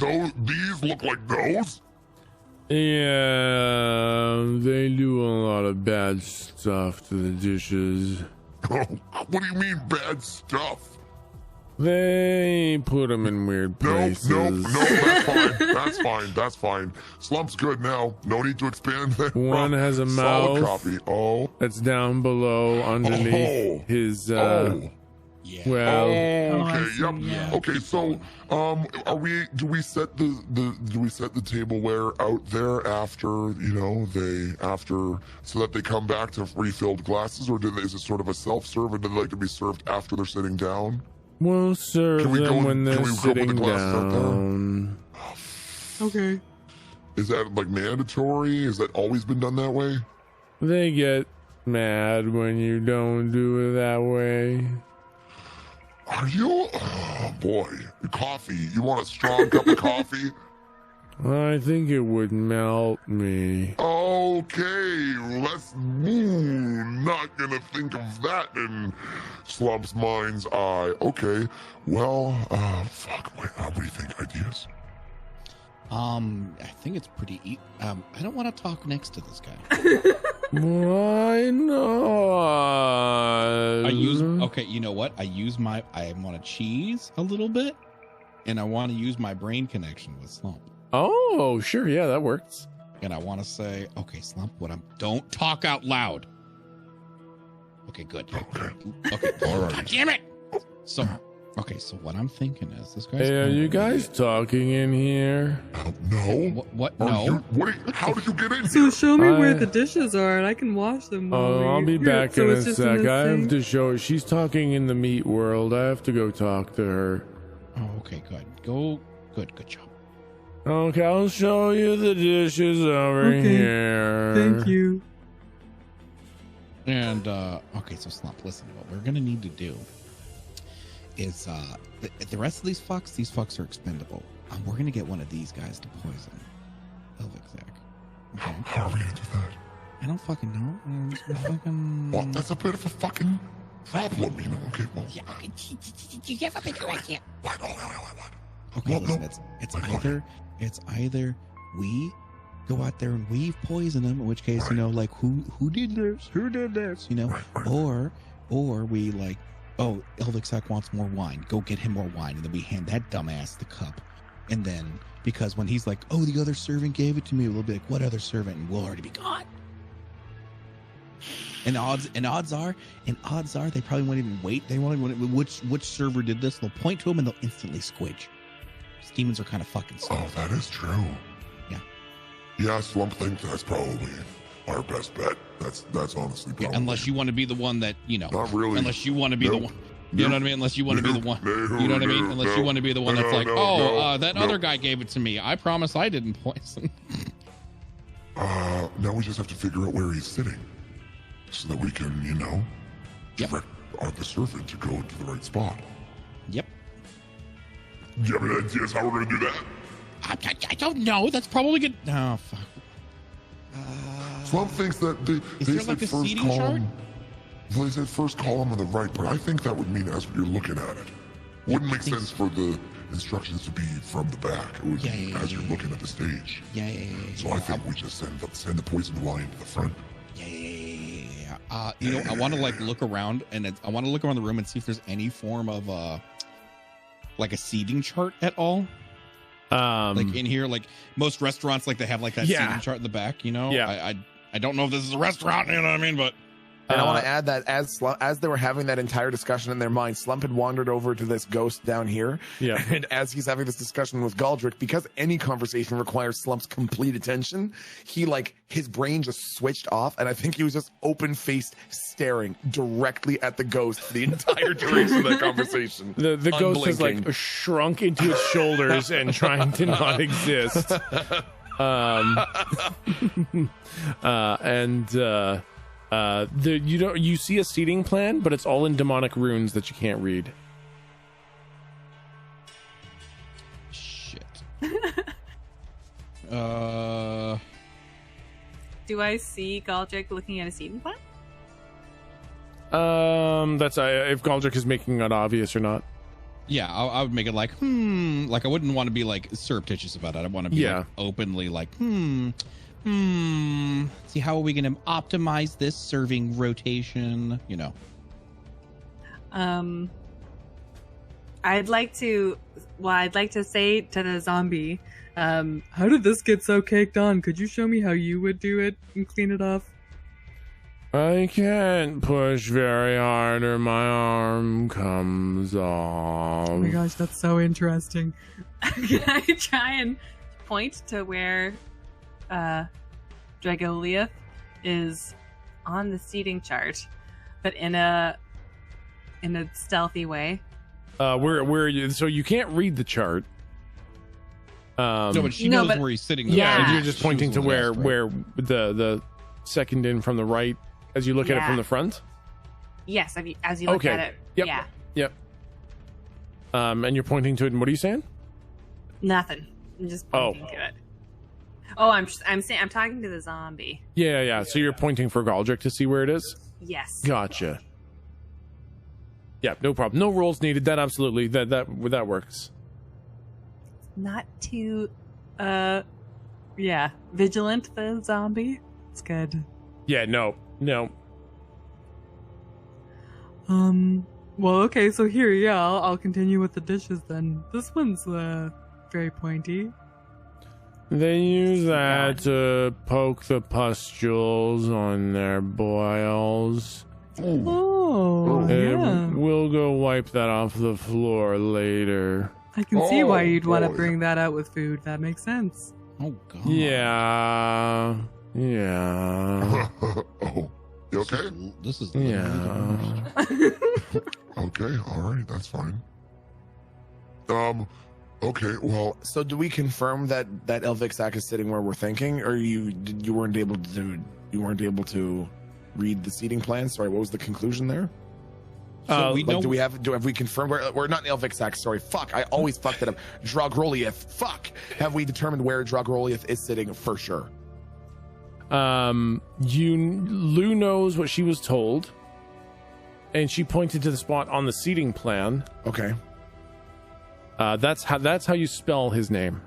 these look like those? Yeah, they do a lot of bad stuff to the dishes. What do you mean bad stuff? They put them in weird places. No, that's fine. Slump's good now. No need to expand that. One has a Solid mouth. copy. Oh. That's down below underneath his Yeah. well, Okay, I see, yep. yeah. Okay, so do we set the tableware out there after, so that they come back to refilled glasses, or is it sort of a self-serve, and do they like to be served after they're sitting down? We'll serve Can we them go- when can they're we go with the sitting glasses out there? down. Okay. Is that like mandatory? Has that always been done that way? They get mad when you don't do it that way. Are you? Oh boy, coffee. You want a strong cup of coffee? I think it would melt me. Okay, let's not gonna think of that in Slump's mind's eye. Okay, well, fuck. What do you think? Ideas? I think it's pretty. I don't want to talk next to this guy. Why not? Okay. You know what? I want to cheese a little bit, and I want to use my brain connection with Slump. Oh, sure. Yeah, that works. And I want to say, okay, Slump, don't talk out loud. Okay, good. Okay. All right. God damn it. So what I'm thinking is this guy's. Hey, are you guys talking in here? No. What? Are No. you, how did you get in So here? show me where the dishes are, and I can wash them. Oh, I'll be back in a sec. I have to show her. She's talking in the meat world. I have to go talk to her. Oh, okay, good. Good job. Okay, I'll show you the dishes over Okay. here. Thank you. And okay, so Slump, listen. What we're gonna need to do is the rest of these fucks are expendable. We're gonna get one of these guys to poison Elvixac. Okay. How are we gonna do that? I don't fucking know. Well, that's a bit of a fucking problem, you know. Okay, well. Yeah, you have a bigger idea. What? Okay, Well, listen, no. it's either we go out there and we've poisoned them, in which case, you know, like who did this, you know, or we like, oh, Elvixac wants more wine, go get him more wine, and then we hand that dumbass the cup, and then because when he's like, oh, the other servant gave it to me, we'll be like, what other servant? And we'll already be gone. And odds are they probably won't even wait. They won't even which server did this. They'll point to him and they'll instantly squidge. Demons are kind of fucking slow. Oh, that is true. Yeah. Yeah, Slump thinks that's probably our best bet. That's honestly probably. Yeah, unless you want to be the one that, you know. Not really. Unless you want to be the one. You know what I mean? Unless you want to be the one. No, You know what I mean? Unless you want to be the one that's like, that no. other guy gave it to me. I promise I didn't poison. Now we just have to figure out where he's sitting, so that we can, you know, Yep. direct the servant to go to the right spot. Yep. Do you have any ideas how we're gonna do that? I don't know. That's probably good. Oh, fuck. Slump thinks that they there said like a first seating chart? column. Well, they said first column on the right, but I think that would mean as you're looking at it. Wouldn't make sense for the instructions to be from the back. It would be as you're looking at the stage. Yeah. So I think we just send the poison wine to the front. Yeah. You know, I want to like look around and I want to look around the room and see if there's any form of like a seating chart at all. Like in here, like most restaurants, like they have like that seating chart in the back. You know. Yeah. I don't know if this is a restaurant. You know what I mean? But. And I want to add that as they were having that entire discussion in their mind, Slump had wandered over to this ghost down here. Yeah. And as he's having this discussion with Galdrick, because any conversation requires Slump's complete attention, his brain just switched off, and I think he was just open-faced staring directly at the ghost for the entire duration of that conversation. The ghost has like Unblinking. shrunk into its shoulders and trying to not exist. You see a seating plan, but it's all in demonic runes that you can't read. Shit. Do I see Galdrick looking at a seating plan? That's if Galdrick is making it obvious or not. Yeah, I would make it like, like I wouldn't want to be like surreptitious about it. I want to be like, openly like, see how are we going to optimize this serving rotation? You know. I'd like to say to the zombie, how did this get so caked on? Could you show me how you would do it and clean it off? I can't push very hard or my arm comes off. Oh my gosh, that's so interesting. Can I try and point to where Dragoliath is on the seating chart, but in a stealthy way? Where you, so you can't read the chart. No, but she No, knows but- where he's sitting. Yeah. You're just pointing to She was where last, right? the second in from the right as you look at it from Yeah. the front. Yes, as you look Okay. at it. Yep. Yeah. Yep. And you're pointing to it, and what are you saying? Nothing. I'm just pointing to it. Oh, I'm talking to the zombie. Yeah. So you're pointing for Galdrick to see where it is. Yes. Gotcha. Yeah, no problem. No rolls needed. That absolutely that works. Not too vigilant, the zombie. It's good. Yeah, no. Well, okay, so here, I'll continue with the dishes then. This one's very pointy. They use that to poke the pustules on their boils. Oh, yeah. And we'll go wipe that off the floor later. I can see why you'd want to boy. bring that out with food. That makes sense. Oh god. Yeah. Oh, you okay? This is Yeah. Okay, all right, that's fine. Okay, well, So do we confirm that Elvixac is sitting where we're thinking, or you weren't able to read the seating plan? Sorry, what was the conclusion there? So we know. Have we confirmed we're not in Elvixac? Sorry, fuck, I always fucked it up. Dragroliath, fuck. Have we determined where Dragroliath is sitting for sure? Lou knows what she was told, and she pointed to the spot on the seating plan. Okay. That's how you spell his name.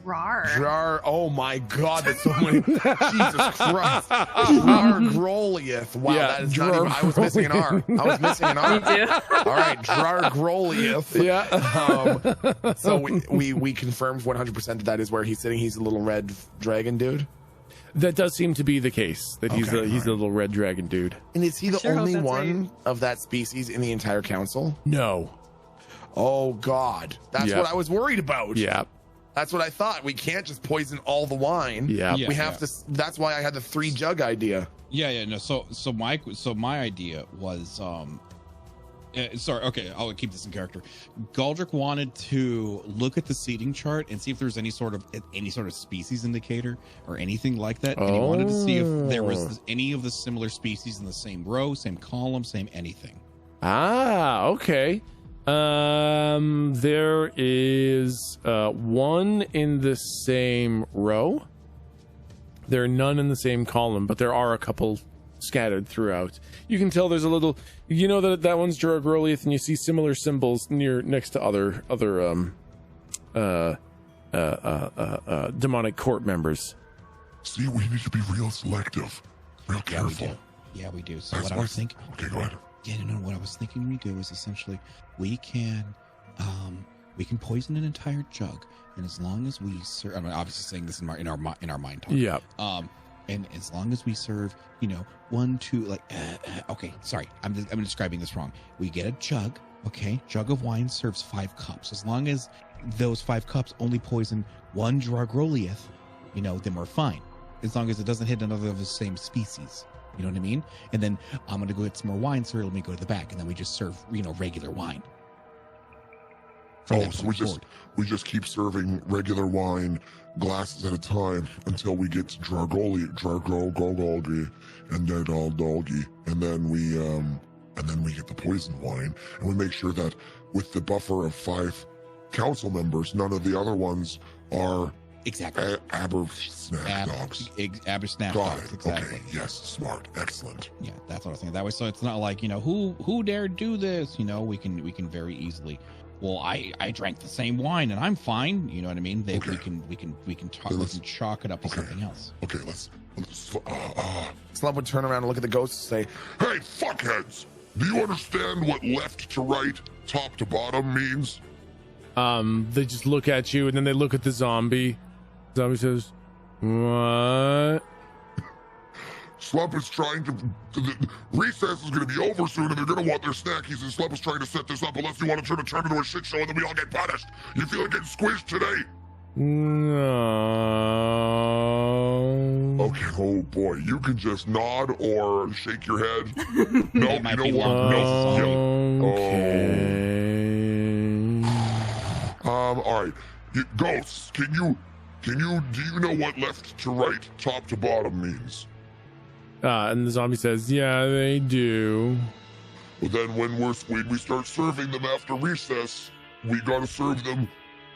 Drar. Oh my god, that's so many. Jesus Christ. Dragroliath. Wow, Yeah, that is not even. I was missing an R. Me too. All right, Dragroliath. Yeah. So we confirmed 100% that is where he's sitting. He's a little red dragon dude. That does seem to be the case. That he's Okay, the little red dragon dude. And is he the Sure hope only that's one right. of that species in the entire council? No. Oh god, that's Yeah. what I was worried about. Yeah. That's what I thought. We can't just poison all the wine. Yeah. Yeah. We have to. That's why I had the 3 jug idea. No. So my idea was sorry. Okay, I'll keep this in character. Galdrick wanted to look at the seating chart and see if there's any sort of species indicator or anything like that. And he wanted to see if there was any of the similar species in the same row, same column, same anything. Ah, okay. There is one in the same row. There are none in the same column, but there are a couple scattered throughout. You can tell there's a little. You know that one's Dragroliath, and you see similar symbols next to other demonic court members. see, we need to be real selective, real careful. Yeah, we do. So That's what I why- was thinking. Okay, go ahead. Yeah, no. What I was thinking we do is essentially we can poison an entire jug, and as long as we serve, I'm obviously saying this in our mind talk. Yeah. And as long as we serve, 1, 2, like, okay, sorry, I'm describing this wrong. We get a jug, okay, jug of wine serves 5 cups. As long as those 5 cups only poison 1 Dragroliath, then we're fine. As long as it doesn't hit another of the same species. You know what I mean? And then I'm gonna go get some more wine, sir. Let me go to the back, and then we just serve, regular wine. From Oh, that so point forward. we just keep serving regular wine, glasses at a time, until we get to Dragolgi, and then Dolgi, and then we get the poison wine, and we make sure that with the buffer of 5 council members, none of the other ones are Exactly. Abersnack dogs. Abersnack Got dogs. it. Exactly. Okay. Yes. Smart. Excellent. Yeah, that's what I was thinking. That way, so it's not like who dared do this. We can very easily. Well, I drank the same wine and I'm fine. You know what I mean? Okay. We can talk. So We let's- can chalk it up to okay. something else. Okay. Let's Slub would turn around and look at the ghosts and say, Hey, fuckheads! Do you understand what left to right, top to bottom means? They just look at you, and then they look at the zombie. Zombie says, "What?" Slump is trying to. Recess is going to be over soon, and they're going to want their snackies. And Slump is trying to set this up, unless you want to turn into a shit show, and then we all get punished. You feel like getting squished today? No. Okay, oh boy, you can just nod or shake your head. No, That might you be know what? long No. Okay. All right. Ghosts, do you know what left to right, top to bottom means? And the zombie says, yeah, they do. Well, then when we start serving them after recess, we gotta serve them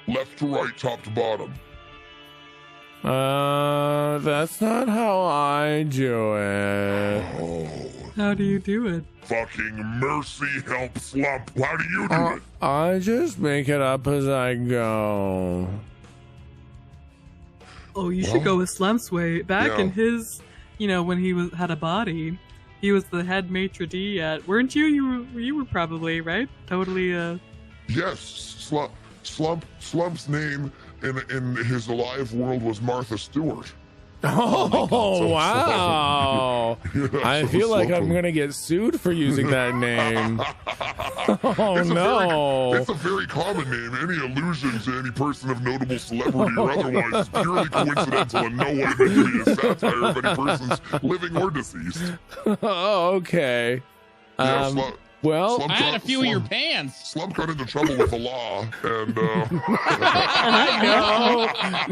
left to right, top to bottom. That's not how I do it. Oh, How do you do it? fucking mercy help Slump. How do you do it? I just make it up as I go. Oh, you should go with Slump's way. Back Yeah. in his, when he had a body, he was the head maitre d' at. Weren't you? You were probably right. Totally. Yes, Slump's name in his alive world was Martha Stewart. Oh, wow. Yeah, I so feel like Slump- I'm going to get sued for using that name. Oh, It's no. it's a very common name. Any allusion to any person of notable celebrity or otherwise is purely coincidental and no way meant to be a satire of any person's living or deceased. Oh, okay. Yeah, Well, Slump I had a got- few of your Slump- pants. Slump got into trouble with the law, and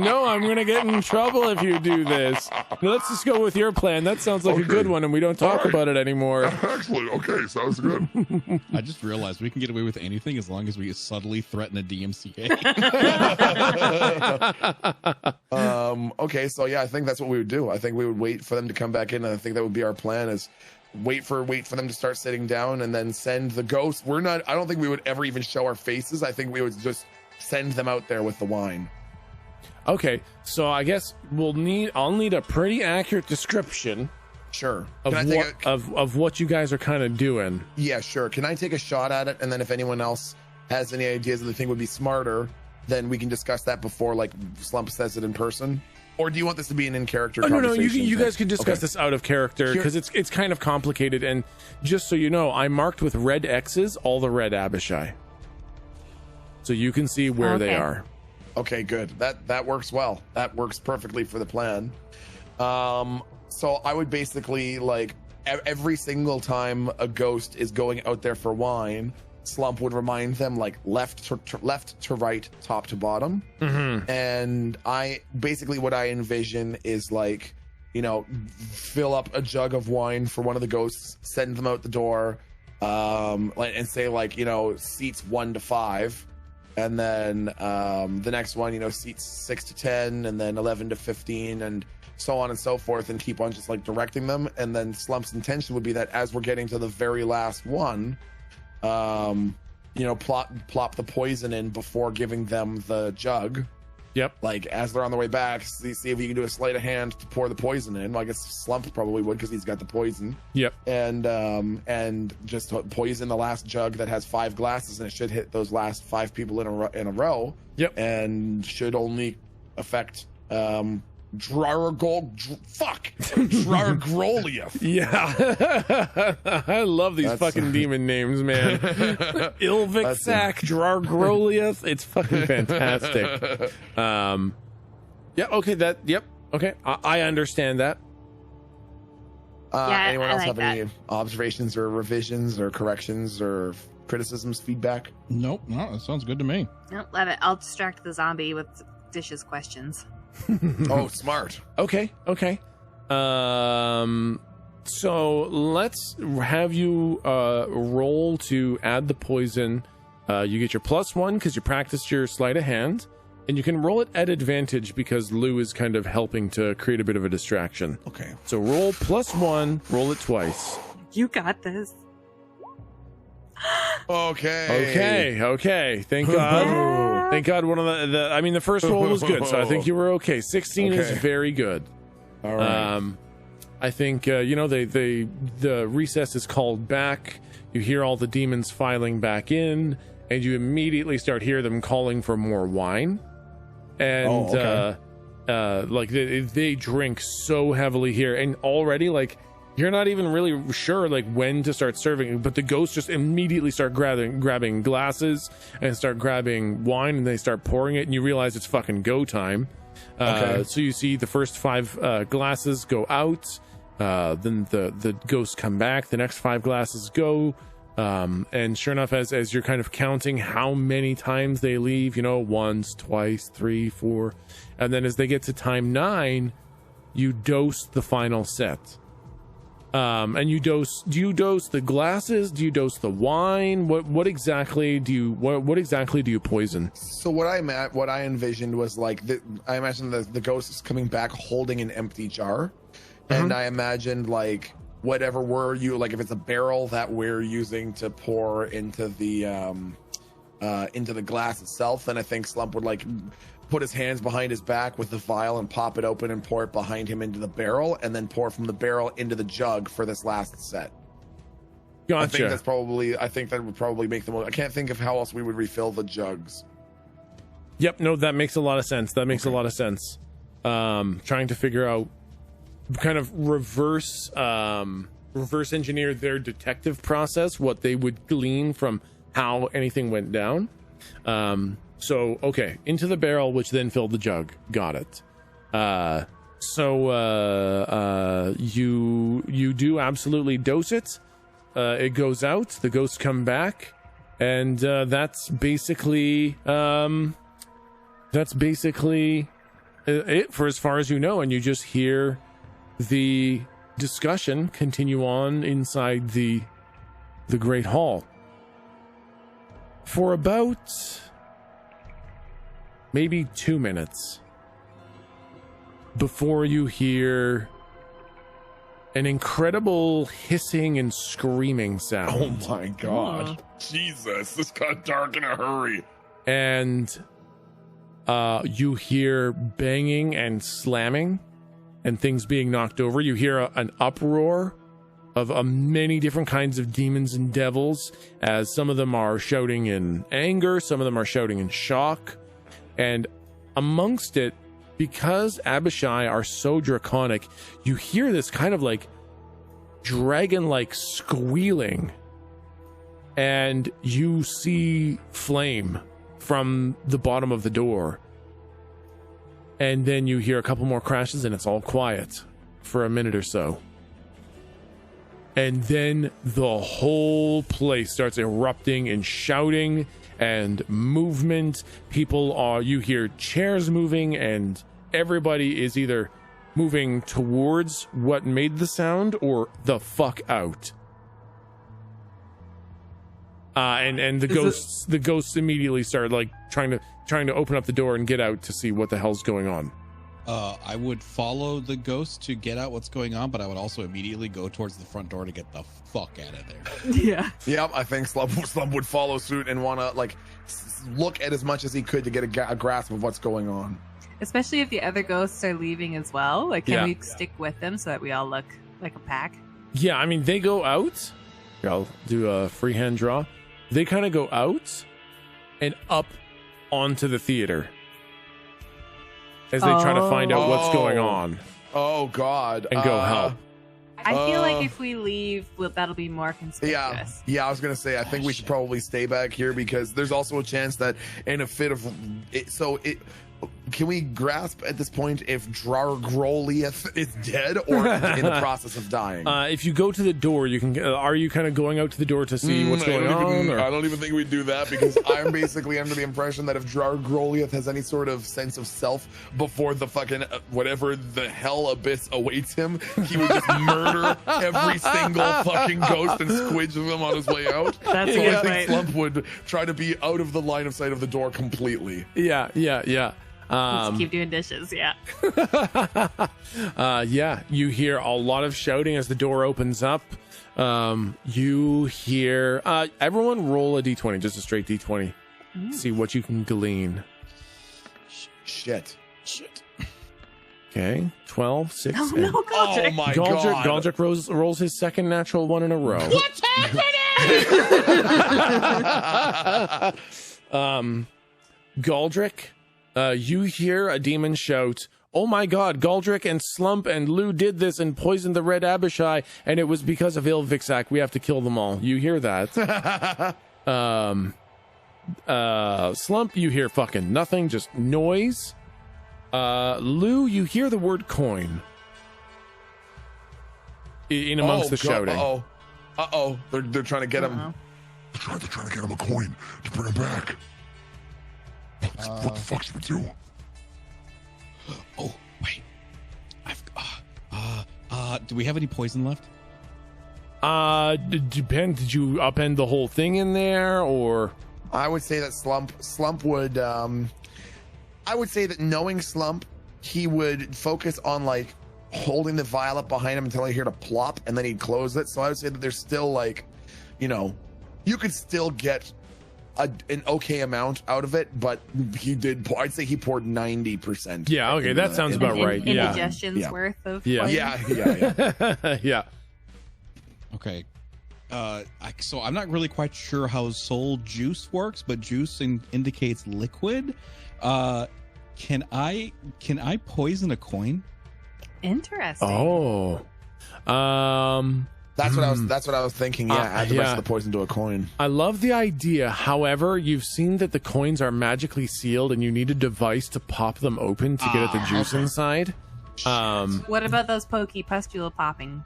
no, I'm going to get in trouble if you do this. Let's just go with your plan. That sounds like a Okay. good one, and we don't talk All right. about it anymore. actually, okay, sounds good. I just realized we can get away with anything as long as we subtly threaten a DMCA. Okay, so yeah, I think that's what we would do. I think we would wait for them to come back in, and I think that would be our plan: is wait for them to start sitting down, and then send the ghosts. I don't think we would ever even show our faces. I think we would just send them out there with the wine. Okay, so I guess I'll need a pretty accurate description Sure. of Can I take of what you guys are kind of doing. Yeah, sure. Can I take a shot at it, and then if anyone else has any ideas that they think would be smarter, then we can discuss that before like Slump says it in person? Or do you want this to be an in-character Oh, no, conversation? you guys can discuss Okay. this out of character because it's kind of complicated. And just so you know, I marked with red X's all the red Abishai, so you can see where they Okay. are. Okay, good. That works well. That works perfectly for the plan. So I would basically like every single time a ghost is going out there for wine, Slump would remind them like left to right, top to bottom. Mm-hmm. And what I envision is like, fill up a jug of wine for one of the ghosts, send them out the door, and say like, seats 1 to 5. And then the next one, seats 6 to 10, and then 11 to 15, and so on and so forth, and keep on just like directing them. And then Slump's intention would be that as we're getting to the very last one, plop the poison in before giving them the jug. Yep. Like as they're on their way back, see if you can do a sleight of hand to pour the poison in. Well, I guess Slump probably would because he's got the poison. Yep. And just poison the last jug that has 5 glasses, and it should hit those last 5 people in a row. Yep. And should only affect Drargroliath. Yeah. I love these fucking demon names, man. Ilvixac, Drargroliath. It's fucking fantastic. Yeah, okay, okay. I understand that. Yeah, Anyone I else like have that. any observations or revisions or corrections or criticisms, feedback? Nope, no, that sounds good to me. Nope, love it. I'll distract the zombie with dishes questions. Oh, smart. Okay. So let's have you roll to add the poison. You get your +1 because you practiced your sleight of hand, and you can roll it at advantage because Lou is kind of helping to create a bit of a distraction. Okay. So roll +1, roll it twice. You got this. Okay. Thank God. Thank God one of the first roll was good, so I think you were okay. 16 is Okay. very good. All right. I think the recess is called back. You hear all the demons filing back in, and you immediately start hear them calling for more wine. And okay. they drink so heavily here, and already like You're not even really sure like when to start serving, but the ghosts just immediately start grabbing glasses and start grabbing wine, and they start pouring it, and you realize it's fucking go time. Okay. So you see the first 5 glasses go out, then the ghosts come back, the next 5 glasses go, and sure enough, as you're kind of counting how many times they leave, once, twice, 3, 4, and then as they get to time 9, you dose the final set. And do you dose the glasses? Do you dose the wine? What exactly do you poison? So what I envisioned was like I imagined the ghost is coming back holding an empty jar, and I imagined like whatever like if it's a barrel that we're using to pour into the glass itself, then I think Slump would like put his hands behind his back with the vial and pop it open and pour it behind him into the barrel, and then pour from the barrel into the jug for this last set. Gotcha. I think that would probably make the most. I can't think of how else we would refill the jugs. Yep, no, that makes a lot of sense. Trying to figure out, kind of reverse engineer their detective process, what they would glean from how anything went down. So, okay, into the barrel, which then filled the jug. Got it. You do absolutely dose it. It goes out. The ghosts come back, and that's basically it for as far as you know. And you just hear the discussion continue on inside the Great Hall for about maybe 2 minutes before you hear an incredible hissing and screaming sound. Oh my god. Jesus, this got dark in a hurry. And you hear banging and slamming and things being knocked over. You hear an uproar of many different kinds of demons and devils, as some of them are shouting in anger, some of them are shouting in shock. And amongst it, because Abishai are so draconic, you hear this kind of like dragon-like squealing, and you see flame from the bottom of the door. And then you hear a couple more crashes, and it's all quiet for a minute or so. And then the whole place starts erupting in shouting and movement. You hear chairs moving, and everybody is either moving towards what made the sound or the fuck out. And the ghosts immediately start like trying to open up the door and get out to see what the hell's going on. I would follow the ghost to get out what's going on, but I would also immediately go towards the front door to get the fuck out of there. Yeah. Yep, I think Slump would follow suit and want to like look at as much as he could to get a grasp of what's going on. Especially if the other ghosts are leaving as well. Like, can we stick with them so that we all look like a pack? Yeah, I mean, they go out. I'll do a freehand draw. They kind of go out and up onto the theater as they try to find out what's going on. Oh, God. And go help. I feel like if we leave, that'll be more conspicuous. Yeah, I was going to say, I think we should probably stay back here because there's also a chance that in a fit of... Can we grasp at this point if Drargroliath is dead or in the process of dying? If you go to the door, you can. Are you kind of going out to the door to see what's going on? I don't even think we'd do that because I'm basically under the impression that if Drargroliath has any sort of sense of self before the fucking whatever the hell abyss awaits him, he would just murder every single fucking ghost and squidge them on his way out. That's so a good I think point. Slump would try to be out of the line of sight of the door completely. Yeah. Let's keep doing dishes, yeah. You hear a lot of shouting as the door opens up. You hear everyone roll a d20, just a straight d20. See what you can glean. Shit. Okay, 12, 6. Oh no, Goldrick. Oh my God. Goldrick rolls his second natural one in a row. What's happening? Goldrick, you hear a demon shout, oh my god, Galdrick and Slump and Lou did this and poisoned the Red Abishai, and it was because of Ilvixac. We have to kill them all. You hear that? Slump, you hear fucking nothing, just noise. Lou, you hear the word coin in amongst the shouting. Uh-oh. They're trying to get him. They're trying to get him a coin to bring him back. What the fuck should we do? Oh, wait. Do we have any poison left? Depend. Did you upend the whole thing in there, or? I would say that Slump would, I would say that knowing Slump, he would focus on like holding the vial up behind him until I hear it plop, and then he'd close it. So I would say that there's still like, you know, you could still get an okay amount out of it, but I'd say he poured 90%. Yeah, okay, that sounds about right. Yeah. Indigestion's worth of Yeah. poison. Yeah. Okay. So I'm not really quite sure how soul juice works, but juice indicates liquid. Can I poison a coin? Interesting. Oh. That's what I was thinking. Yeah, add the rest of the poison to a coin. I love the idea. However, you've seen that the coins are magically sealed, and you need a device to pop them open to get at the juice inside. What about those pokey pustule popping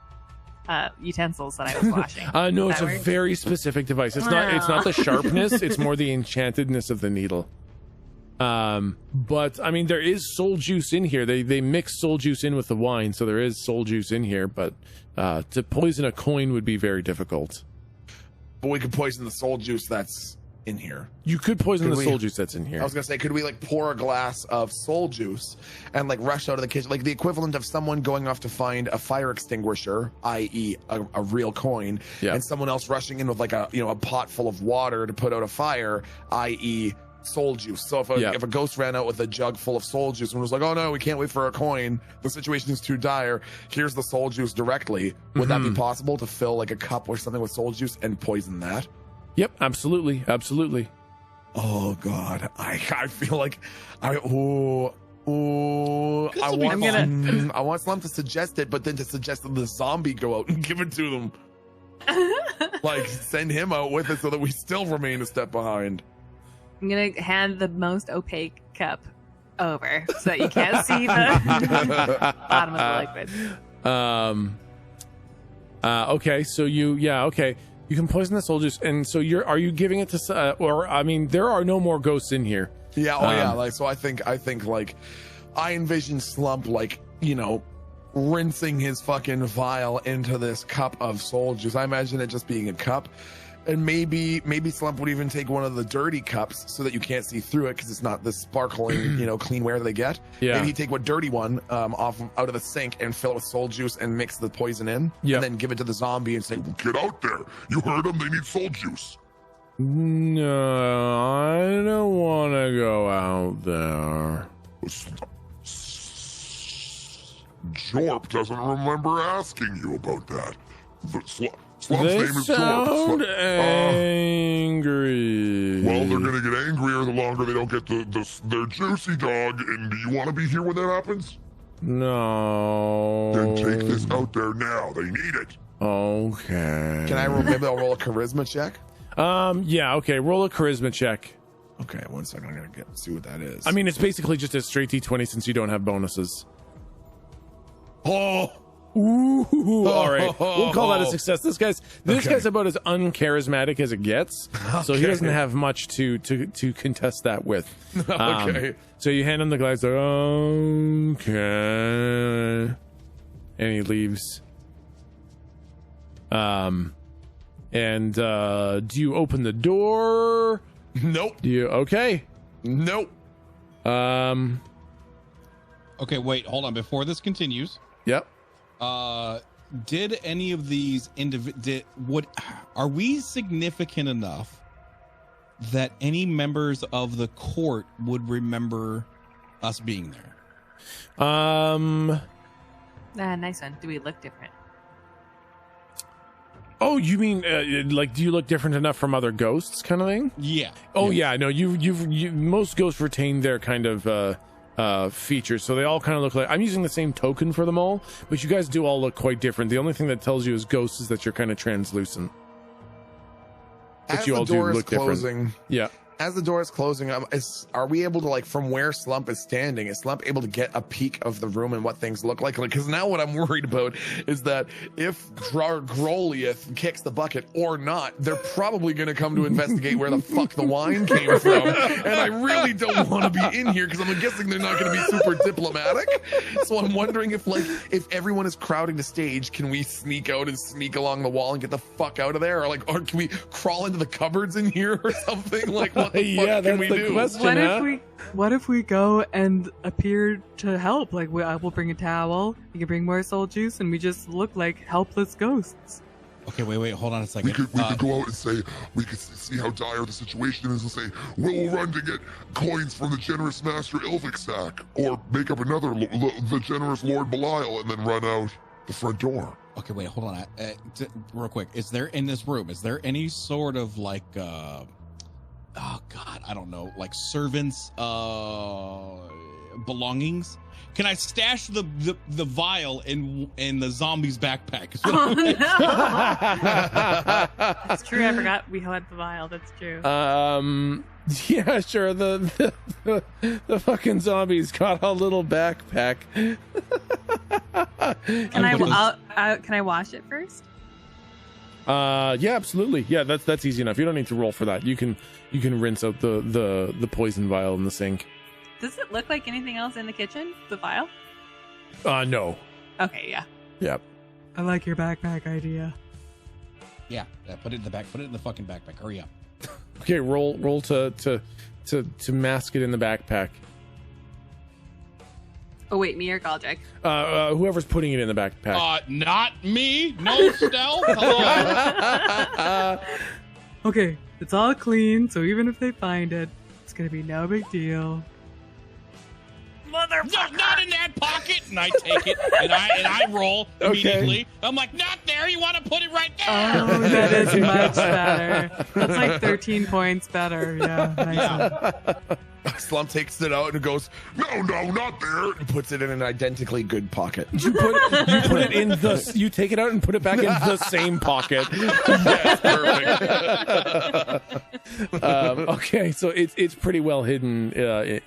utensils that I was washing? No, Does it's that a work? very specific device. It's not the sharpness. It's more the enchantedness of the needle. But I mean, there is soul juice in here. They mix soul juice in with the wine, so there is soul juice in here. But to poison a coin would be very difficult. But we could poison the soul juice that's in here. You could poison the soul juice that's in here. I was gonna say, could we like pour a glass of soul juice and like rush out of the kitchen, like the equivalent of someone going off to find a fire extinguisher, i.e., a real coin, and someone else rushing in with like a pot full of water to put out a fire, i.e., soul juice. So if a ghost ran out with a jug full of soul juice and was like, oh no, we can't wait for a coin, the situation is too dire, here's the soul juice directly, would that be possible to fill like a cup or something with soul juice and poison that? Yep, absolutely. Oh god, I feel like I want Slump to suggest it, but then to suggest that the zombie go out and give it to them. Like send him out with it so that we still remain a step behind. I'm gonna hand the most opaque cup over so that you can't see the bottom of the liquid. Okay, so you can poison the soul juice, and so are you giving it to or I mean, there are no more ghosts in here. Yeah, like so I think like I envision Slump like, rinsing his fucking vial into this cup of soul juice. I imagine it just being a cup. And maybe Slump would even take one of the dirty cups so that you can't see through it because it's not the sparkling, cleanware that they get. Yeah. Maybe he'd take one dirty one out of the sink and fill it with soul juice and mix the poison in. Yeah. And then give it to the zombie and say, Get out there. You heard them. They need soul juice. No, I don't want to go out there. Jorp doesn't remember asking you about that. Slump's They name is sound Jorp. angry. Well, they're gonna get angrier the longer they don't get their juicy dog. And do you want to be here when that happens? No. Then take this out there now. They need it. Okay. Can I maybe I'll roll a charisma check? Yeah, okay. Roll a charisma check. Okay, 1 second. I'm gonna see what that is. I mean, it's basically just a straight D20 since you don't have bonuses. Oh. Ooh, all right. We'll call that a success. This guy's about as uncharismatic as it gets, so he doesn't have much to contest that with. Okay. So you hand him the glass. Like, okay, and he leaves. And do you open the door? Nope. Do you? Okay. Nope. Okay, wait, hold on. Before this continues, Yep. did any of these are we significant enough that any members of the court would remember us being there? Nice one. Do we look different? Oh, you mean like, do you look different enough from other ghosts, kind of thing? Yeah. Oh yeah, no. You most ghosts retain their kind of features. So they all kind of look like, I'm using the same token for them all, but you guys do all look quite different. The only thing that tells you as ghosts is that you're kind of translucent. But As you the all do door is look different. closing, Yeah. as the door is closing, are we able to, like, from where Slump is standing, is Slump able to get a peek of the room and what things look like? Because now what I'm worried about is that if Groliath kicks the bucket or not, they're probably going to come to investigate where the fuck the wine came from. And I really don't want to be in here because I'm guessing they're not going to be super diplomatic. So I'm wondering if, like, if everyone is crowding the stage, can we sneak out and sneak along the wall and get the fuck out of there? Or can we crawl into the cupboards in here or something? Like, what the fuck can we do? Question, What if we go and appear to help? Like, I will bring a towel. You can bring more soul juice, and we just look like helpless ghosts. Okay, wait, hold on a second. We could go out and say, we could see how dire the situation is and say, we'll run to get coins from the generous Master Ilvixak, or make up another, the generous Lord Belial, and then run out the front door. Okay, wait, hold on. Real quick, is there in this room, is there any sort of like, oh God, I don't know, like servants' belongings? Can I stash the vial in the zombie's backpack? Oh no! That's true. I forgot we had the vial. That's true. Yeah, sure. The fucking zombies got a little backpack. Can I wash it first? Yeah, absolutely. Yeah, that's easy enough. You don't need to roll for that. You can rinse out the poison vial in the sink. Does it look like anything else in the kitchen? The vial? No. Okay, yeah. Yep. I like your backpack idea. Yeah, put it in the back. Put it in the fucking backpack. Hurry up. Okay, roll to mask it in the backpack. Oh wait, me or Galdrick? Whoever's putting it in the backpack. Not me. No stealth. Hello. Okay, it's all clean, so even if they find it, it's gonna be no big deal. Motherfucker! Not in that pocket, and I take it, and I roll immediately. I'm like, not there. You want to put it right there? Oh, that is much better. That's like 13 points better. Yeah. Nice. Yeah. Slump takes it out and goes, no, not there, and puts it in an identically good pocket. You put it in you take it out and put it back in the same pocket. Yes, perfect. Okay, so it's pretty well hidden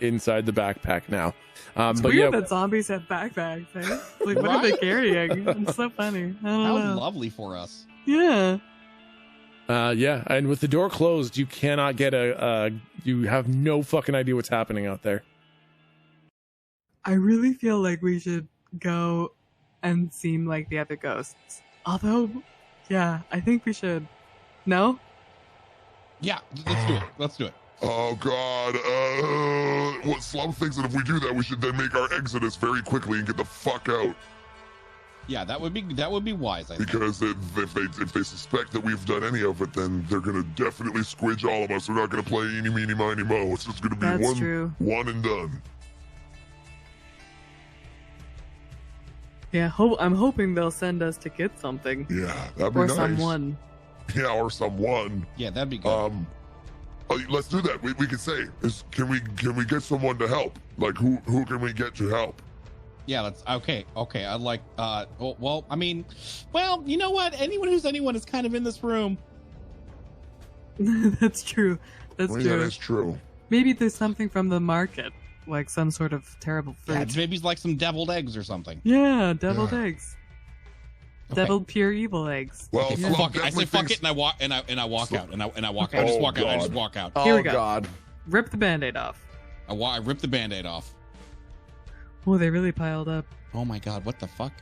inside the backpack now. It's but weird yeah, that zombies have backpacks, eh? Like, what are they carrying? It's so funny. I don't How know. lovely for us. Yeah. yeah, and with the door closed, you cannot get you have no fucking idea what's happening out there. I really feel like we should go and seem like the other ghosts. Although, yeah, I think we should. No? Yeah, let's do it. Oh God! What Slump thinks that if we do that, we should then make our exodus very quickly and get the fuck out. Yeah, that would be wise. I think. Because if they suspect that we've done any of it, then they're gonna definitely squidge all of us. They're not gonna play eeny, meeny, miny, mo. It's just gonna be That's true. one and done. Yeah, I'm hoping they'll send us to get something. Yeah, that'd be Or nice. someone. Yeah, or someone. Yeah, that'd be good. Let's do that. We could say, can we get someone to help? Like who can we get to help? Yeah, let's. Okay. I'd like. Well, I mean, you know what? Anyone who's anyone is kind of in this room. That's true. That's Well, true. yeah, that's true. Maybe there's something from the market, like some sort of terrible fruit. Yeah, maybe it's like some deviled eggs or something. Yeah, deviled Yeah. eggs. Okay. Deviled pure evil eggs. Well, Okay, Slump fuck it. I say definitely fuck it, thinks- and I walk and I walk Slump- out and I walk. Okay. I just Oh, walk out. I just God. walk out. Here Oh we go. God. Rip the band-aid off. I rip the band-aid off. Oh, they really piled up. Oh my God! What the fuck?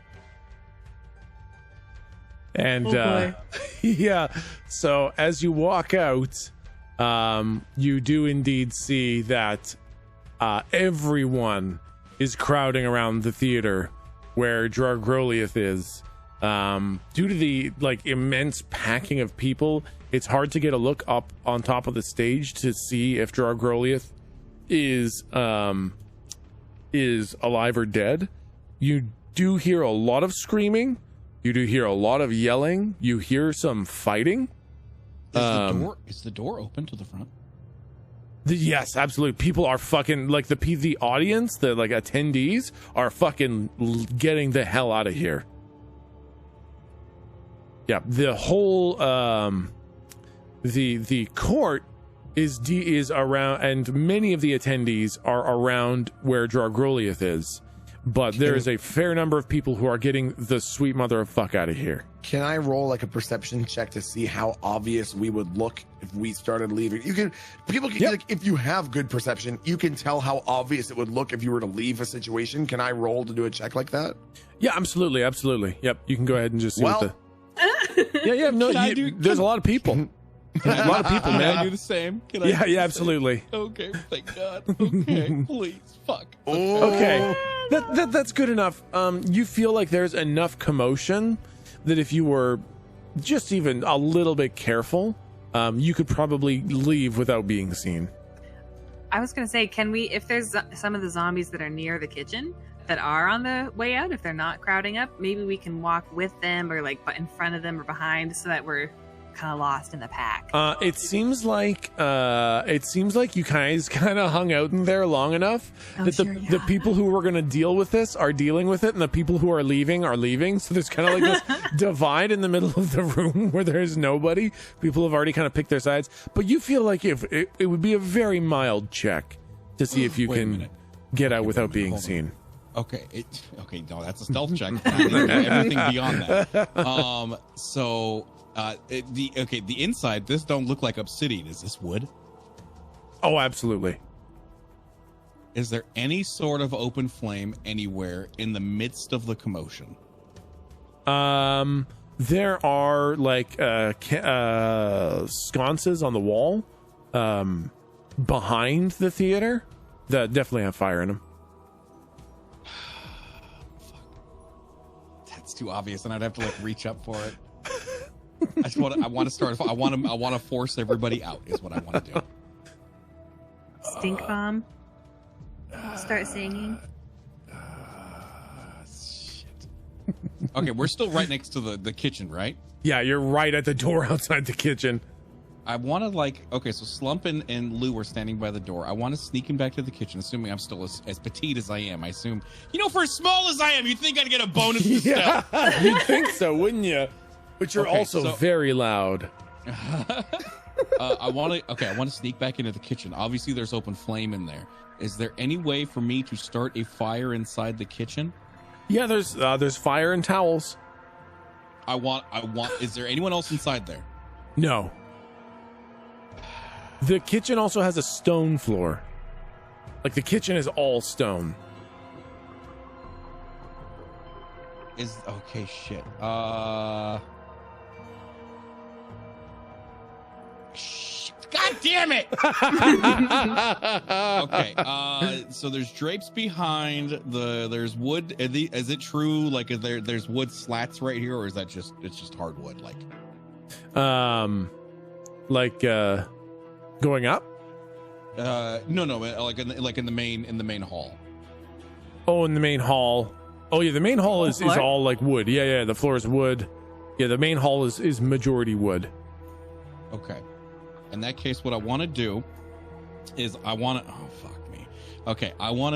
And Oh, boy. yeah, so as you walk out, you do indeed see that everyone is crowding around the theater where Drargroliath is. Due to the immense packing of people, it's hard to get a look up on top of the stage to see if Drargroliath is alive or dead. You do hear a lot of screaming. You do hear a lot of yelling. You hear some fighting. Is the door open to the front? Yes, absolutely. People are fucking like the audience, the like attendees are fucking getting the hell out of here. Yeah, the whole the court is around, and many of the attendees are around where Dragroliath is, but there is a fair number of people who are getting the sweet mother of fuck out of here. Can I roll like a perception check to see how obvious we would look if we started leaving? Like, if you have good perception, you can tell how obvious it would look if you were to leave a situation. Can I roll to do a check like that? Yeah, absolutely. Yep, you can go ahead and just see what the... Yeah, no, there's a lot of people. A lot of people, man. Can I do the same? Yeah, absolutely. Okay, thank God. Okay, please, fuck. Okay, that's good enough. You feel like there's enough commotion that if you were just even a little bit careful, you could probably leave without being seen. I was going to say, can we, if there's some of the zombies that are near the kitchen that are on the way out, if they're not crowding up, maybe we can walk with them or like in front of them or behind so that we're kind of lost in the pack. It seems like you guys kind of hung out in there long enough that the people who were going to deal with this are dealing with it, and the people who are leaving. So there's kind of like this divide in the middle of the room where there's nobody. People have already kind of picked their sides, but you feel like if it would be a very mild check to see if you can get out without being seen. Okay, no, that's a stealth check. Everything beyond that. The inside, this don't look like obsidian. Is this wood? Oh, absolutely. Is there any sort of open flame anywhere in the midst of the commotion? There are like sconces on the wall behind the theater that definitely have fire in them. That's too obvious, and I'd have to like reach up for it. I want to force everybody out is what I want to do. Stink bomb. Start singing. Shit. Okay, we're still right next to the kitchen, right? Yeah, you're right at the door outside the kitchen. I want to so Slump and Lou are standing by the door. I want to sneak him back to the kitchen, assuming I'm still as petite as I am. I assume, for as small as I am, you'd think I'd get a bonus to stealth. You'd think so, wouldn't you? But you're also very loud. I want to sneak back into the kitchen. Obviously, there's open flame in there. Is there any way for me to start a fire inside the kitchen? Yeah, there's fire and towels. Is there anyone else inside there? No. The kitchen also has a stone floor. Like the kitchen is all stone. Shit. God damn it! Okay. So there's drapes behind there's wood. Is it true? Like, there's wood slats right here, or is that it's just hardwood? Going up? No, like in the main hall. Oh, in the main hall. Oh yeah, the main hall is all like wood. Yeah, the floor is wood. Yeah, the main hall is majority wood. Okay. In that case, what I want to do is I want to I want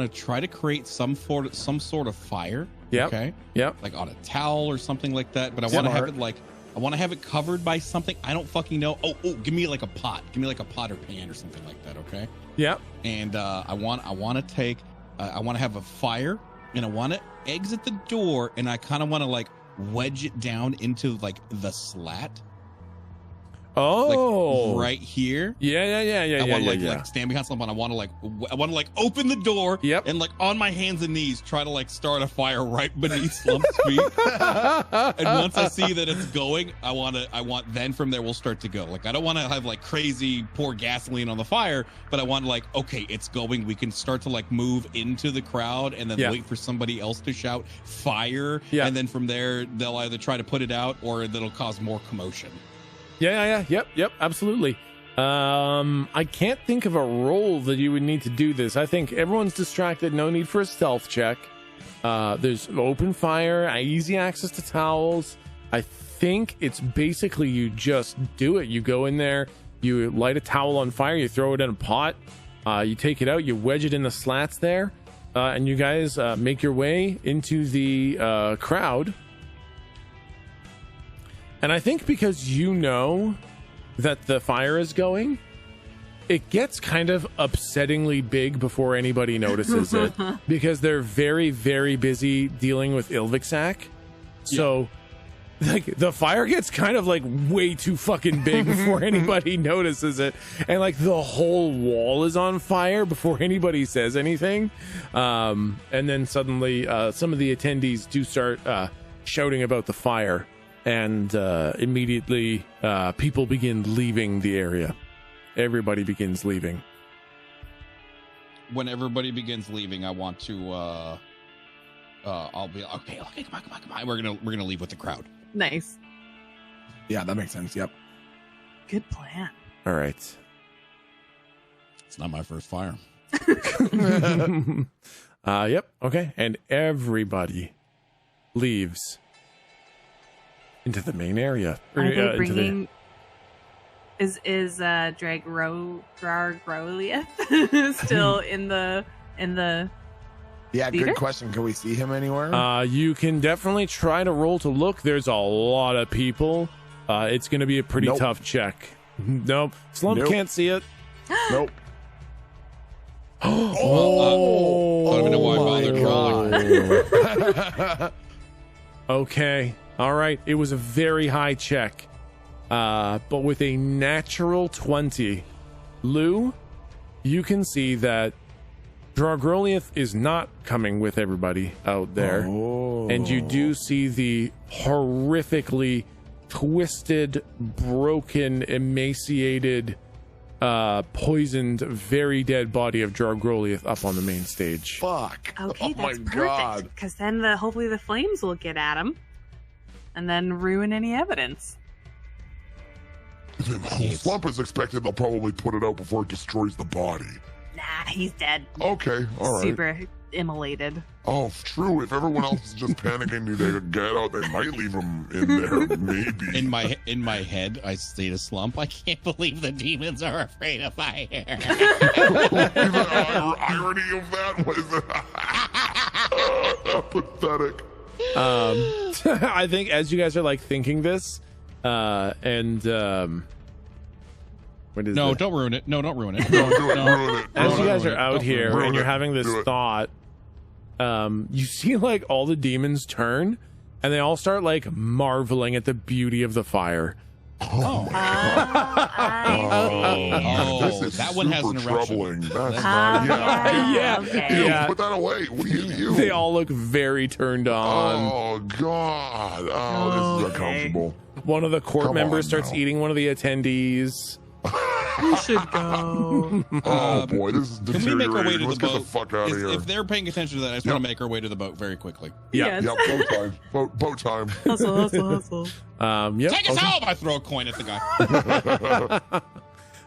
to try to create some sort of fire. Yeah. Okay. Yeah. Like on a towel or something like that. But I want to have it I want to have it covered by something. I don't fucking know. Oh, give me like a pot. Give me like a pot or pan or something like that. Okay. Yeah. And I want to have a fire, and I want to exit the door, and I kind of want to like wedge it down into like the slat. Oh, like right here. Yeah. I want to like stand behind someone. I want to open the door. Yep. And like on my hands and knees, try to like start a fire right beneath Slump's feet. And once I see that it's going, then from there we'll start to go. Like I don't want to have like crazy pour gasoline on the fire, but I want like, okay, it's going. We can start to like move into the crowd and then wait for somebody else to shout fire. Yeah. And then from there they'll either try to put it out or that'll cause more commotion. Yeah. Yep. Absolutely. I can't think of a role that you would need to do this. I think everyone's distracted. No need for a stealth check. There's open fire, easy access to towels. I think it's basically you just do it. You go in there, You light a towel on fire, you throw it in a pot, you take it out, you wedge it in the slats there, and you guys make your way into the crowd. And I think because you know that the fire is going, it gets kind of upsettingly big before anybody notices it, because they're very, very busy dealing with Ilviksak. So, like, the fire gets kind of like way too fucking big before anybody notices it, and like the whole wall is on fire before anybody says anything. And then suddenly, some of the attendees do start shouting about the fire, and immediately people begin leaving the area. Everybody begins leaving. When everybody begins leaving, I want to I'll be okay, come on. We're gonna leave with the crowd. Nice. Yeah, that makes sense. Yep. Good plan. All right. It's not my first fire. Yep. Okay. And everybody leaves into the main area. Are they bringing? Is Dragroliath still in the Yeah, theater? good question. Can we see him anywhere? You can definitely try to roll to look. There's a lot of people. It's going to be a pretty tough check. Nope. Slump can't see it. Nope. I don't even know why I bothered rolling. Okay. All right. It was a very high check. But with a natural 20, Lou, you can see that Dragroliath is not coming with everybody out there. And you do see the horrifically twisted, broken, emaciated, poisoned, very dead body of Dragroliath up on the main stage. Fuck. Okay, oh my that's god. perfect. Because then hopefully the flames will get at him, and then ruin any evidence. Slump is expected they'll probably put it out before it destroys the body. Nah, he's dead. Okay, all right. Super immolated. Oh, true. If everyone else is just panicking to get out, they might leave him in there, maybe. In my head, I say to Slump, I can't believe the demons are afraid of fire. The irony of that was pathetic. I think as you guys are like thinking this, what is No, it? don't ruin it. No, don't ruin it. Don't do it. Ruin it. As you guys ruin are it. out Don't here ruin and you're it. having this Do it. thought, you see like all the demons turn and they all start like marveling at the beauty of the fire. Oh, This is that one has an super erection. troubling. That's not, Yeah. Okay. Ew, Yeah. put that away. What are you? They all look very turned on. Oh, God. Oh, this is uncomfortable. One of the court Come members on starts now. eating one of the attendees. We should go. Oh, boy. This is Can we make our way deteriorating. to Let's the get the boat? fuck out of here. If they're paying attention to that, I just want to make our way to the boat very quickly. Yeah. Yes. Yep, boat time. Boat time. Hustle. Yep. Take us home! I throw a coin at the guy.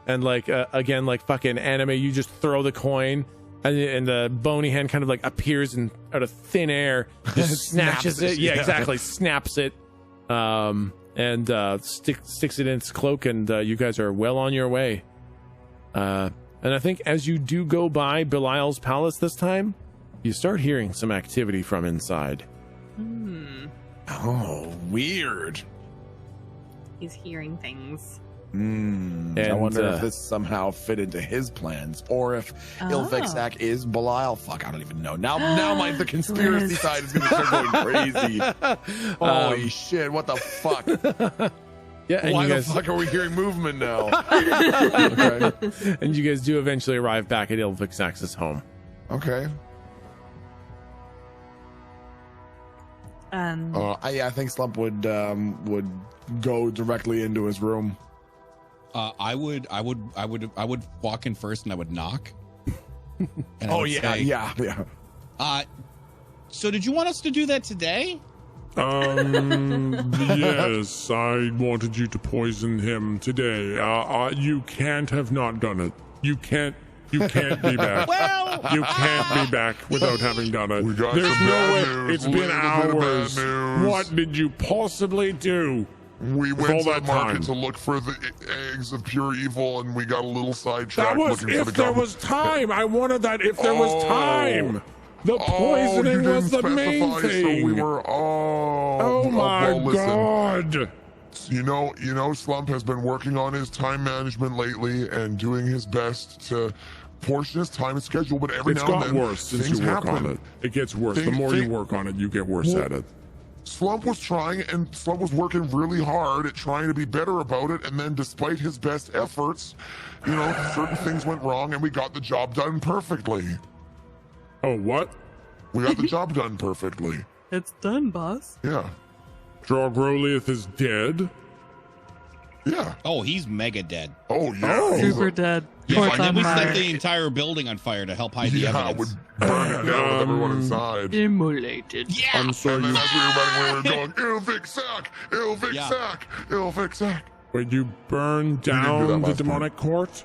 And like again, like fucking anime, you just throw the coin, and the bony hand kind of like appears out of thin air, just snatches it. Yeah, exactly, snaps it, and sticks it in its cloak, and you guys are well on your way. And I think as you do go by Belial's palace this time, you start hearing some activity from inside. Oh, weird. He's hearing things. I And, wonder if this somehow fit into his plans, or if Ilviksak is Belial. Fuck, I don't even know. Now the conspiracy side is going to start going crazy. Holy shit! What the fuck? Yeah, and Why you the guys, fuck are we hearing movement now? Okay. and you guys do eventually arrive back at Ilviksak's home. Okay. I think Slump would go directly into his room. I would walk in first and I would knock. And I would say, yeah. So did you want us to do that today? Yes, I wanted you to poison him today. You can't have not done it. You can't be back. Well, You can't be back without having done it. We got There's some no bad way. news. It's been A little bit of bad hours. news. What did you possibly do? We all went to the that market time. to look for the eggs of pure evil, and we got a little That sidetracked was looking for if the there gum. was time. I wanted that if there was time. The you poisoning didn't was the main specify, thing. So we were. Oh my well, listen. god. You know, Slump has been working on his time management lately and doing his best to portion his time and schedule. But every It's now and got then, worse since things you work happen. on it. It gets worse. The Thing- more thing- you work on it, you get worse Well, at it. Slump was trying, and Slump was working really hard at trying to be better about it. And then, despite his best efforts, certain things went wrong, and we got the job done perfectly. Oh, what? We got the job done perfectly. It's done, boss. Yeah, Drogroliath is dead. yeah. Oh, he's mega dead. Oh yeah. Super dead. Yeah, Torch and then on we fire. set the entire building on fire to help hide the Yeah, evidence. would burn it down with everyone inside. Immolated. Yeah. I'm sorry. And then You, as we were running, we were going, Ilvic sack, Ilvic Yeah. sack, Ilvic sack. when you burn didn't do down that the last demonic court.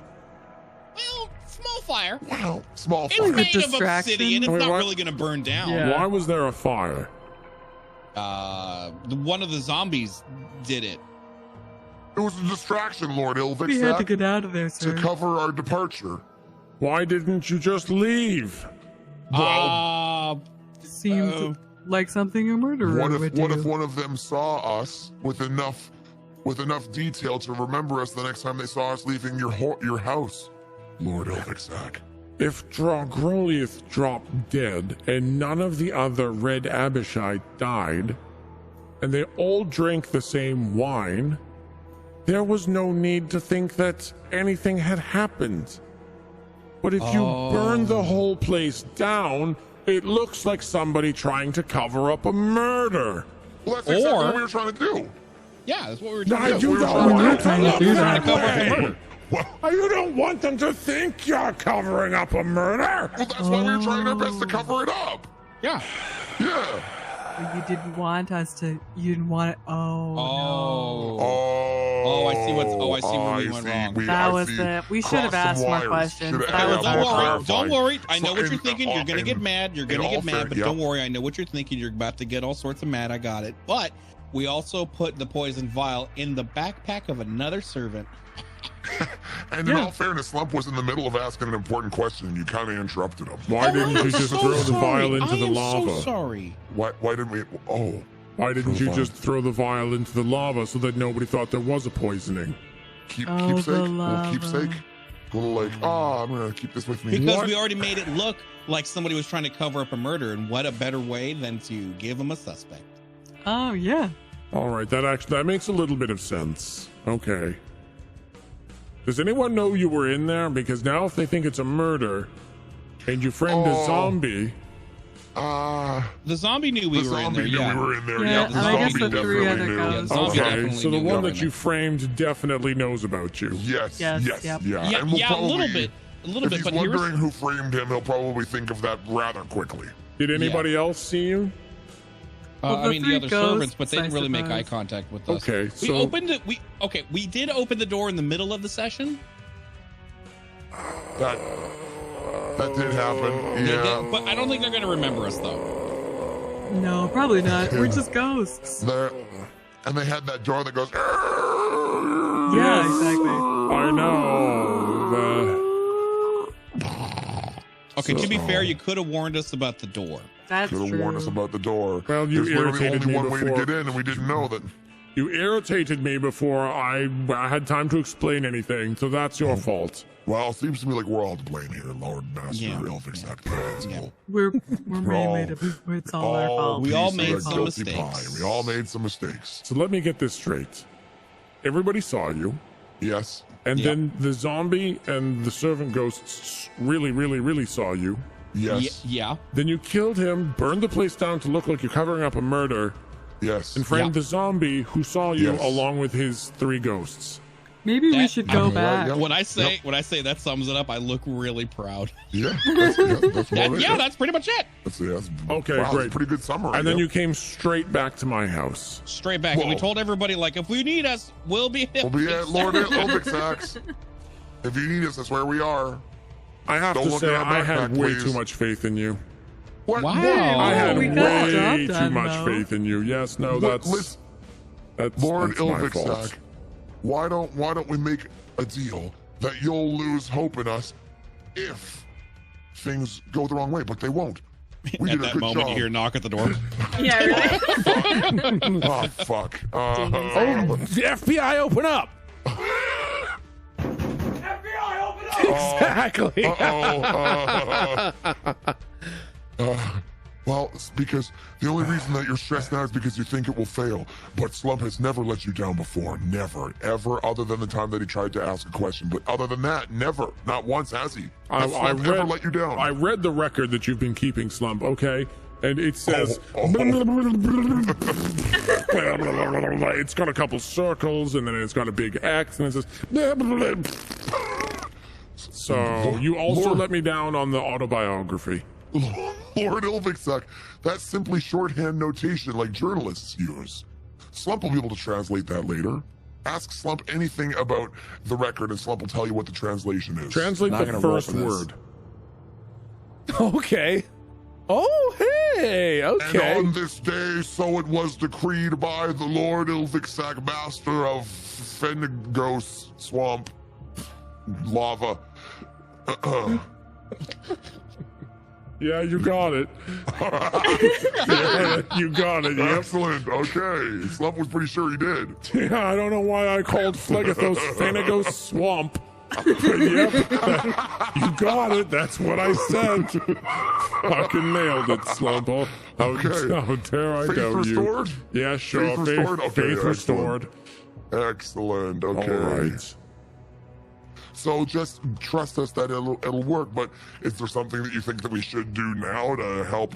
Well, small fire. Wow, small It's fire. a made of distraction. obsidian. It's Wait, not what? really going to burn down. Yeah. Why was there a fire? One of the zombies did it. It was a distraction, Lord Ilvic We had to sack, get out of there, to sir. cover our departure. Why didn't you just leave? Seemed like something a murderer What would if do. one of them saw us with enough detail to remember us the next time they saw us leaving your house, Lord Ilvic sack? If Drogroliath dropped dead and none of the other Red Abishai died, and they all drank the same wine, there was no need to think that anything had happened. But if you burn the whole place down, it looks like somebody trying to cover up a murder. Well, that's exactly Or- what we were trying to do. Yeah, that's what we were No, trying to do. you we were don't trying to want do them that. to Do look that. that way. Well, You don't want them to think you're covering up a murder. that's why we were trying our best to cover it up. Yeah. Yeah. You didn't want us to. You didn't want it. Oh, no. Oh, I see where we went wrong. That was the. We should have asked more questions. That was Don't our worry. fault. Don't worry. I know So what you're in- thinking. You're gonna in- get mad. You're in gonna all get mad. fair- But yeah. don't worry. I know what you're thinking. You're about to get all sorts of mad. I got it. But we also put the poison vial in the backpack of another servant. And in Yeah. all fairness, Slump was in the middle of asking an important question, and you kind of interrupted him. Why didn't you just throw the vial into the I am lava? so sorry. Why didn't we? Oh, Why didn't Throw you the just throw the vial into the lava so that nobody thought there was a poisoning? Oh, keepsake, the little lava. keepsake, little like, I'm gonna keep this with me. Because What? we already made it look like somebody was trying to cover up a murder, and what a better way than to give them a suspect. Oh yeah. All right, that makes a little bit of sense. Okay. Does anyone know you were in there? Because now if they think it's a murder and you framed a Oh. zombie, The zombie knew we the were in zombie there. knew Yeah. we were in there. Yeah, Yeah, and the I guess zombie the three definitely other knew. guys. Zombie okay, definitely so the knew we one were that in you there. framed definitely knows about you. Yes, Yes, yes, yep. yeah. Yeah, And we'll yeah, a little probably- bit, If he's but here's wondering who framed him, he'll probably think of that rather quickly. Did anybody else see you? Well, I the mean, the three other servants, but ghosts, they didn't I really make eye suppose. contact with us. Okay, We so opened it. We did open the door in the middle of the session. That did happen. They Yeah. did, but I don't think they're gonna remember us though. No, probably not. We're just ghosts. And they had that door that goes. Yeah, exactly. I know. Okay, to be fair, you could have warned us about the door. That's Could have true. warned us about the door. Well, you There's literally irritated only me one way to before. get in, and we didn't know that. You irritated me before I had time to explain anything, so that's your fault. Well, it seems to me like we're all to blame here, Lord Master Yeah. Ilvix Act Principle. We're mainly all- to. It's all our fault. We all pieces made of some guilty mistakes. pie. We all made some mistakes. So let me get this straight. Everybody saw you, Yes. and Yeah. then the zombie and the servant ghosts really, really, really saw you. Yes. Yeah. Then you killed him, burned the place down to look like you're covering up a murder, Yes. and framed Yeah. the zombie who saw you Yes. along with his 3 ghosts. Maybe we That- should go Yeah, back. yeah. When I say that sums it up, I look really proud. Yeah. That's about it. Yeah, that's pretty much it. That's Okay, wow, that's great. a pretty good summary. And then yeah. you came straight back to my house. Straight back, and we Whoa. told everybody like, if we need us, we'll be. We'll be at Lord Ilvix Axe. If you need us, that's where we are. I have Don't to look say, at our I had backpack, way please. too much faith in you. What? Wow. I had we got the job way too done, much though. faith in you. Yes, no, Look, that's. Lord that's my fault. Ilviksak, why don't we make a deal that you'll lose hope in us if things go the wrong way, but they won't. We At did a that good moment, job. you hear a knock at the door. Yeah, really. Oh fuck! Demons. The FBI, open up! Exactly. Well, it's because the only reason that you're stressed now is because you think it will fail. But Slump has never let you down before. Never, ever, other than the time that he tried to ask a question. But other than that, never. Not once has he. Has Slump ever let you down? I read the record that you've been keeping, Slump, okay? And it says it's got a couple circles and then it's got a big X and it says so you also let me down on the autobiography. Lord Ilviksak, that's simply shorthand notation like journalists use. Slump will be able to translate that later. Ask Slump anything about the record and Slump will tell you what the translation is. Translate Not the gonna roll first for this. word. Okay. Oh, hey. And Okay. on this day, so it was decreed by the Lord Ilviksak, master of Fenigos Swamp Lava. Yeah, you got it. Yeah, you got it. Yep. Excellent. Okay. Slump was pretty sure he did. Yeah, I don't know why I called Phlegethos Phanagos Swamp. But yep, you got it. That's what I said. Fucking nailed it, Slump. How dare I Faith doubt restored? you? Yeah, sure. Faith restored? Okay, Faith excellent. restored. Excellent. Okay. All right. So just trust us that it'll work. But is there something that you think that we should do now to help,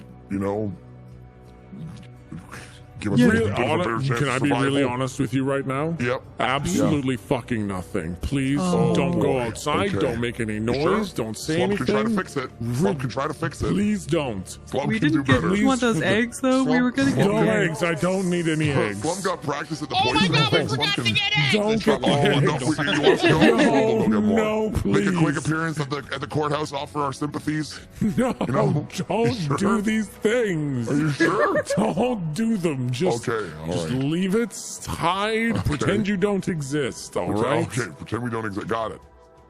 give us, Really, give us a better chance can I of be really survival? honest with you right now? Yep. Absolutely fucking nothing. Please don't go outside. Okay. Don't make any noise. Sure. Don't say Slump anything. can try to fix it. Slump can try to fix it. Please don't. Slump We can do didn't get. better. You want those eggs though? We were gonna get No the eggs. I don't need any eggs. Slump got practice at the Oh my poison. god, we Slump forgot can- to get eggs! Don't get Oh, no, eggs. you want us to go? We'll get more. No, Make a quick please. appearance at the courthouse. Offer our sympathies. No, know? don't Sure? do these things. Are you sure? Don't do them. Just, Okay, all just right. leave it. Hide. Pretend you don't exist. All right. Okay, pretend we don't exist. Got it.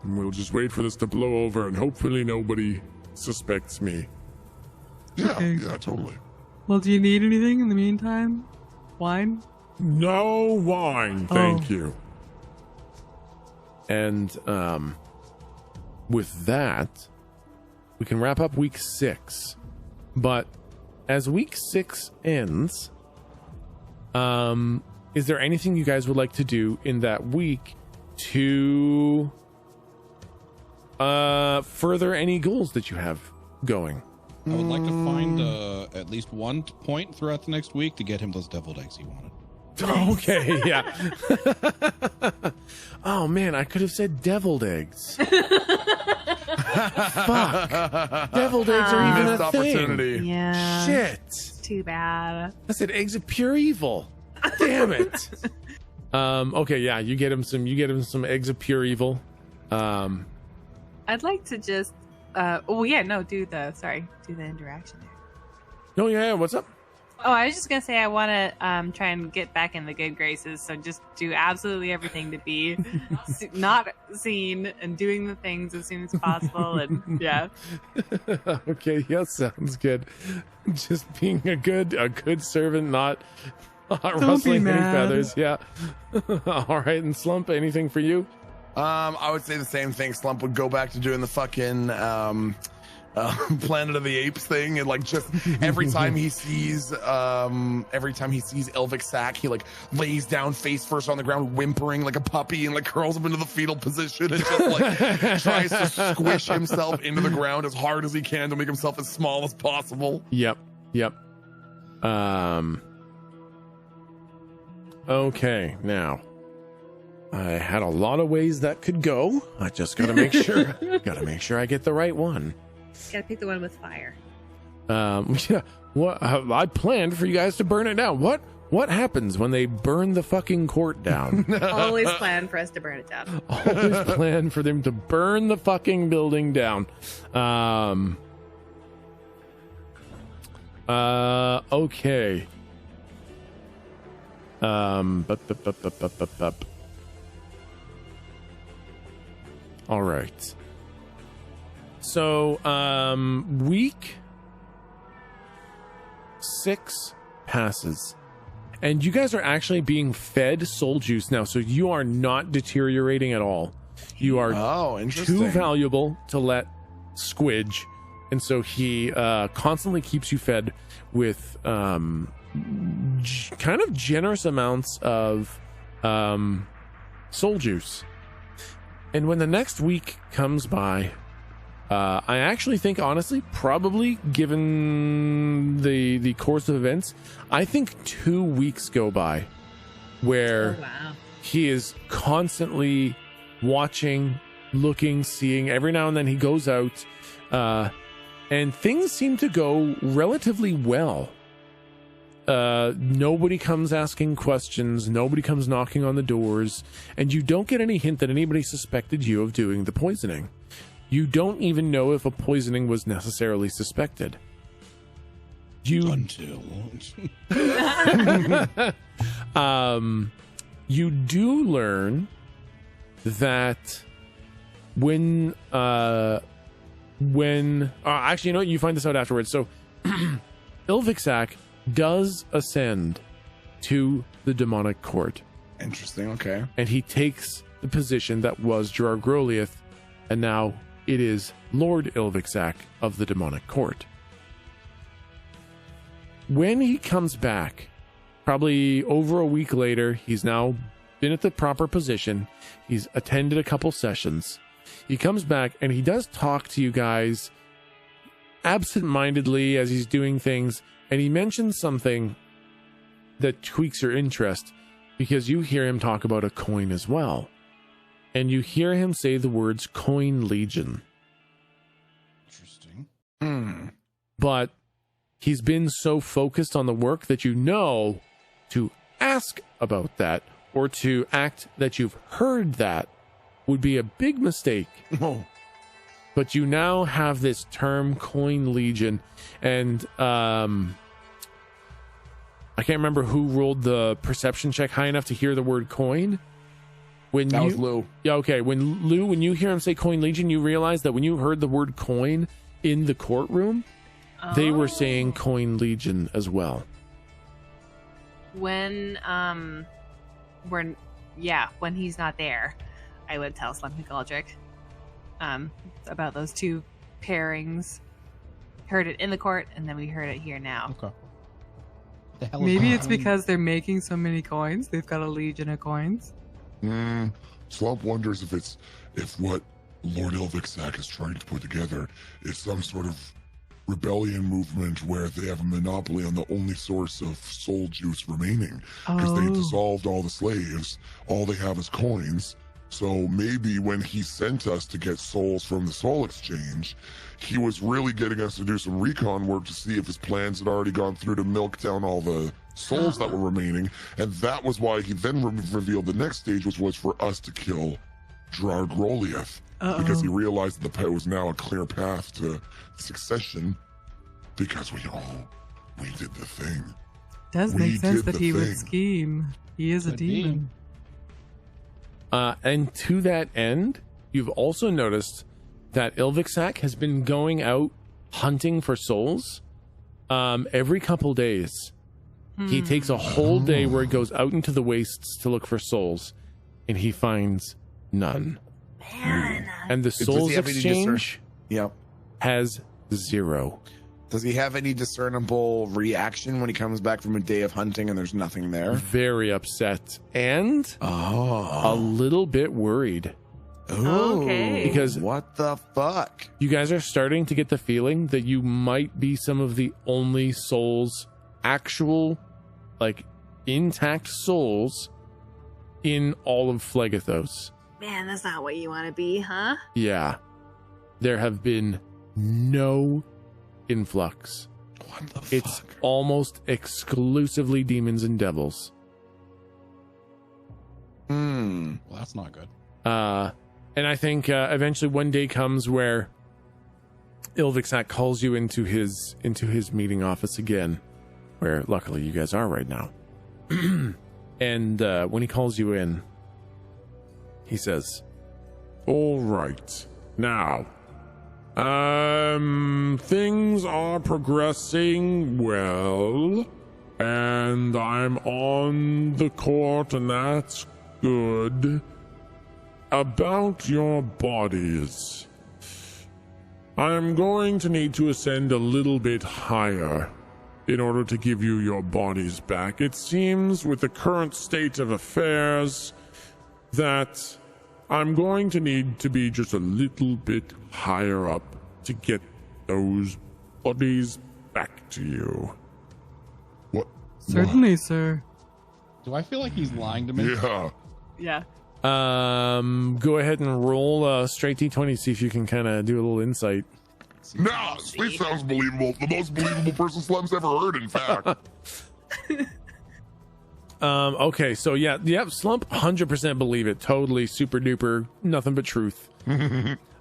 And we'll just wait for this to blow over, and hopefully nobody suspects me. Yeah, Okay. yeah, totally. Well, do you need anything in the meantime? Wine? No wine, thank you. And with that, we can wrap up week 6. But as week 6 ends, is there anything you guys would like to do in that week to further any goals that you have going? I would like to find at least one point throughout the next week to get him those deviled eggs he wanted. Okay, yeah. Oh man, I could have said deviled eggs. Fuck. Deviled eggs are even Missed a opportunity. thing. Yeah. Shit. Too bad. I said eggs of pure evil. Damn it. Okay, yeah, you get him some eggs of pure evil. I'd like to just do the interaction there. Oh yeah, what's up? Oh, I was just gonna say I want to try and get back in the good graces. So just do absolutely everything to be not seen and doing the things as soon as possible. And yeah, Okay, yeah, sounds good. Just being a good servant, not rustling any mad. feathers. Yeah. All right, and Slump, anything for you? I would say the same thing. Slump would go back to doing the fucking Planet of the Apes thing, and like just every time he sees Ilviksak, he like lays down face first on the ground, whimpering like a puppy, and like curls up into the fetal position and just like tries to squish himself into the ground as hard as he can to make himself as small as possible. Yep. Okay, now I had a lot of ways that could go. I just gotta make sure I get the right one. gotta pick the one with fire. Yeah, what I planned for you guys to burn it down. What happens when they burn the fucking court down? Always plan for us to burn it down. Always plan for them to burn the fucking building down. Okay. All right. So, week 6 passes, and you guys are actually being fed soul juice now, so you are not deteriorating at all. You are too valuable to let squidge, and so he constantly keeps you fed with kind of generous amounts of soul juice. And when the next week comes by, I actually think, honestly, probably given the course of events, I think 2 weeks go by where he is constantly watching, looking, seeing. Every now and then he goes out, and things seem to go relatively well. Nobody comes asking questions, nobody comes knocking on the doors, and you don't get any hint that anybody suspected you of doing the poisoning. You don't even know if a poisoning was necessarily suspected. Until you do learn that when actually, you know what? You find this out afterwards. So Ilvixak does ascend to the demonic court. Interesting. Okay. And he takes the position that was Gerard Groliath, and now it is Lord Ilvixak of the demonic court. When he comes back, probably over a week later, he's now been at the proper position. He's attended a couple sessions. He comes back and he does talk to you guys absent-mindedly as he's doing things, and he mentions something that tweaks your interest, because you hear him talk about a coin as well. And you hear him say the words Coin Legion. Interesting. But he's been so focused on the work that you know to ask about that or to act that you've heard that would be a big mistake. Oh. But you now have this term Coin Legion, and I can't remember who rolled the perception check high enough to hear the word coin. That was Lou. Yeah, okay. When you hear him say Coin Legion, you realize that when you heard the word coin in the courtroom, they were saying Coin Legion as well. When when he's not there, I would tell Slim McGoldrick about those two pairings. Heard it in the court, and then we heard it here now. Okay. The hell Maybe it's because they're making so many coins. They've got a legion of coins. Slump wonders if what Lord Ilvixak is trying to put together is some sort of rebellion movement where they have a monopoly on the only source of soul juice remaining, because they dissolved all the slaves. All they have is coins. So maybe when he sent us to get souls from the soul exchange, he was really getting us to do some recon work to see if his plans had already gone through to milk down all the souls that were remaining. And that was why he then revealed the next stage, which was for us to kill Gerard Groliath, because he realized that there was now a clear path to succession, because we did the thing. Does make sense that he would scheme. He is a Could demon. be. And to that end, you've also noticed that Ilvixak has been going out hunting for souls every couple days. He takes a whole day where he goes out into the wastes to look for souls, and he finds none. Man. And the Does he souls have any exchange Yep. has 0. Does he have any discernible reaction when he comes back from a day of hunting and there's nothing there? Very upset and a little bit worried. Okay. Because what the fuck? you guys are starting to get the feeling that you might be some of the only souls, actual, like, intact souls in all of Phlegethos. Man, that's not what you want to be, huh? Yeah. There have been no influx. What the It's fuck? almost exclusively demons and devils. Well, that's not good. And I think eventually one day comes where Ilvixak calls you into his meeting office again, where luckily you guys are right now. And when he calls you in, he says, All right. Now, things are progressing well, and I'm on the court, and that's good. About your bodies, I'm going to need to ascend a little bit higher in order to give you your bodies back. It seems, with the current state of affairs, that I'm going to need to be just a little bit higher up to get those bodies back to you. What? Certainly, sir. Do I feel like he's lying to me? Yeah. Yeah. go ahead and roll a straight D20, see if you can kind of do a little insight. Nah, Sleep sounds believable. The most believable person Slem's ever heard, in fact. Okay, so yep, Slump 100% believe it. Totally super duper, nothing but truth.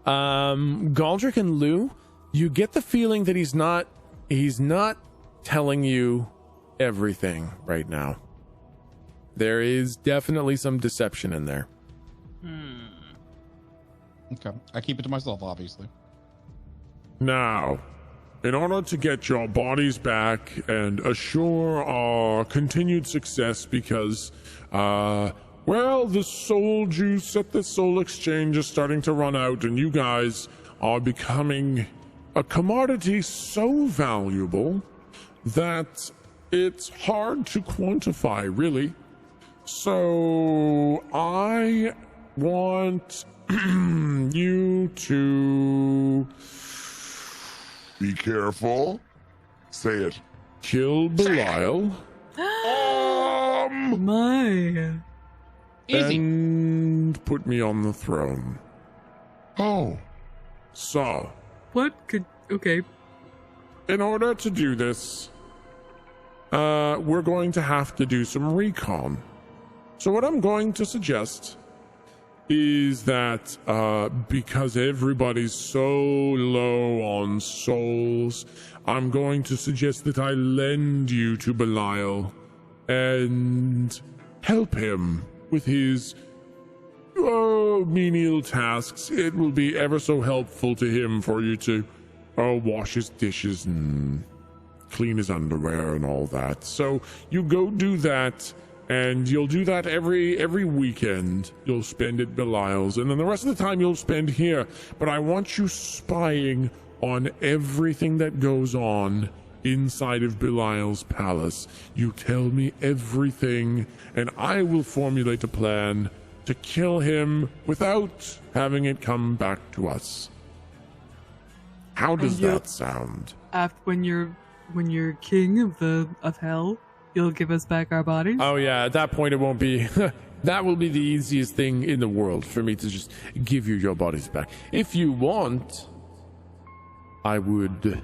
Galdrick and Lou, you get the feeling that he's not telling you everything right now. There is definitely some deception in there. Okay. I keep it to myself, obviously. Now, in order to get your bodies back and assure our continued success, because, the soul juice at the soul exchange is starting to run out, and you guys are becoming a commodity so valuable that it's hard to quantify, really. So, I want you to... Be careful. Say it. kill Belial My. Easy. and put me on the throne. Oh. So, What could. Okay. in order to do this, we're going to have to do some recon. So what I'm going to suggest is that because everybody's so low on souls, I'm going to suggest that I lend you to Belial and help him with his menial tasks. It will be ever so helpful to him for you to wash his dishes and clean his underwear and all that. So you go do that. And you'll do that every weekend. You'll spend at Belial's, and then the rest of the time you'll spend here. But I want you spying on everything that goes on inside of Belial's palace. You tell me everything, and I will formulate a plan to kill him without having it come back to us. How does that sound? After when you're king of hell, you'll give us back our bodies. Oh yeah, at that point it won't be. That will be the easiest thing in the world for me to just give you your bodies back. If you want, I would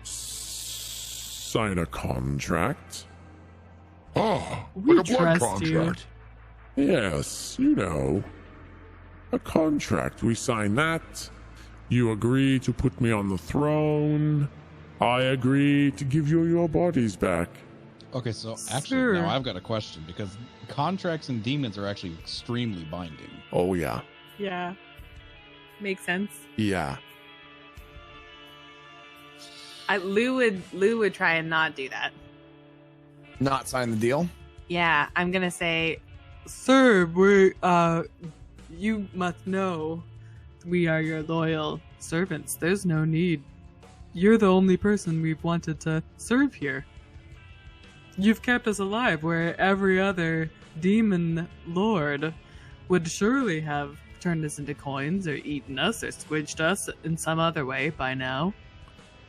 Sign a contract. Oh, We like a blood trust you. contract. Yes, a contract. We sign that. You agree to put me on the throne. I agree to give you your bodies back. Okay, so actually, Sure. now I've got a question, because contracts and demons are actually extremely binding. Oh yeah. Yeah. Makes sense. Yeah. Lou would try and not do that. Not sign the deal. Yeah, I'm gonna say Sir, you must know we are your loyal servants. There's no need. You're the only person we've wanted to serve here. You've kept us alive where every other demon lord would surely have turned us into coins or eaten us or squidged us in some other way by now.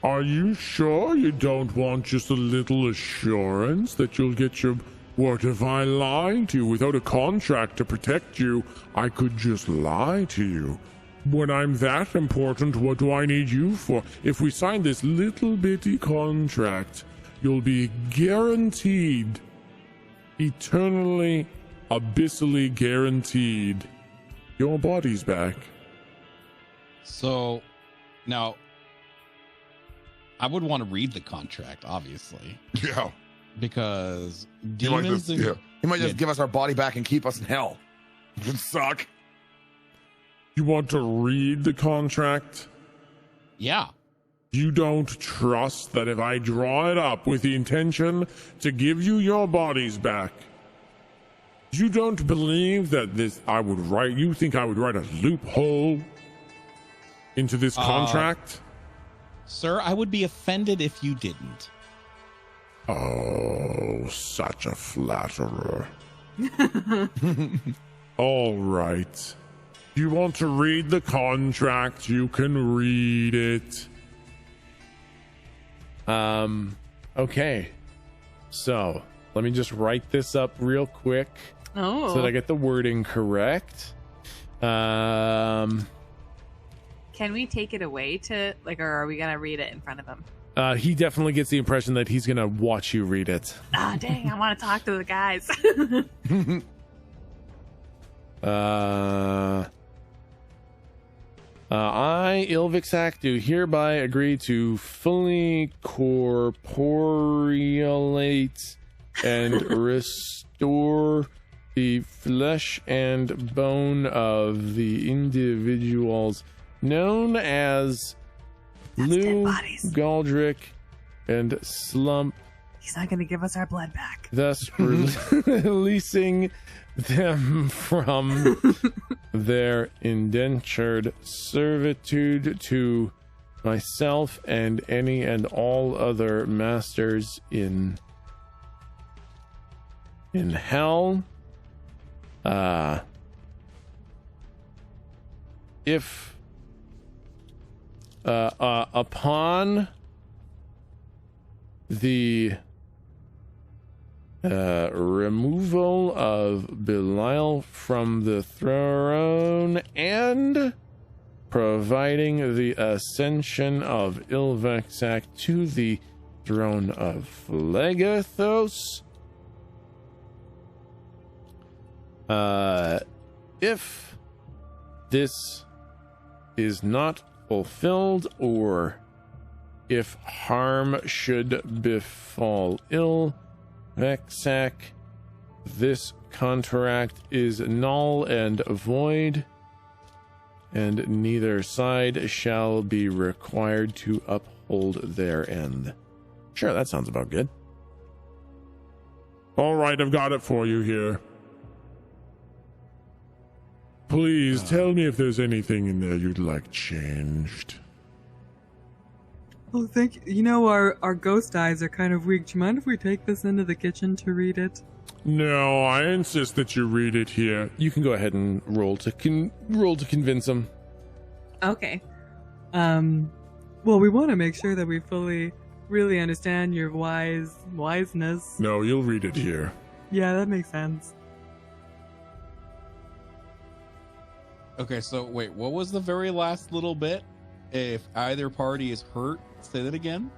Are you sure you don't want just a little assurance that you'll get your... What if I lied to you without a contract to protect you? I could just lie to you. When I'm that important, what do I need you for? If we sign this little bitty contract, you'll be guaranteed, eternally, abyssally guaranteed, your body's back. So, now, I would want to read the contract, obviously. Yeah. because He might demons just, and yeah. He might just give us our body back and keep us in hell. It would suck. You want to read the contract? yeah. You don't trust that if I draw it up with the intention to give you your bodies back, you don't believe that you think I would write a loophole into this contract? Sir, I would be offended if you didn't. Oh, such a flatterer. All right. You want to read the contract? You can read it. Okay. So let me just write this up real quick so that I get the wording correct. Can we take it away to or are we gonna read it in front of him? He definitely gets the impression that he's gonna watch you read it. Ah, dang! I want to talk to the guys. I, Ilvixac, do hereby agree to fully corporealate and restore the flesh and bone of the individuals known as Lou, Galdrick, and Slump, He's not gonna give us our blood back. thus releasing them from their indentured servitude to myself and any and all other masters in hell. If upon the removal of Belial from the throne and providing the ascension of Ilvexac to the throne of Phlegathos, if this is not fulfilled, or if harm should befall Ilvexac, this contract is null and void, and neither side shall be required to uphold their end. Sure, that sounds about good. All right, I've got it for you here. Please tell me if there's anything in there you'd like changed. Oh, thank you. You know, our ghost eyes are kind of weak. Do you mind if we take this into the kitchen to read it? No, I insist that you read it here. You can go ahead and roll to convince him. Okay. Well, we want to make sure that we fully, really understand your wiseness. No, you'll read it here. Yeah, that makes sense. Okay, so wait, what was the very last little bit? If either party is hurt, say that again.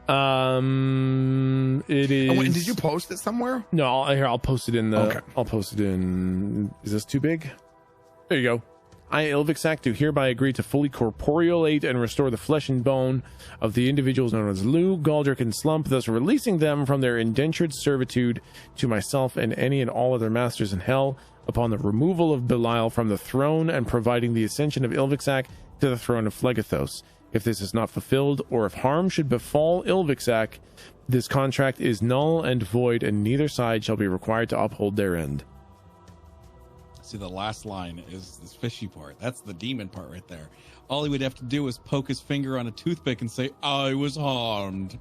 It is. Oh, wait, did you post it somewhere? No, I'll post it in the. Okay. I'll post it in. Is this too big? There you go. I, Ilvixac, do hereby agree to fully corporealate and restore the flesh and bone of the individuals known as Lou, Galdrick, and Slump, thus releasing them from their indentured servitude to myself and any and all other masters in hell, upon the removal of Belial from the throne and providing the ascension of Ilvixac to the throne of Phlegathos. If this is not fulfilled, or if harm should befall Ilvixac, this contract is null and void, and neither side shall be required to uphold their end. See, the last line is this fishy part. That's the demon part right there. All he would have to do is poke his finger on a toothpick and say, I was harmed.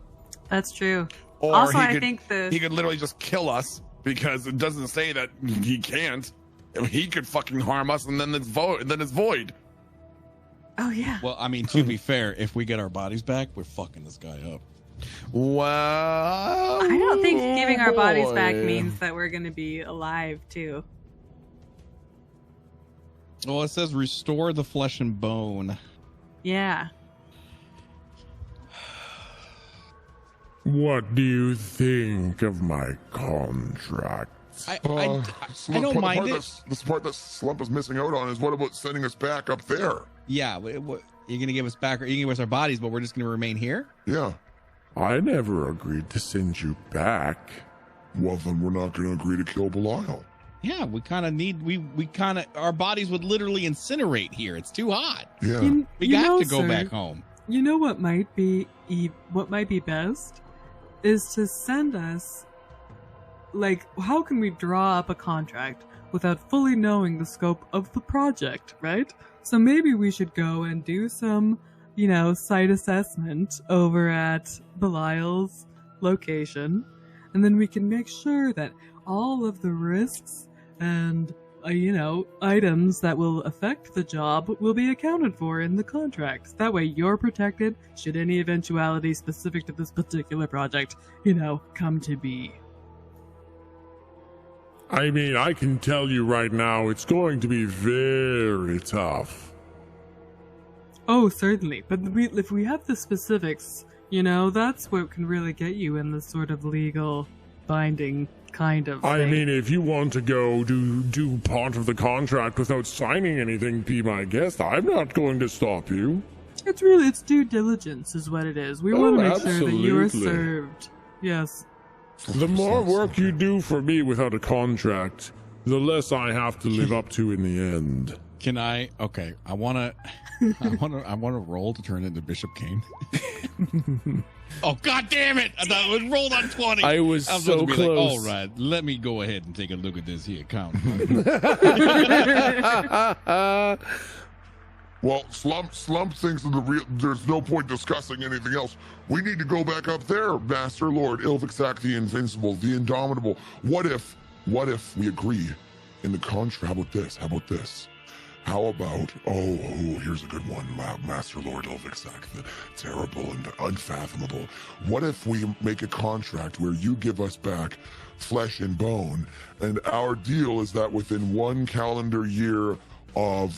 That's true. Or Also, he I could, think he could literally just kill us because it doesn't say that he can't. He could fucking harm us, and then it's void. Oh yeah. Well, I mean, to be fair, if we get our bodies back, we're fucking this guy up. Well, I don't think giving our bodies back boy. means that we're going to be alive too. Well, it says restore the flesh and bone. Yeah. What do you think of my contract? I Slump, don't the mind part it. The part that Slump is missing out on is what about sending us back up there? Yeah, you're going to give us back, or you're going to give us our bodies, but we're just going to remain here? Yeah. I never agreed to send you back. well, then we're not going to agree to kill Belial. Yeah, we kind of need, we kind of, our bodies would literally incinerate here. It's too hot. Yeah. We have to go back home. You know what might be best is to send us, like, how can we draw up a contract without fully knowing the scope of the project, right? So maybe we should go and do some, site assessment over at Belial's location, and then we can make sure that all of the risks and items that will affect the job will be accounted for in the contract. That way you're protected should any eventuality specific to this particular project, come to be. I mean, I can tell you right now, it's going to be very tough. Oh, certainly. But if we have the specifics, that's what can really get you in the sort of legal binding kind of thing. I mean, if you want to go do part of the contract without signing anything, be my guest. I'm not going to stop you. It's due diligence is what it is. We want to make sure that you are absolutely. served. Yes. The more work you do for me without a contract, the less I have to live up to in the end. Can I? Okay, I wanna roll to turn into Bishop Kane. Oh, god damn it! I thought it was rolled on 20. I was supposed so to be close. Like, all right, let me go ahead and take a look at this here account. Well, Slump thinks that there's no point discussing anything else. We need to go back up there, Master Lord Ilvixak the Invincible, the Indomitable. What if we agree in the contract? How about this? How about, here's a good one, Master Lord Ilvixak, the terrible and unfathomable. What if we make a contract where you give us back flesh and bone, and our deal is that within 1 calendar year of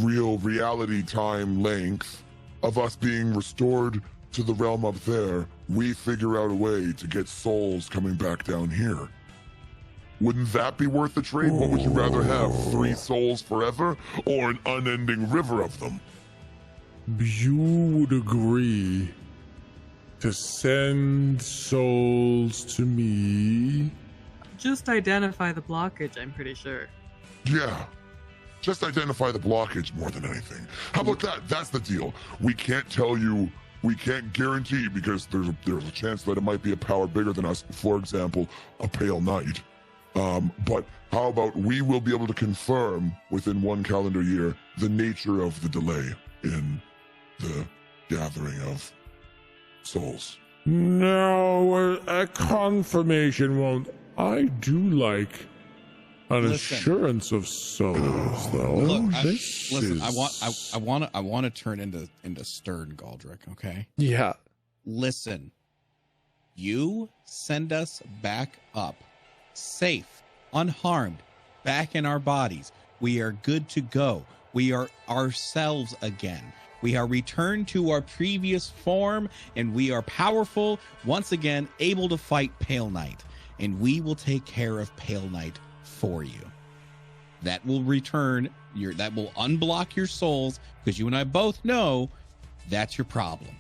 real reality time length of us being restored to the realm up there, we figure out a way to get souls coming back down here? Wouldn't that be worth the trade? What would you rather have, 3 souls forever or an unending river of them? You would agree to send souls to me? Just identify the blockage, I'm pretty sure. Yeah. Just identify the blockage more than anything. How about that? That's the deal. We can't tell you, we can't guarantee, because there's a chance that it might be a power bigger than us. For example, a Pale Knight. But how about we will be able to confirm within 1 calendar year the nature of the delay in the gathering of souls. No, a confirmation won't. I do like an assurance of souls, though. Look, This I want to turn into Stern Galdrick, okay? Yeah. Listen, you send us back up, safe, unharmed, back in our bodies. We are good to go. We are ourselves again. We are returned to our previous form, and we are powerful, once again, able to fight Pale Knight. And we will take care of Pale Knight for you. That will that will unblock your souls, because you and I both know that's your problem.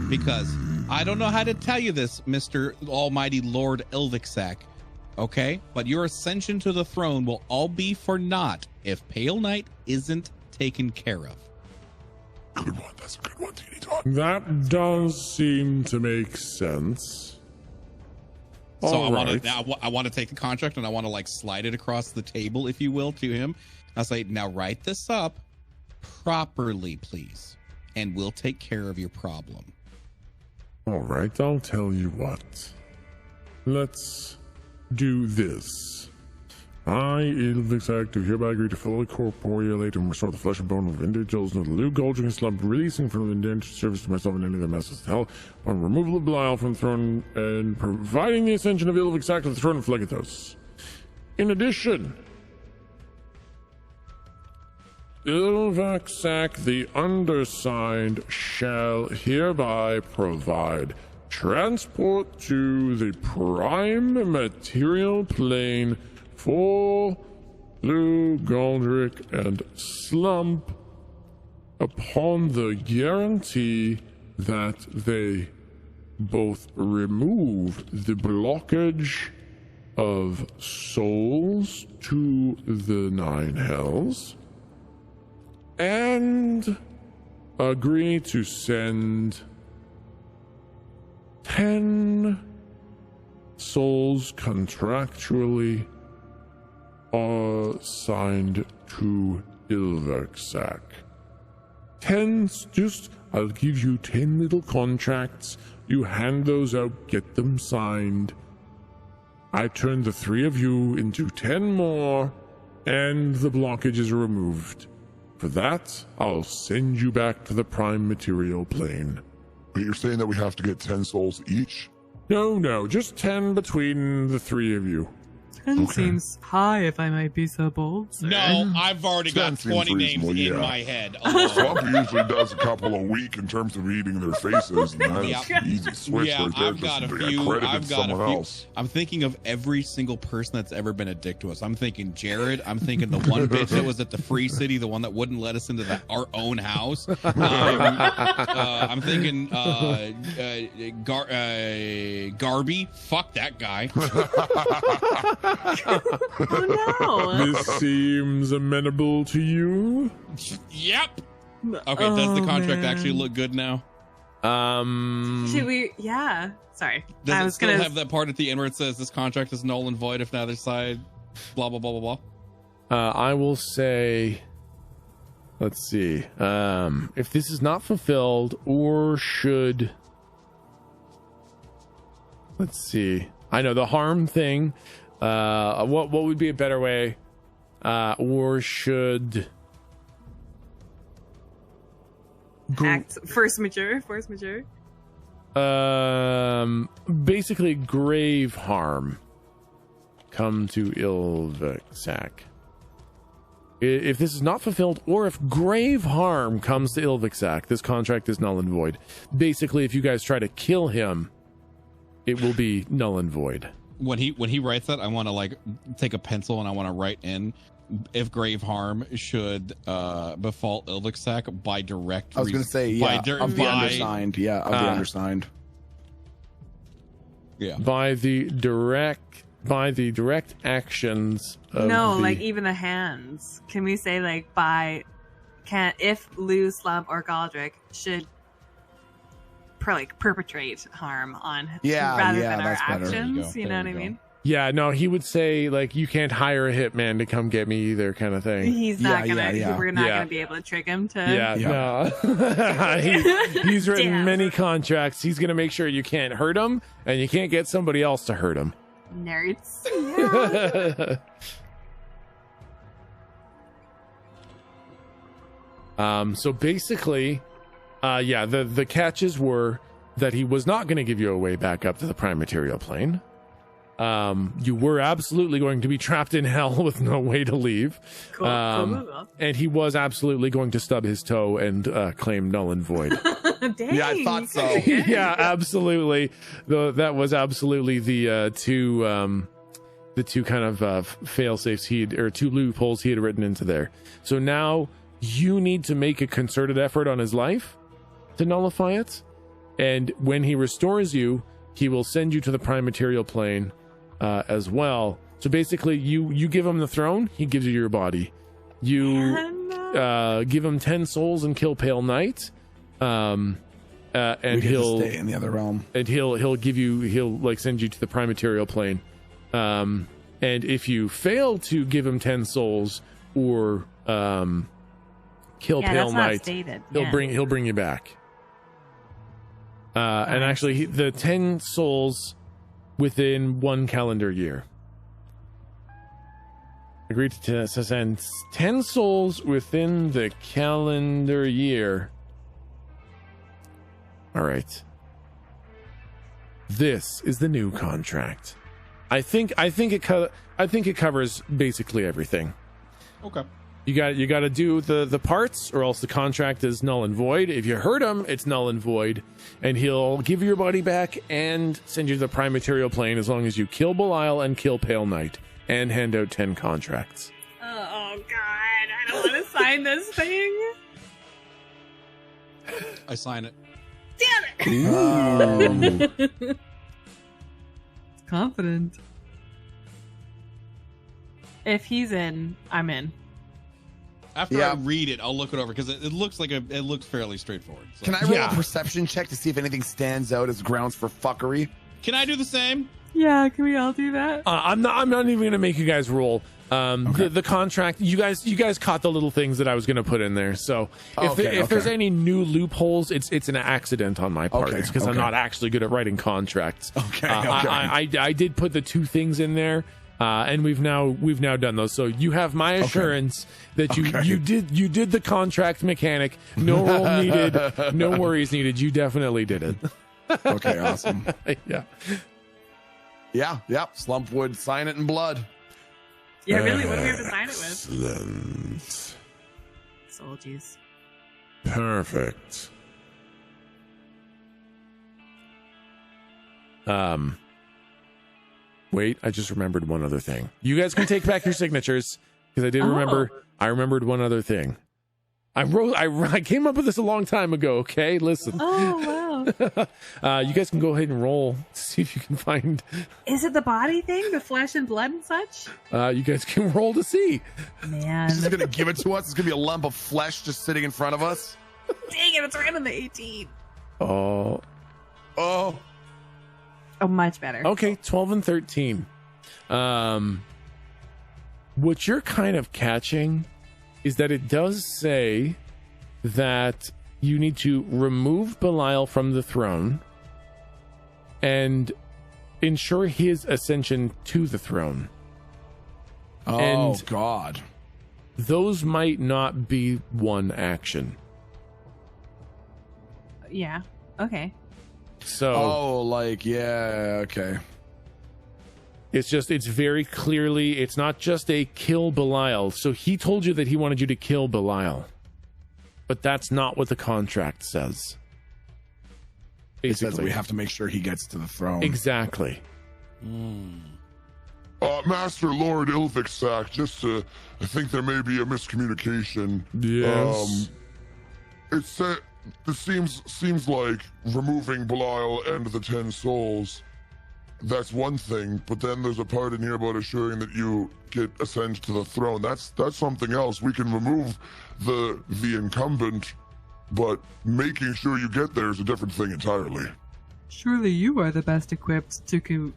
Because I don't know how to tell you this, Mr. Almighty Lord Ilvixak, okay? But your ascension to the throne will all be for naught if Pale Knight isn't taken care of. Good one. That's a good one, Teeny Tot. That does seem to make sense. So All right. I want to take the contract and I want to like slide it across the table, if you will, to him. I'll say, now write this up properly, please, and we'll take care of your problem. All right, I'll tell you what. Let's do this. I, Ilvixak, do hereby agree to fully corporeate and restore the flesh and bone of individuals of the Luke Goldring and Slump, releasing from the indentured service to myself and any of the masters of hell, on removal of Belial from the throne, and providing the ascension of Ilvixak to the throne of Phlegethos. In addition, Ilvixak the undersigned shall hereby provide transport to the prime material plane for Lou Goldrick and Slump upon the guarantee that they both remove the blockage of souls to the 9 hells and agree to send 10 souls contractually assigned to Ilverksak. 10, I'll give you 10 little contracts. You hand those out, get them signed. I turn the 3 of you into 10 more, and the blockage is removed. For that, I'll send you back to the prime material plane. But you're saying that we have to get 10 souls each? No, just 10 between the 3 of you. 10 seems high, if I might be so bold, sir. No, I've already got 10 20 seems names reasonable, in yeah. my head. Swamp usually does a couple a week in terms of eating their faces, and that's Yeah. easy switch Yeah, right there. I've got a Just few. credited I've got someone a few. else. I'm thinking of every single person that's ever been a dick to us. I'm thinking Jared. I'm thinking the one bitch that was at the Free City, the one that wouldn't let us into our own house. I'm thinking Garby. Fuck that guy. Oh no. This seems amenable to you? Yep. Okay, does the contract actually look good now? Should we? Yeah. Sorry. Does I it was still gonna have that part at the end where it says this contract is null and void if neither side blah blah blah blah blah? I will say, let's see, if this is not fulfilled or should, let's see, I know the harm thing, what would be a better way, or should act force majeure. basically grave harm come to Ilverksak. If this is not fulfilled, or if grave harm comes to Ilverksak, this contract is null and void. Basically, if you guys try to kill him, it will be null and void. When he writes that, I want to like take a pencil and I want to write in if grave harm should befall Ilverksak by direct. I was going to say, yeah, of the undersigned. Yeah, of the undersigned. Yeah. By the direct actions of No, the, like even the hands. Can we say like if Lou, Slump, or Galdrick should perpetrate harm on rather than our that's better. actions? You know what I There you mean? yeah, no, he would say like you can't hire a hitman to come get me either, kind of thing. He's not Yeah, gonna. yeah. We're not Yeah. gonna be able to trick him to. No. He's written Damn. many contracts. He's gonna make sure you can't hurt him and you can't get somebody else to hurt him. Nerds. Yeah. So basically, the catches were that he was not going to give you a way back up to the prime material plane. You were absolutely going to be trapped in hell with no way to leave. Cool. And he was absolutely going to stub his toe and claim null and void. Dang. Yeah, I thought so. Yeah, absolutely. That was absolutely the two kind of fail safes two loopholes he had written into there. So now you need to make a concerted effort on his life to nullify it, and when he restores you, he will send you to the prime material plane as well. So basically, you give him the throne, he gives you your body. You give him 10 souls and kill Pale Knight. And he'll stay in the other realm, and he'll like send you to the prime material plane. And if you fail to give him 10 souls or kill Pale Knight, he'll bring you back. And actually, the 10 souls within 1 calendar year. Agreed to send 10 souls within the calendar year. All right. This is the new contract. I think it covers basically everything. Okay. You got to do the parts, or else the contract is null and void. If you hurt him, it's null and void, and he'll give your body back and send you to the prime material plane as long as you kill Belial and kill Pale Knight and hand out 10 contracts. Oh God, I don't want to sign this thing. I sign it. damn it! Confident. If he's in, I'm in. After Yeah. I read it, I'll look it over because it looks like it looks fairly straightforward. So. Can I roll Yeah. a perception check to see if anything stands out as grounds for fuckery? Can I do the same? Yeah, can we all do that? I'm not even gonna make you guys roll. Okay. The contract, you guys caught the little things that I was gonna put in there. So if there's any new loopholes, it's an accident on my part. Okay, It's because I'm okay. not actually good at writing contracts. Okay, I did put the two things in there, and we've now done those. So you have my assurance that you did the contract mechanic. No roll needed. No worries needed. You definitely did it. Okay, awesome. Yeah. Yeah. Slump would sign it in blood. Yeah, really, what do we have to sign it with? Excellent. Soldiers. Perfect. Wait, I just remembered one other thing. You guys can take back your signatures because I did remember. I remembered one other thing. I came up with this a long time ago. Okay, listen. Oh, wow. You guys can go ahead and roll to see if you can find. Is it the body thing? The flesh and blood and such? You guys can roll to see. Man. He's just gonna give it to us. It's gonna be a lump of flesh just sitting in front of us. Dang it, it's right on the 18. Oh, Oh, Oh, much better. okay. 12 and 13. What you're kind of catching is that it does say that you need to remove Belial from the throne and ensure his ascension to the throne. And- God. Those might not be one action. Yeah. Okay. So Okay. it's very clearly, it's not just a kill Belial. So he told you that he wanted you to kill Belial, but that's not what the contract says. It says that Basically. we have to make sure he gets to the throne. Exactly. Master Lord Ilviksak, I think there may be a miscommunication. Yes. This seems like removing Belial and the 10 souls. That's one thing, but then there's a part in here about assuring that you get ascend to the throne. That's something else. We can remove the incumbent, but making sure you get there is a different thing entirely. Surely you are the best equipped to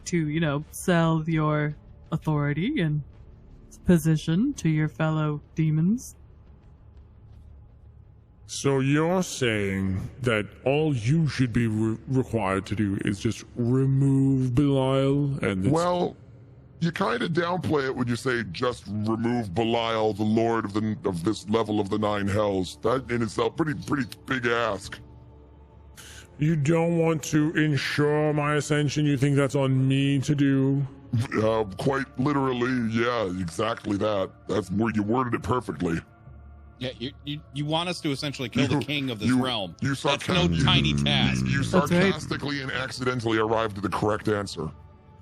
sell your authority and position to your fellow demons. So you're saying that all you should be required to do is just remove Belial and it's- Well, you kind of downplay it when you say just remove Belial, the lord of this level of the 9 hells. That in itself, pretty big ask. you don't want to ensure my ascension? You think that's on me to do? Quite literally, yeah, exactly that. That's where you worded it perfectly. Yeah, you want us to essentially kill the king of this realm. That's no sarcastically- tiny task. You That's right. sarcastically and accidentally arrived at the correct answer.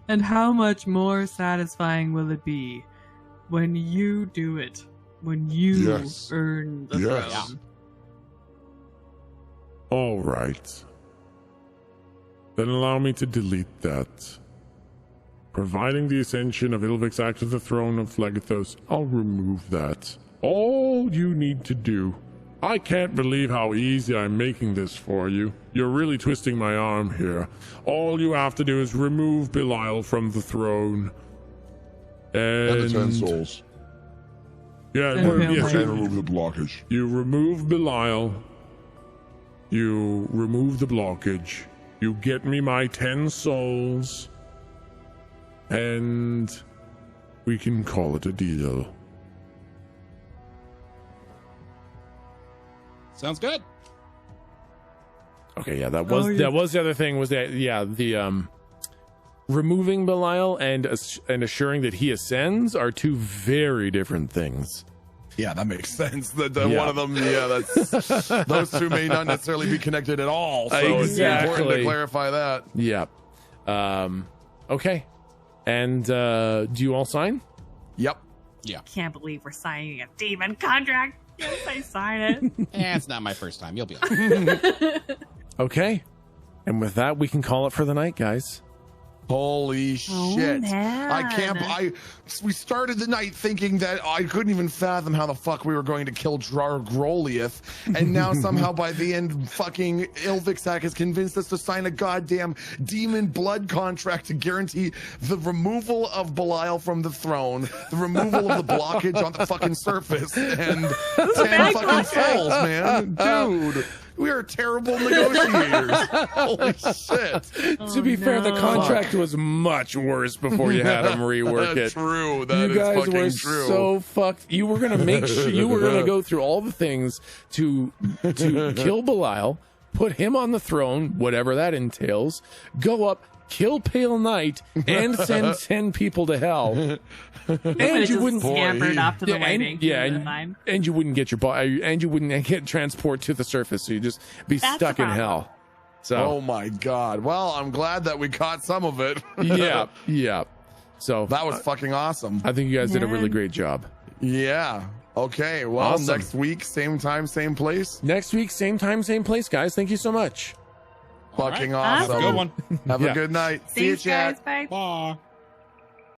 And how much more satisfying will it be when you do it? When you Yes. earn the Yes. throne? All right. Then allow me to delete that. Providing the ascension of Ilviksak to the throne of Phlegethos, I'll remove that. All you need to do. I can't believe how easy I'm making this for you. You're really twisting my arm here. All you have to do is remove Belial from the throne. And the 10 souls. Yeah, And well, Hail yes, Mary. And remove the blockage. you remove Belial. You remove the blockage. You get me my 10 souls. And we can call it a deal. Sounds good. Okay, yeah, that was Oh, yeah. that was the other thing was that removing Belial and assuring that he ascends are two very different things. Yeah, that makes sense. Yeah. One of them, that's those two may not necessarily be connected at all. So it's important Exactly. to clarify that. Yeah. Okay. And do you all sign? Yep. Can't believe we're signing a demon contract. Yes, I sign it. It's not my first time. You'll be all right. Okay. And with that, we can call it for the night, guys. Holy shit. Man. We started the night thinking that I couldn't even fathom how the fuck we were going to kill Groliath, and now somehow by the end fucking Ilvixak has convinced us to sign a goddamn demon blood contract to guarantee the removal of Belial from the throne, the removal of the blockage on the fucking surface, and 10 fucking souls, man. Dude. We are terrible negotiators. Holy shit. To be fair, the contract was much worse before you had them rework it. True. You guys were true. so fucked. You were gonna make sure you were gonna go through all the things to kill Belial, put him on the throne, whatever that entails, go up, kill Pale Knight, and send 10 people to hell. And you wouldn't scampered off to the wedding. And you wouldn't get and you wouldn't get transport to the surface, so you'd just be stuck in hell. So oh my god. Well, I'm glad that we caught some of it. yeah. So that was fucking awesome. I think you guys did a really great job. Yeah. Okay. Well, Awesome. Next week, same time, same place. Next week, same time, same place, guys. Thank you so much. Fucking awesome. Good one. Have a good night. See you guys. Bye. Bye.